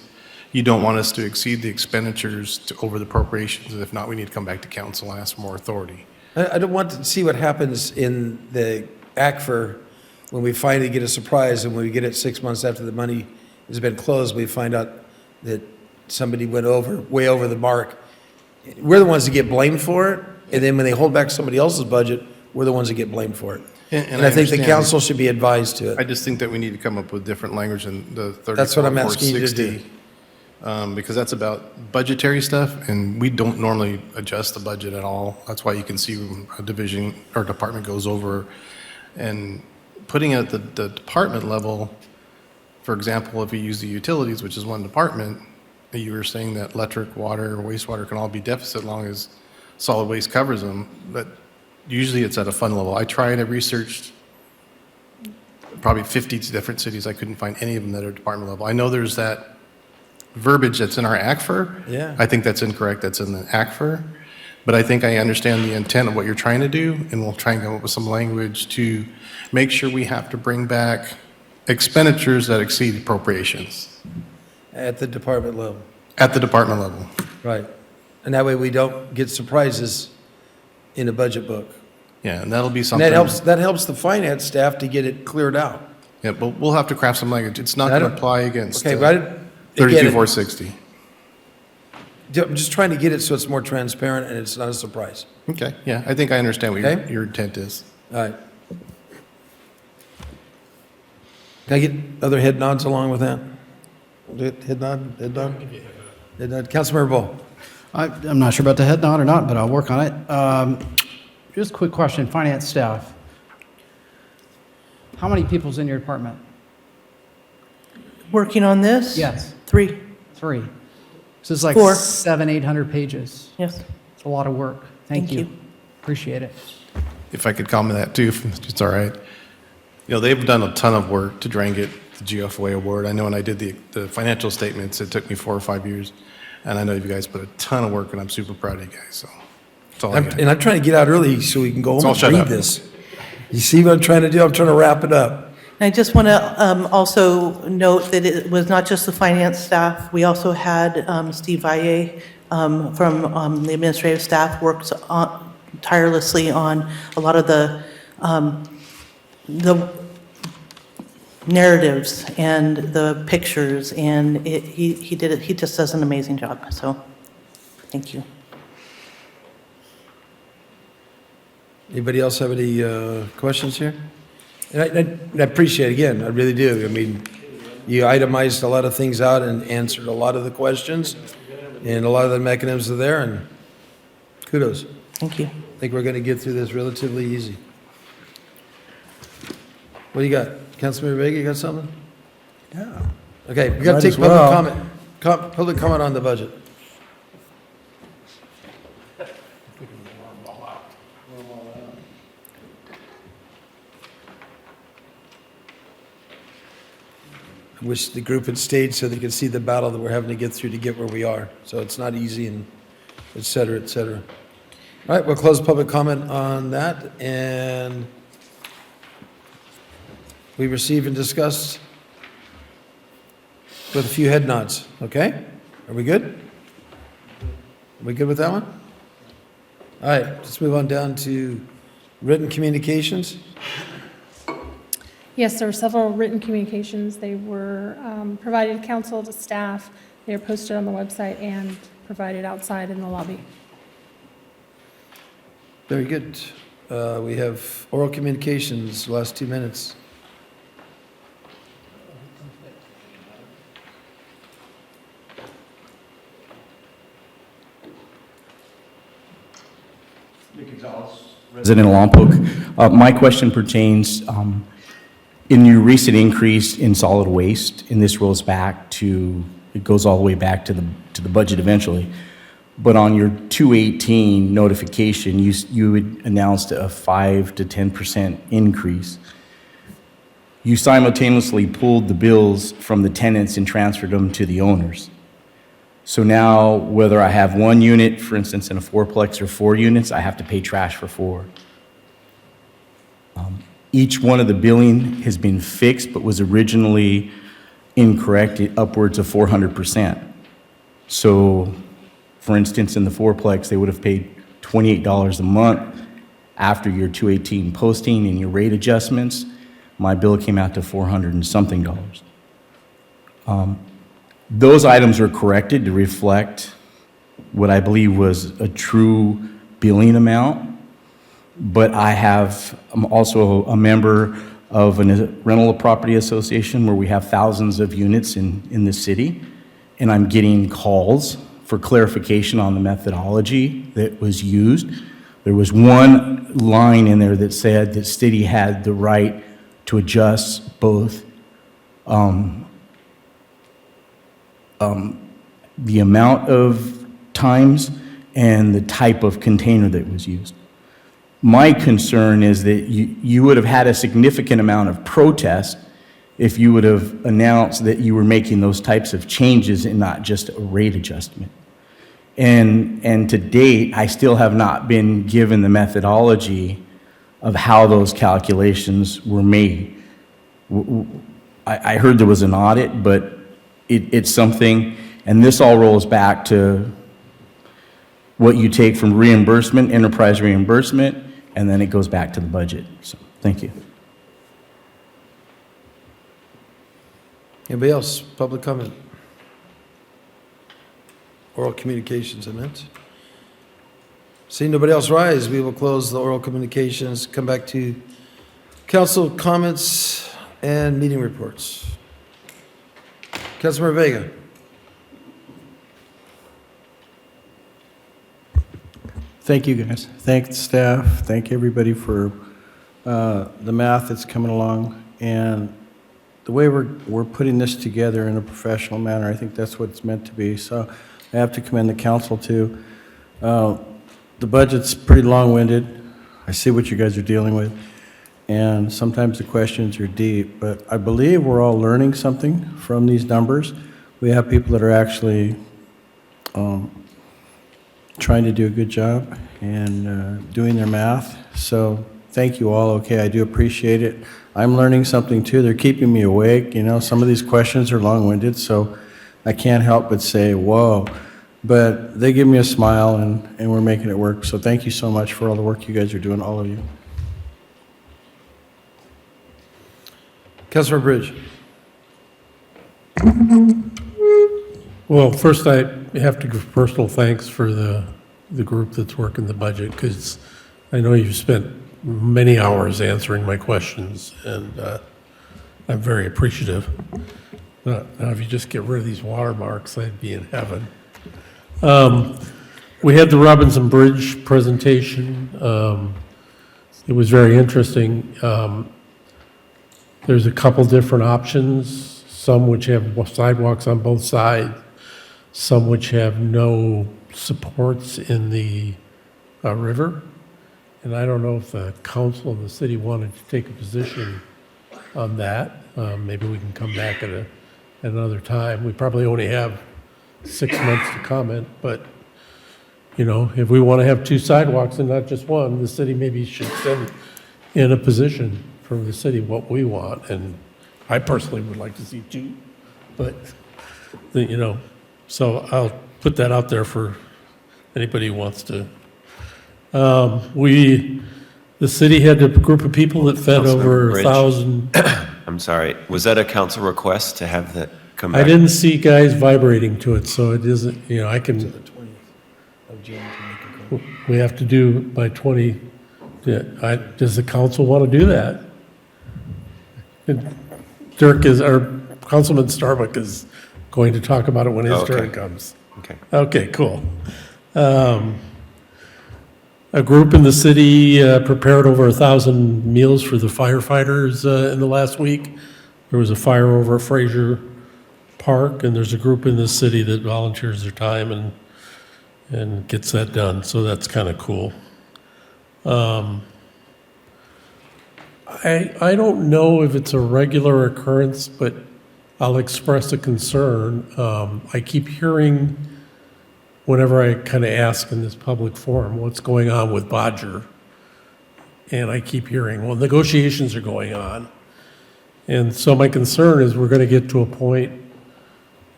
you don't want us to exceed the expenditures over the appropriations, and if not, we need to come back to council and ask for more authority. I don't want to see what happens in the ACFR when we finally get a surprise, and when we get it 6 months after the money has been closed, we find out that somebody went way over the mark. We're the ones that get blamed for it, and then when they hold back somebody else's budget, we're the ones that get blamed for it. And I think the understand. council should be advised to I it. just think that we need to come up with different language than the 34, That's what I'm asking you to 460, because that's about budgetary stuff, and we don't normally adjust the budget at all. That's why you can see when a division or department goes over. And putting it at the department level, for example, if you use the utilities, which is one department, you were saying that electric, water, wastewater can all be deficit as long as solid waste covers them, but usually it's at a fund level. I tried, I researched probably 50 different cities. I couldn't find any of them that are department level. I know there's that verbiage that's in our ACFR. Yeah. I think that's incorrect. That's in the ACFR. But I think I understand the intent of what you're trying to do, and we'll try and come up with some language to make sure we have to bring back expenditures that exceed appropriations At the department level. at the department level. Right. And that way we don't get surprises in a budget book. Yeah, and that'll be And something. that helps the finance staff to get it cleared out. Yeah, but we'll have to craft some language. It's not I going to don't- apply against Okay, but again, 32460. I'm just trying to get it so it's more transparent and it's not a surprise. Okay, yeah, I think I understand what Okay. your intent is. All right. Can I get other head nods along with that? Head nod, head nod? Head nod. Councilmember Bull. I'm not sure about the head nod or not, but I'll work on it. Just a quick question, finance staff. How many people's in your department? Working on this? Yes. 3. 3. So it's like 4. 700-800 pages. Yes. It's a lot of work. Thank Thank you. you. Appreciate it. If I could comment that too, if it's all right. You know, they've done a ton of work to try and get the GFOA award. I know when I did the financial statements, it took me 4 or 5 years. And I know you guys put a ton of work, and I'm super proud of you guys, so that's all I got. And I'm trying to get out early so we can go home all and shut read up. this. You see what I'm trying to do? I'm trying to wrap it up. I just want to also note that it was not just the finance staff. We also had Steve Valle from the administrative staff worked tirelessly on a lot of the narratives and the pictures, and he did it. He just does an amazing job. So, thank you. Anybody else have any questions here? And I appreciate it, again, I really do. I mean, you itemized a lot of things out and answered a lot of the questions, and a lot of the mechanisms are there, and kudos. Thank you. I think we're going to get through this relatively easy. What do you got? Councilmember Vega, you got something? Yeah. Okay, we got to Might take as well. public comment on the budget. I wish the group had stayed so they could see the battle that we're having to get through to get where we are. So it's not easy and et cetera, et cetera. All right, we'll close public comment on that, and we received and discussed with a few head nods, okay? Are we good? Are we good with that one? All right, let's move on down to written communications. Yes, there were several written communications. They were provided to council, to staff. They are posted on the website and provided outside in the lobby. Very good. We have oral communications, last 2 minutes. Resident Lompoc. My question pertains, in your recent increase in solid waste, and this rolls back to, it goes all the way back to the budget eventually, but on your 218 notification, you had announced a 5 to 10% increase. You simultaneously pulled the bills from the tenants and transferred them to the owners. So now, whether I have 1 unit, for instance, in a fourplex, or 4 units, I have to pay trash for 4. Each one of the billing has been fixed, but was originally incorrect, upwards of 400%. So, for instance, in the fourplex, they would have paid $28 a month. After your 218 posting and your rate adjustments, my bill came out to $400 and something. Those items are corrected to reflect what I believe was a true billing amount, but I'm also a member of a rental property association where we have thousands of units in the city, and I'm getting calls for clarification on the methodology that was used. There was one line in there that said that city had the right to adjust both the amount of times and the type of container that was used. My concern is that you would have had a significant amount of protest if you would have announced that you were making those types of changes and not just a rate adjustment. And to date, I still have not been given the methodology of how those calculations were made. I heard there was an audit, but it's something, and this all rolls back to what you take from reimbursement, enterprise reimbursement, and then it goes back to the budget. So, thank you. Anybody else? Public comment? Oral communications, I meant. Seeing nobody else rise, we will close the oral communications, come back to council comments and meeting reports. Councilmember Vega. Thank you, guys. Thank the staff. Thank everybody for the math that's coming along. And the way we're putting this together in a professional manner, I think that's what it's meant to be. So I have to commend the council too. The budget's pretty long-winded. I see what you guys are dealing with. And sometimes the questions are deep, but I believe we're all learning something from these numbers. We have people that are actually trying to do a good job and doing their math. So thank you all. Okay, I do appreciate it. I'm learning something too. They're keeping me awake. You know, some of these questions are long-winded, so I can't help but say, whoa. But they give me a smile, and we're making it work. So thank you so much for all the work you guys are doing, all of you. Councilor Bridge. Well, first I have to give personal thanks for the group that's working the budget, because I know you've spent many hours answering my questions, and I'm very appreciative. Now, if you just get rid of these watermarks, I'd be in heaven. We had the Robinson Bridge presentation. It was very interesting. There's a couple different options, some which have sidewalks on both sides, some which have no supports in the river. And I don't know if the council and the city wanted to take a position on that. Maybe we can come back at another time. We probably only have 6 months to comment, but, you know, if we want to have 2 sidewalks and not just one, the city maybe should send in a position from the city what we want. And I personally would like to see 2, but, you know, so I'll put that out there for anybody who wants to. The city had a group of people that fed Councilmember over Bridge. 1,000. I'm sorry, was that a council request to have that come I back? didn't see guys vibrating to it, so it isn't, you know, I can. We have to do by 20. Does the council want to do that? And Dirk is, our Councilman Starbuck is going to talk about it when his Okay. turn comes. Okay. Okay, cool. A group in the city prepared over 1,000 meals for the firefighters in the last week. There was a fire over at Fraser Park, and there's a group in the city that volunteers their time and gets that done, so that's kind of cool. I don't know if it's a regular occurrence, but I'll express a concern. I keep hearing, whenever I kind of ask in this public forum, what's going on with Bodger? And I keep hearing, well, negotiations are going on. And so my concern is we're going to get to a point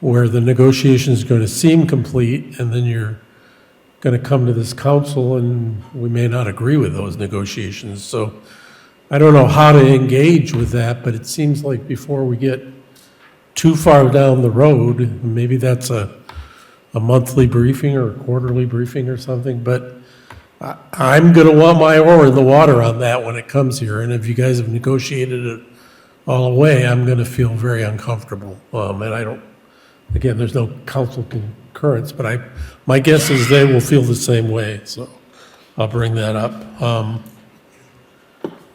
where the negotiation is going to seem complete, and then you're going to come to this council, and we may not agree with those negotiations. So I don't know how to engage with that, but it seems like before we get too far down the road, maybe that's a monthly briefing or a quarterly briefing or something, but I'm going to want my oar in the water on that when it comes here. And if you guys have negotiated it all away, I'm going to feel very uncomfortable. And I don't, again, there's no council concurrence, but my guess is they will feel the same way. So I'll bring that up.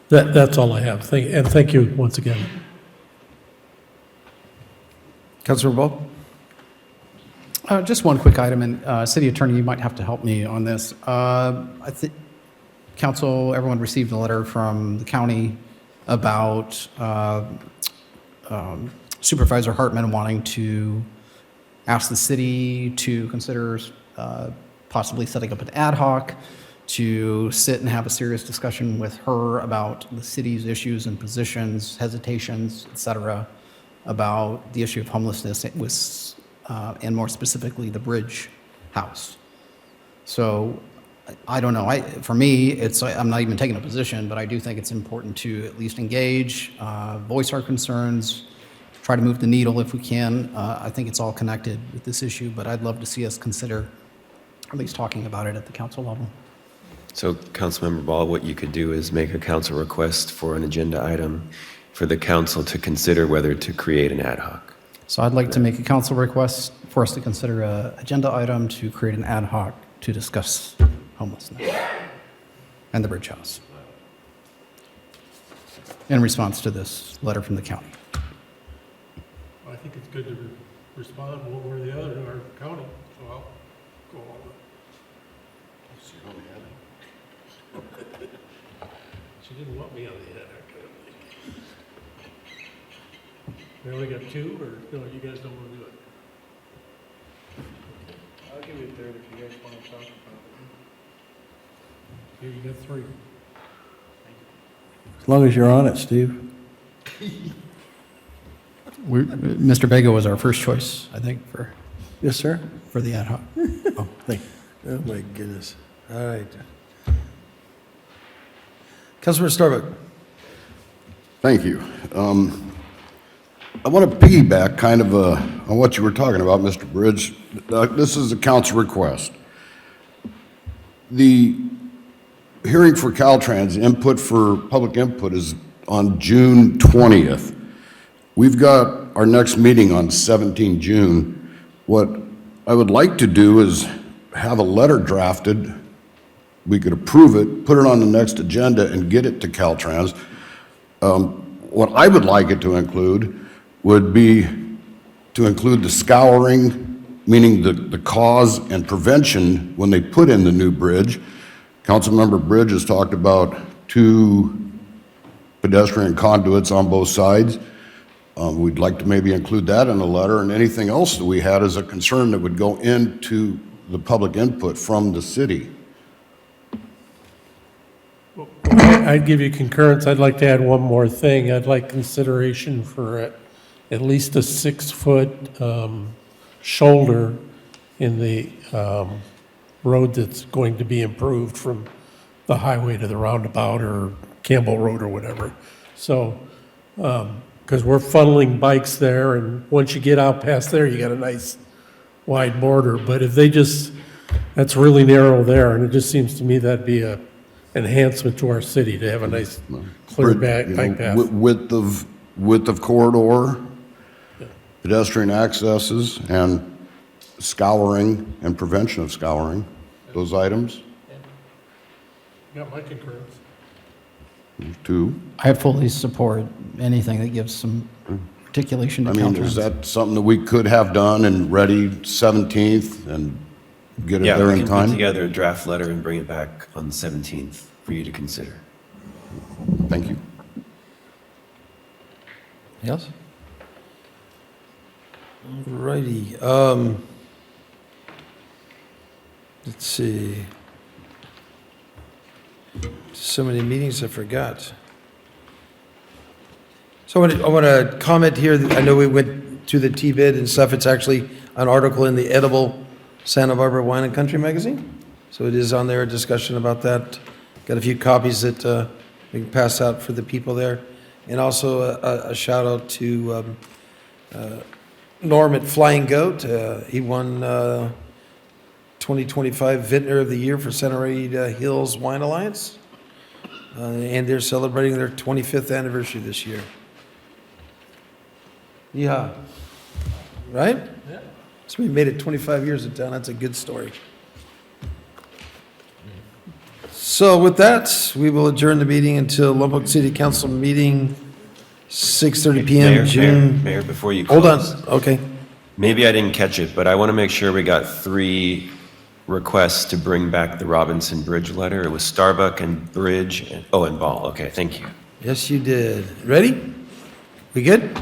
That's all I have. And thank you once again. Councilor Ball? Just one quick item, and City Attorney, you might have to help me on this. I think council, everyone received a letter from the county about Supervisor Hartman wanting to ask the city to consider possibly setting up an ad hoc to sit and have a serious discussion with her about the city's issues and positions, hesitations, et cetera, about the issue of homelessness and more specifically the Bridge House. So I don't know. For me, I'm not even taking a position, but I do think it's important to at least engage, voice our concerns, try to move the needle if we can. I think it's all connected with this issue, but I'd love to see us consider at least talking about it at the council level. So, Councilmember Ball, what you could do is make a council request for an agenda item for the council to consider whether to create an ad hoc. So I'd like to make a council request for us to consider an agenda item to create an ad hoc to discuss homelessness and the Bridge House in response to this letter from the county. I think it's good to respond one way or the other to our county, so I'll go on. She didn't want me on the ad hoc. We only got 2, or no, you guys don't want to do it? I'll give you a third if you guys want to talk about it. Here, you got 3. As long as you're on it, Steve. Mr. Vega was our first choice, I think, for Yes, sir? the ad hoc. Oh, thank you. Oh, my goodness. All right. Councilor Starbuck? Thank you. I want to piggyback kind of on what you were talking about, Mr. Bridge. This is a council request. The hearing for Caltrans, public input is on June 20th. We've got our next meeting on 17 June. What I would like to do is have a letter drafted, we could approve it, put it on the next agenda, and get it to Caltrans. What I would like it to include would be to include the scouring, meaning the cause and prevention when they put in the new bridge. Councilmember Bridge has talked about 2 pedestrian conduits on both sides. We'd like to maybe include that in the letter, and anything else that we had as a concern that would go into the public input from the city. I'd give you concurrence. I'd like to add one more thing. I'd like consideration for at least a 6-foot shoulder in the road that's going to be improved from the highway to the roundabout or Campbell Road or whatever. So, because we're funneling bikes there, and once you get out past there, you got a nice wide border. But if they that's really narrow there, and it just seems to me that'd be a enhancement to our city to have a nice clear bike path. Width of corridor, pedestrian accesses, and scouring and prevention of scouring, those items. Got my concurrence. 2. I fully support anything that gives some articulation to I mean, is that something that we could have done and ready 17th and get it there in Yeah, we can put time? together a draft letter and bring it back on the 17th for you to consider. Thank you. Yes? Righty. Let's see. So many meetings I forgot. So I want to comment here. I know we went to the T-bid and stuff. It's actually an article in the edible Santa Barbara Wine and Country magazine. So it is on there, a discussion about that. Got a few copies that we can pass out for the people there. And also a shout out to Norm at Flying Goat. He won 2025 Vintner of the Year for Santa Rita Hills Wine Alliance. And they're celebrating their 25th anniversary this year. Yeah. Right? Yeah. So we made it 25 years in town. That's a good story. So with that, we will adjourn the meeting until Lompoc City Council meeting, 6:30 p.m. June. Mayor, before you Hold on, close. okay. Maybe I didn't catch it, but I want to make sure we got 3 requests to bring back the Robinson Bridge letter. It was Starbuck and Bridge, and Ball. Okay, thank you. Yes, you did. Ready? We good?